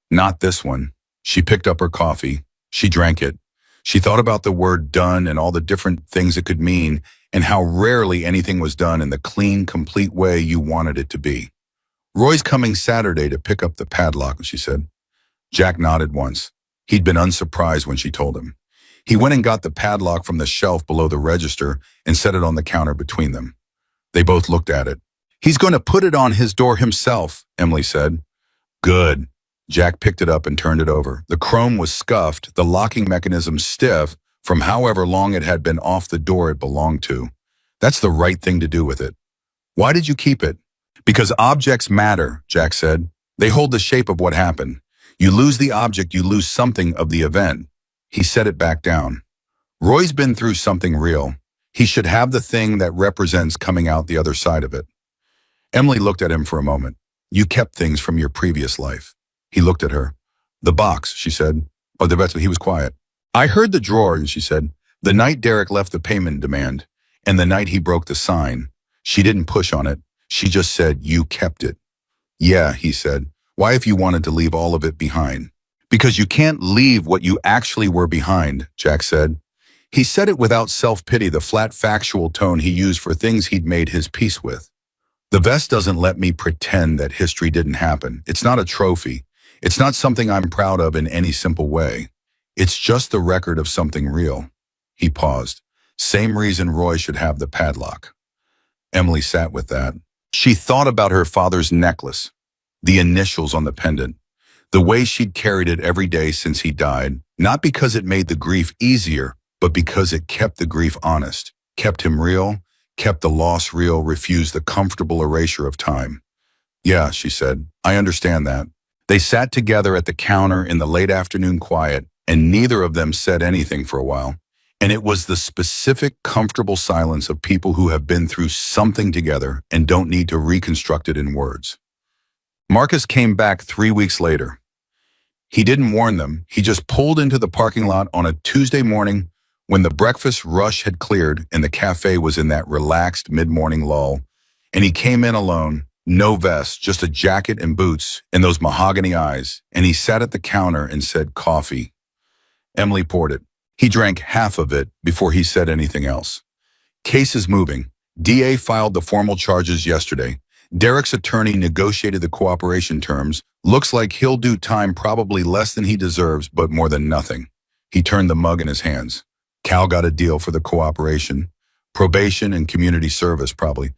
Speaker 1: Not this one. She picked up her coffee. She drank it. She thought about the word done and all the different things it could mean and how rarely anything was done in the clean, complete way you wanted it to be. Roy's coming Saturday to pick up the padlock, she said. Jack nodded once. He'd been unsurprised when she told him. He went and got the padlock from the shelf below the register and set it on the counter between them. They both looked at it. He's going to put it on his door himself, Emily said. Good. Jack picked it up and turned it over. The chrome was scuffed, the locking mechanism stiff from however long it had been off the door it belonged to. That's the right thing to do with it. Why did you keep it? Because objects matter, Jack said. They hold the shape of what happened. You lose the object, you lose something of the event. He set it back down. Roy's been through something real. He should have the thing that represents coming out the other side of it. Emily looked at him for a moment. You kept things from your previous life. He looked at her. The box, she said. Oh, the rest of it, he was quiet. I heard the drawer, she said. The night Derek left the payment demand, and the night he broke the sign. She didn't push on it. She just said, you kept it. Yeah, he said. Why if you wanted to leave all of it behind? Because you can't leave what you actually were behind, Jack said. He said it without self-pity, the flat factual tone he used for things he'd made his peace with. The vest doesn't let me pretend that history didn't happen. It's not a trophy. It's not something I'm proud of in any simple way. It's just the record of something real. He paused. Same reason Roy should have the padlock. Emily sat with that. She thought about her father's necklace, the initials on the pendant, the way she'd carried it every day since he died, not because it made the grief easier, but because it kept the grief honest, kept him real, kept the loss real, refused the comfortable erasure of time. Yeah, she said, I understand that. They sat together at the counter in the late afternoon quiet, and neither of them said anything for a while. And it was the specific, comfortable silence of people who have been through something together and don't need to reconstruct it in words. Marcus came back 3 weeks later. He didn't warn them. He just pulled into the parking lot on a Tuesday morning when the breakfast rush had cleared and the cafe was in that relaxed mid-morning lull. And he came in alone, no vest, just a jacket and boots and those mahogany eyes. And he sat at the counter and said, "Coffee." Emily poured it. He drank half of it before he said anything else. Case is moving. DA filed the formal charges yesterday. Derek's attorney negotiated the cooperation terms. Looks like he'll do time, probably less than he deserves, but more than nothing. He turned the mug in his hands. Cal got a deal for the cooperation. Probation and community service, probably.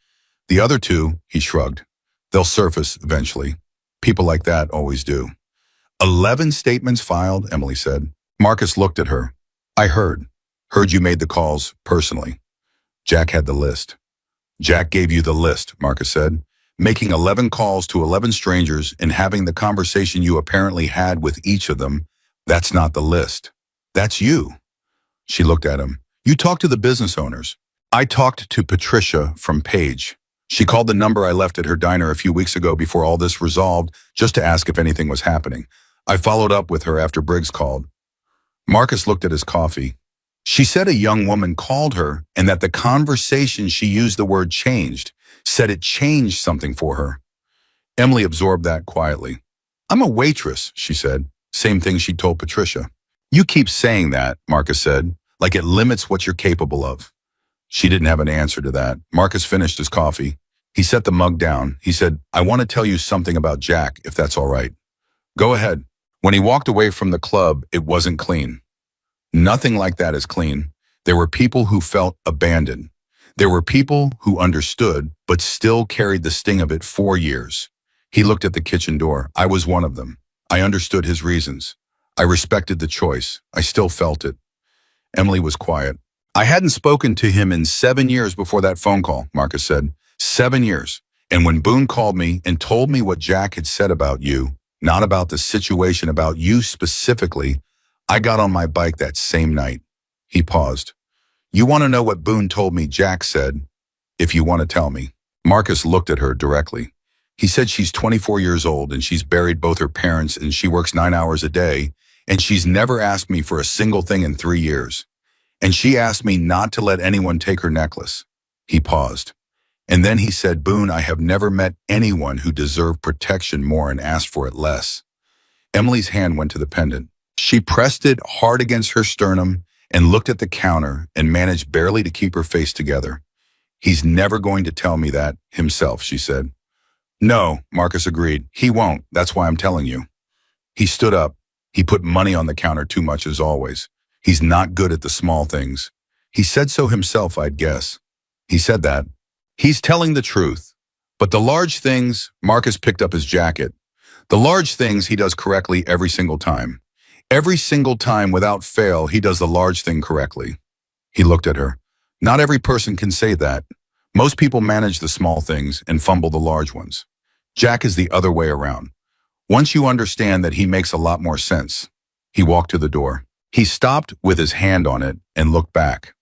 Speaker 1: The other two, he shrugged. They'll surface eventually. People like that always do. 11 statements filed, Emily said. Marcus looked at her. I heard. Heard you made the calls personally. Jack had the list. Jack gave you the list, Marcus said. Making 11 calls to 11 strangers and having the conversation you apparently had with each of them, that's not the list. That's you. She looked at him. You talked to the business owners. I talked to Patricia from Page. She called the number I left at her diner a few weeks ago before all this resolved, just to ask if anything was happening. I followed up with her after Briggs called. Marcus looked at his coffee. She said a young woman called her and that the conversation she used the word changed, said it changed something for her. Emily absorbed that quietly. I'm a waitress, she said. Same thing she told Patricia. You keep saying that, Marcus said, like it limits what you're capable of. She didn't have an answer to that. Marcus finished his coffee. He set the mug down. He said, I want to tell you something about Jack, if that's all right. Go ahead. When he walked away from the club, it wasn't clean. Nothing like that is clean. There were people who felt abandoned. There were people who understood, but still carried the sting of it 4 years. He looked at the kitchen door. I was one of them. I understood his reasons. I respected the choice. I still felt it. Emily was quiet. I hadn't spoken to him in 7 years before that phone call, Marcus said. 7 years. And when Boone called me and told me what Jack had said about you, not about the situation, about you specifically, I got on my bike that same night. He paused. You want to know what Boone told me Jack said? If you want to tell me. Marcus looked at her directly. He said she's 24 years old and she's buried both her parents and she works 9 hours a day and she's never asked me for a single thing in 3 years. And she asked me not to let anyone take her necklace. He paused. And then he said, Boone, I have never met anyone who deserved protection more and asked for it less. Emily's hand went to the pendant. She pressed it hard against her sternum and looked at the counter and managed barely to keep her face together. He's never going to tell me that himself, she said. No, Marcus agreed. He won't. That's why I'm telling you. He stood up. He put money on the counter too much as always. He's not good at the small things. He said so himself, I'd guess. He said that. He's telling the truth. But the large things, Marcus picked up his jacket. The large things he does correctly every single time. Every single time without fail, he does the large thing correctly. He looked at her. Not every person can say that. Most people manage the small things and fumble the large ones. Jack is the other way around. Once you understand that, he makes a lot more sense. He walked to the door. He stopped with his hand on it and looked back.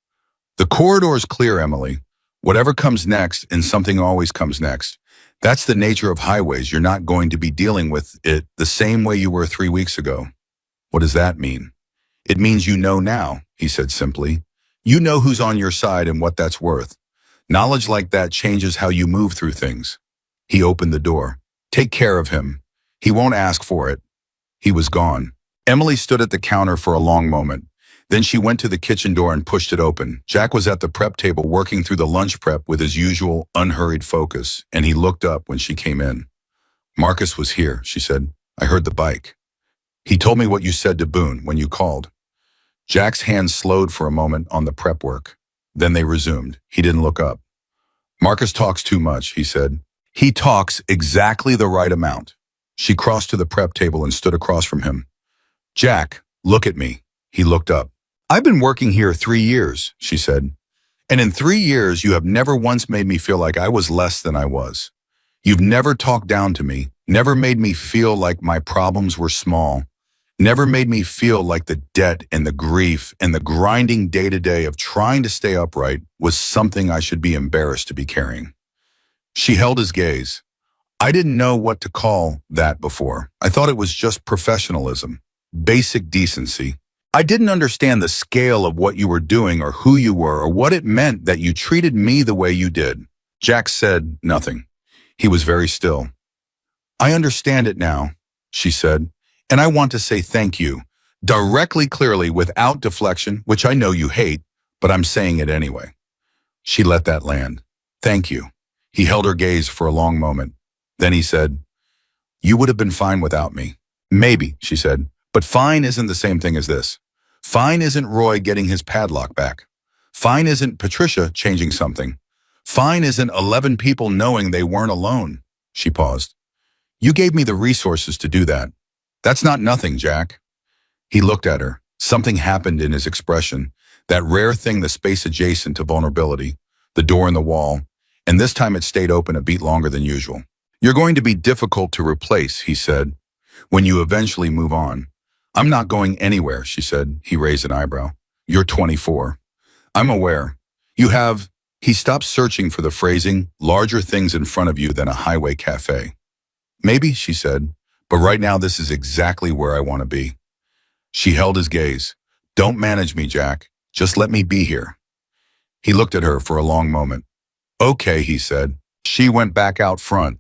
Speaker 1: The corridor is clear, Emily. Whatever comes next, and something always comes next. That's the nature of highways. You're not going to be dealing with it the same way you were 3 weeks ago. What does that mean? It means you know now, he said simply. You know who's on your side and what that's worth. Knowledge like that changes how you move through things. He opened the door. Take care of him. He won't ask for it. He was gone. Emily stood at the counter for a long moment. Then she went to the kitchen door and pushed it open. Jack was at the prep table working through the lunch prep with his usual unhurried focus, and he looked up when she came in. Marcus was here, she said. I heard the bike. He told me what you said to Boone when you called. Jack's hands slowed for a moment on the prep work. Then they resumed. He didn't look up. Marcus talks too much, he said. He talks exactly the right amount. She crossed to the prep table and stood across from him. Jack, look at me. He looked up. I've been working here 3 years, she said. And in 3 years, you have never once made me feel like I was less than I was. You've never talked down to me, never made me feel like my problems were small, never made me feel like the debt and the grief and the grinding day-to-day of trying to stay upright was something I should be embarrassed to be carrying. She held his gaze. I didn't know what to call that before. I thought it was just professionalism, basic decency. I didn't understand the scale of what you were doing or who you were or what it meant that you treated me the way you did. Jack said nothing. He was very still. I understand it now, she said, and I want to say thank you, directly, clearly, without deflection, which I know you hate, but I'm saying it anyway. She let that land. Thank you. He held her gaze for a long moment. Then he said, you would have been fine without me. Maybe, she said, but fine isn't the same thing as this. Fine isn't Roy getting his padlock back. Fine isn't Patricia changing something. Fine isn't 11 people knowing they weren't alone. She paused. You gave me the resources to do that. That's not nothing, Jack. He looked at her. Something happened in his expression, that rare thing, the space adjacent to vulnerability, the door in the wall, and this time it stayed open a beat longer than usual. You're going to be difficult to replace, he said, when you eventually move on. I'm not going anywhere, she said. He raised an eyebrow. You're 24. I'm aware. You have... He stopped searching for the phrasing, larger things in front of you than a highway cafe. Maybe, she said, but right now this is exactly where I want to be. She held his gaze. Don't manage me, Jack. Just let me be here. He looked at her for a long moment. Okay, he said. She went back out front.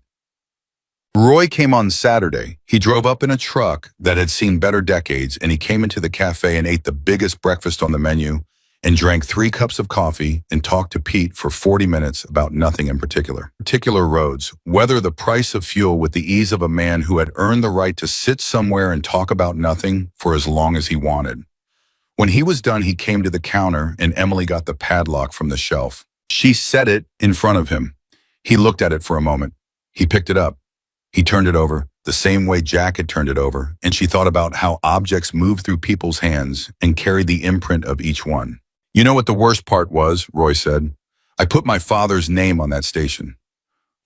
Speaker 1: Roy came on Saturday. He drove up in a truck that had seen better decades, and he came into the cafe and ate the biggest breakfast on the menu and drank 3 cups of coffee and talked to Pete for 40 minutes about nothing in particular. Particular roads, whether the price of fuel, with the ease of a man who had earned the right to sit somewhere and talk about nothing for as long as he wanted. When he was done, he came to the counter and Emily got the padlock from the shelf. She set it in front of him. He looked at it for a moment. He picked it up. He turned it over, the same way Jack had turned it over, and she thought about how objects moved through people's hands and carried the imprint of each one. You know what the worst part was, Roy said. I put my father's name on that station.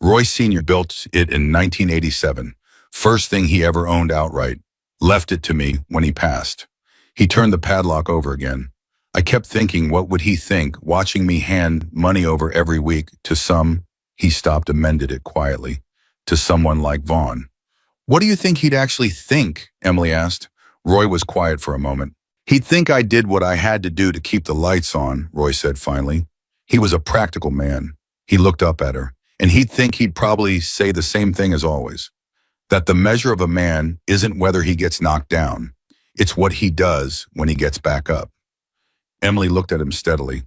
Speaker 1: Roy Sr. built it in 1987, first thing he ever owned outright, left it to me when he passed. He turned the padlock over again. I kept thinking, what would he think, watching me hand money over every week to some, he stopped, amended it quietly, to someone like Vaughn. What do you think he'd actually think? Emily asked. Roy was quiet for a moment. He'd think I did what I had to do to keep the lights on, Roy said finally. He was a practical man. He looked up at her, and he'd think he'd probably say the same thing as always. That the measure of a man isn't whether he gets knocked down. It's what he does when he gets back up. Emily looked at him steadily.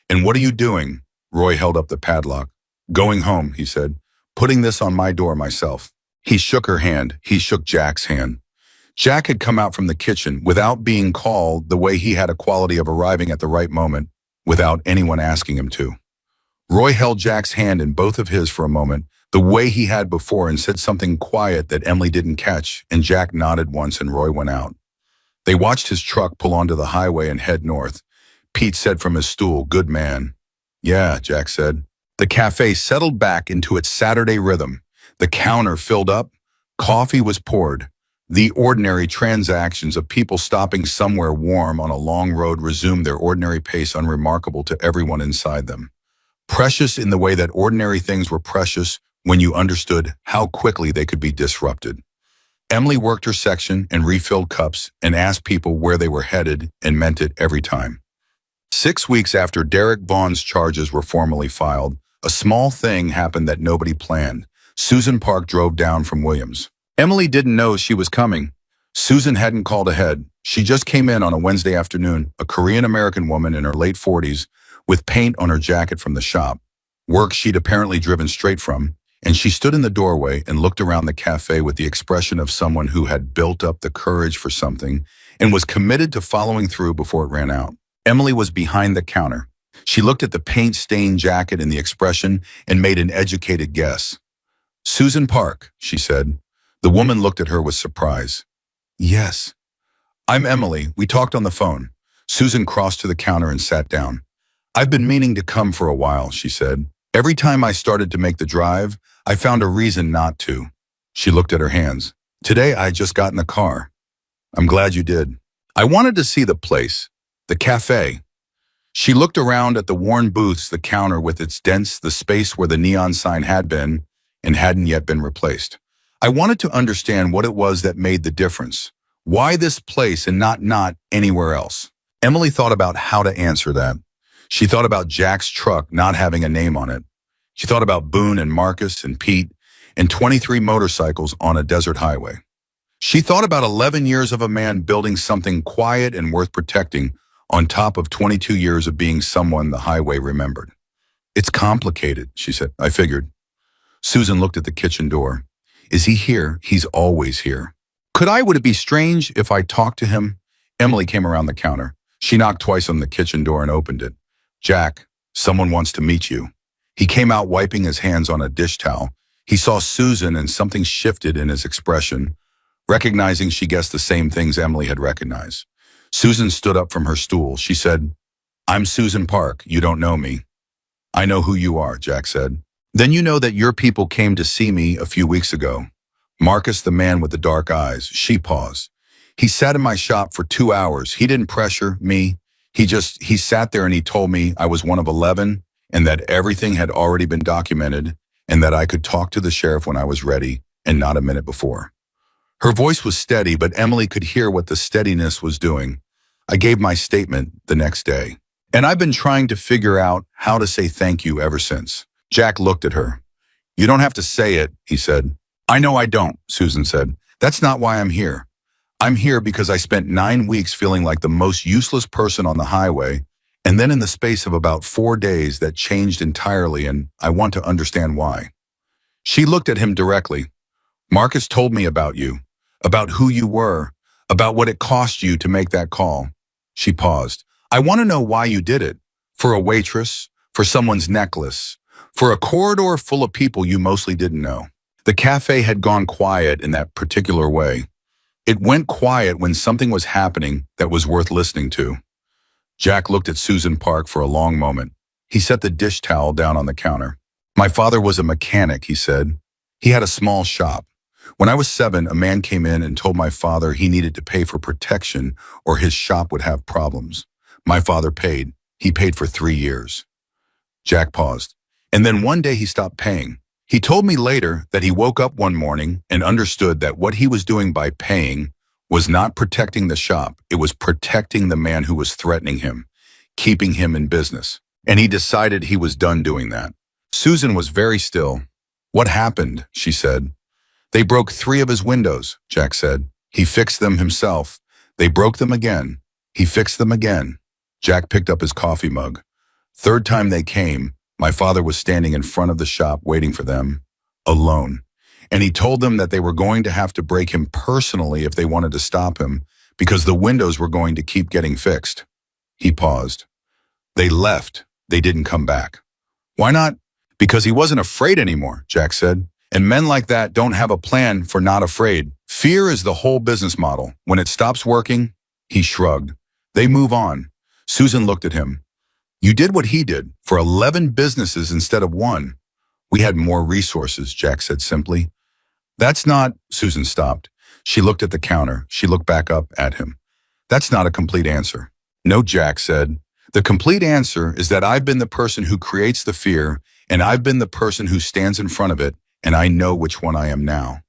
Speaker 1: And what are you doing? Roy held up the padlock. Going home, he said. Putting this on my door myself. He shook her hand. He shook Jack's hand. Jack had come out from the kitchen without being called, the way he had a quality of arriving at the right moment without anyone asking him to. Roy held Jack's hand in both of his for a moment, the way he had before, and said something quiet that Emily didn't catch, and Jack nodded once and Roy went out. They watched his truck pull onto the highway and head north. Pete said from his stool, good man. Yeah, Jack said. The cafe settled back into its Saturday rhythm. The counter filled up. Coffee was poured. The ordinary transactions of people stopping somewhere warm on a long road resumed their ordinary pace, unremarkable to everyone inside them. Precious in the way that ordinary things were precious when you understood how quickly they could be disrupted. Emily worked her section and refilled cups and asked people where they were headed, and meant it every time. 6 weeks after Derek Vaughn's charges were formally filed, a small thing happened that nobody planned. Susan Park drove down from Williams. Emily didn't know she was coming. Susan hadn't called ahead. She just came in on a Wednesday afternoon, a Korean-American woman in her late 40s, with paint on her jacket from the shop, work she'd apparently driven straight from, and she stood in the doorway and looked around the cafe with the expression of someone who had built up the courage for something and was committed to following through before it ran out. Emily was behind the counter. She looked at the paint-stained jacket and the expression and made an educated guess. "Susan Park," she said. The woman looked at her with surprise. "Yes. I'm Emily. We talked on the phone." Susan crossed to the counter and sat down. "I've been meaning to come for a while," she said. "Every time I started to make the drive, I found a reason not to." She looked at her hands. "Today I just got in the car." "I'm glad you did. I wanted to see the place, the cafe." She looked around at the worn booths, the counter with its dents, the space where the neon sign had been and hadn't yet been replaced. "I wanted to understand what it was that made the difference. Why this place and not anywhere else?" Emily thought about how to answer that. She thought about Jack's truck not having a name on it. She thought about Boone and Marcus and Pete and 23 motorcycles on a desert highway. She thought about 11 years of a man building something quiet and worth protecting on top of 22 years of being someone the highway remembered. "It's complicated," she said. "I figured." Susan looked at the kitchen door. "Is he here?" "He's always here." Would it be strange if I talked to him?" Emily came around the counter. She knocked twice on the kitchen door and opened it. "Jack, someone wants to meet you." He came out wiping his hands on a dish towel. He saw Susan and something shifted in his expression, recognizing she guessed the same things Emily had recognized. Susan stood up from her stool. She said, "I'm Susan Park. You don't know me." "I know who you are," Jack said. "Then you know that your people came to see me a few weeks ago." Marcus, the man with the dark eyes. She paused. "He sat in my shop for 2 hours. He didn't pressure me. He sat there and he told me I was one of 11 and that everything had already been documented and that I could talk to the sheriff when I was ready and not a minute before." Her voice was steady, but Emily could hear what the steadiness was doing. "I gave my statement the next day. And I've been trying to figure out how to say thank you ever since." Jack looked at her. "You don't have to say it," he said. "I know I don't," Susan said. "That's not why I'm here. I'm here because I spent 9 weeks feeling like the most useless person on the highway, and then in the space of about 4 days that changed entirely, and I want to understand why." She looked at him directly. "Marcus told me about you, about who you were, about what it cost you to make that call." She paused. "I want to know why you did it. For a waitress, for someone's necklace, for a corridor full of people you mostly didn't know." The cafe had gone quiet in that particular way. It went quiet when something was happening that was worth listening to. Jack looked at Susan Park for a long moment. He set the dish towel down on the counter. "My father was a mechanic," he said. "He had a small shop. When I was 7, a man came in and told my father he needed to pay for protection or his shop would have problems. My father paid. He paid for 3 years." Jack paused. "And then one day he stopped paying. He told me later that he woke up one morning and understood that what he was doing by paying was not protecting the shop. It was protecting the man who was threatening him, keeping him in business. And he decided he was done doing that." Susan was very still. "What happened?" she said. "They broke 3 of his windows," Jack said. "He fixed them himself. They broke them again. He fixed them again." Jack picked up his coffee mug. "Third time they came, my father was standing in front of the shop waiting for them, alone. And he told them that they were going to have to break him personally if they wanted to stop him, because the windows were going to keep getting fixed." He paused. "They left. They didn't come back." "Why not?" "Because he wasn't afraid anymore," Jack said. "And men like that don't have a plan for not afraid. Fear is the whole business model. When it stops working," he shrugged, "they move on." Susan looked at him. "You did what he did, for 11 businesses instead of 1. "We had more resources," Jack said simply. "That's not—" Susan stopped. She looked at the counter. She looked back up at him. "That's not a complete answer." "No," Jack said. "The complete answer is that I've been the person who creates the fear, and I've been the person who stands in front of it, and I know which one I am now.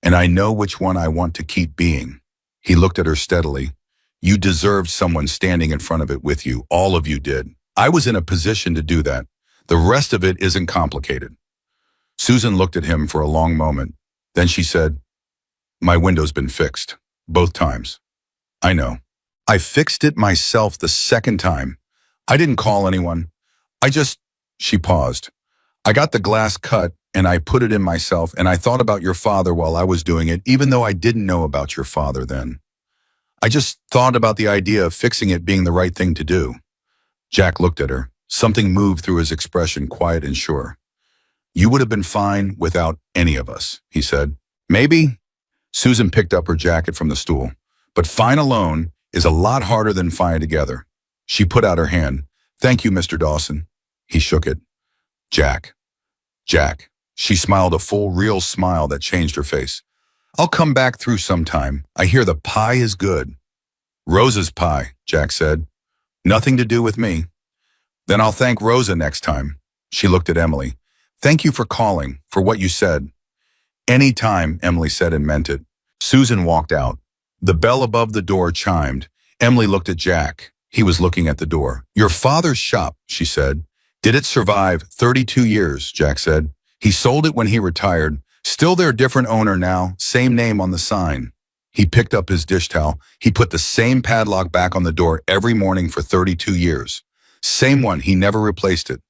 Speaker 1: And I know which one I want to keep being." He looked at her steadily. "You deserved someone standing in front of it with you. All of you did. I was in a position to do that. The rest of it isn't complicated." Susan looked at him for a long moment. Then she said, "My window's been fixed. Both times." "I know. I fixed it myself the second time. I didn't call anyone. I just—" She paused. "I got the glass cut and I put it in myself, and I thought about your father while I was doing it, even though I didn't know about your father then. I just thought about the idea of fixing it being the right thing to do. Jack looked at her. Something moved through his expression, quiet and sure. You would have been fine without any of us, he said. Maybe. Susan picked up her jacket from the stool. But fine alone is a lot harder than fine together. She put out her hand. Thank you, Mr. Dawson. He shook it. Jack. Jack. She smiled a full, real smile that changed her face. I'll come back through sometime. I hear the pie is good. Rosa's pie, Jack said. Nothing to do with me. Then I'll thank Rosa next time. She looked at Emily. Thank you for calling, for what you said. Any time, Emily said and meant it. Susan walked out. The bell above the door chimed. Emily looked at Jack. He was looking at the door. Your father's shop, she said. Did it survive 32 years, Jack said. He sold it when he retired. Still their different owner now, same name on the sign. He picked up his dish towel. He put the same padlock back on the door every morning for 32 years. Same one, he never replaced it.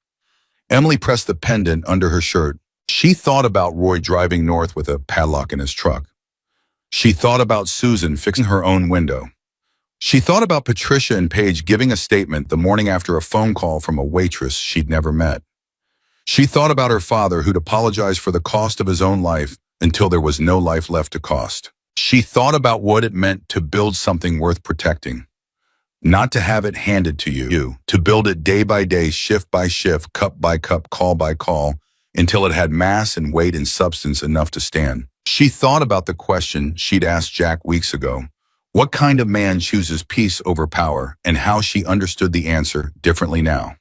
Speaker 1: Emily pressed the pendant under her shirt. She thought about Roy driving north with a padlock in his truck. She thought about Susan fixing her own window. She thought about Patricia and Paige giving a statement the morning after a phone call from a waitress she'd never met. She thought about her father who'd apologized for the cost of his own life until there was no life left to cost. She thought about what it meant to build something worth protecting. Not to have it handed to you, to build it day by day, shift by shift, cup by cup, call by call, until it had mass and weight and substance enough to stand. She thought about the question she'd asked Jack weeks ago. What kind of man chooses peace over power, and how she understood the answer differently now.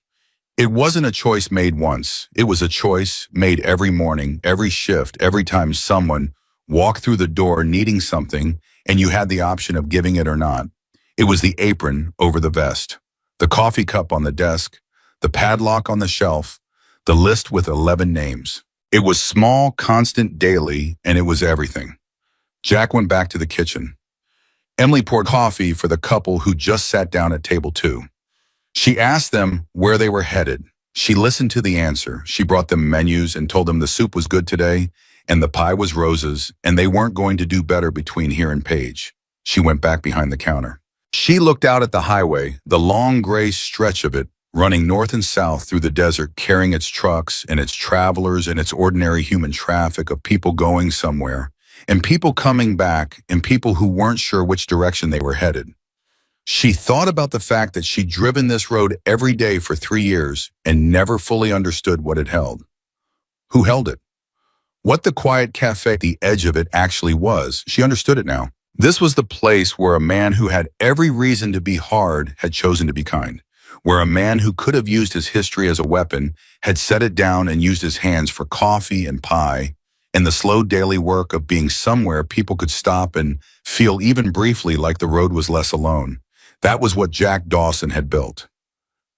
Speaker 1: It wasn't a choice made once. It was a choice made every morning, every shift, every time someone walked through the door needing something, and you had the option of giving it or not. It was the apron over the vest, the coffee cup on the desk, the padlock on the shelf, the list with 11 names. It was small, constant, daily, and it was everything. Jack went back to the kitchen. Emily poured coffee for the couple who just sat down at table 2. She asked them where they were headed. She listened to the answer. She brought them menus and told them the soup was good today, and the pie was Rosa's, and they weren't going to do better between here and Paige. She went back behind the counter. She looked out at the highway, the long gray stretch of it, running north and south through the desert, carrying its trucks and its travelers and its ordinary human traffic of people going somewhere, and people coming back, and people who weren't sure which direction they were headed. She thought about the fact that she'd driven this road every day for 3 years and never fully understood what it held. Who held it? What the quiet cafe at the edge of it actually was. She understood it now. This was the place where a man who had every reason to be hard had chosen to be kind, where a man who could have used his history as a weapon had set it down and used his hands for coffee and pie, and the slow daily work of being somewhere people could stop and feel even briefly like the road was less alone. That was what Jack Dawson had built.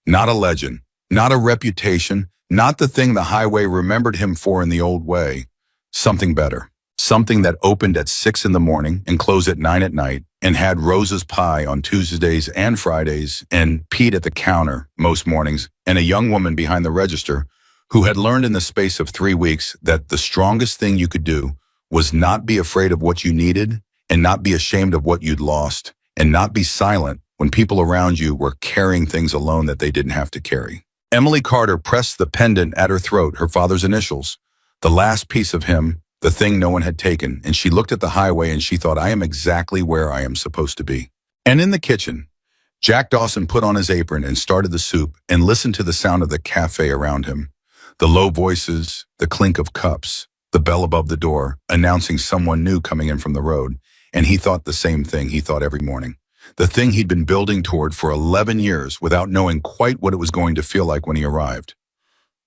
Speaker 1: Not a legend, not a reputation, not the thing the highway remembered him for in the old way. Something better. Something that opened at 6 in the morning and closed at 9 at night, and had Rosa's pie on Tuesdays and Fridays, and Pete at the counter most mornings, and a young woman behind the register who had learned in the space of 3 weeks that the strongest thing you could do was not be afraid of what you needed, and not be ashamed of what you'd lost, and not be silent when people around you were carrying things alone that they didn't have to carry. Emily Carter pressed the pendant at her throat, her father's initials, the last piece of him, the thing no one had taken, and she looked at the highway and she thought, I am exactly where I am supposed to be. And in the kitchen, Jack Dawson put on his apron and started the soup and listened to the sound of the cafe around him. The low voices, the clink of cups, the bell above the door, announcing someone new coming in from the road. And he thought the same thing he thought every morning. The thing he'd been building toward for 11 years without knowing quite what it was going to feel like when he arrived.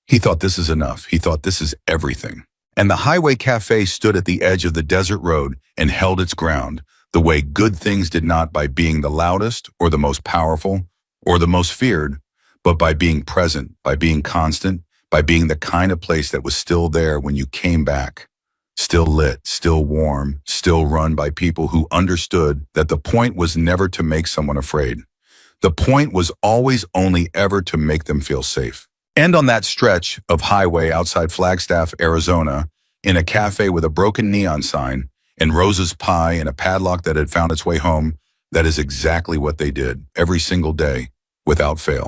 Speaker 1: He thought this is enough. He thought this is everything. And the highway cafe stood at the edge of the desert road and held its ground, the way good things did not by being the loudest or the most powerful or the most feared, but by being present, by being constant, by being the kind of place that was still there when you came back. Still lit, still warm, still run by people who understood that the point was never to make someone afraid. The point was always only ever to make them feel safe. And on that stretch of highway outside Flagstaff, Arizona, in a cafe with a broken neon sign and Rose's pie and a padlock that had found its way home, that is exactly what they did every single day, without fail.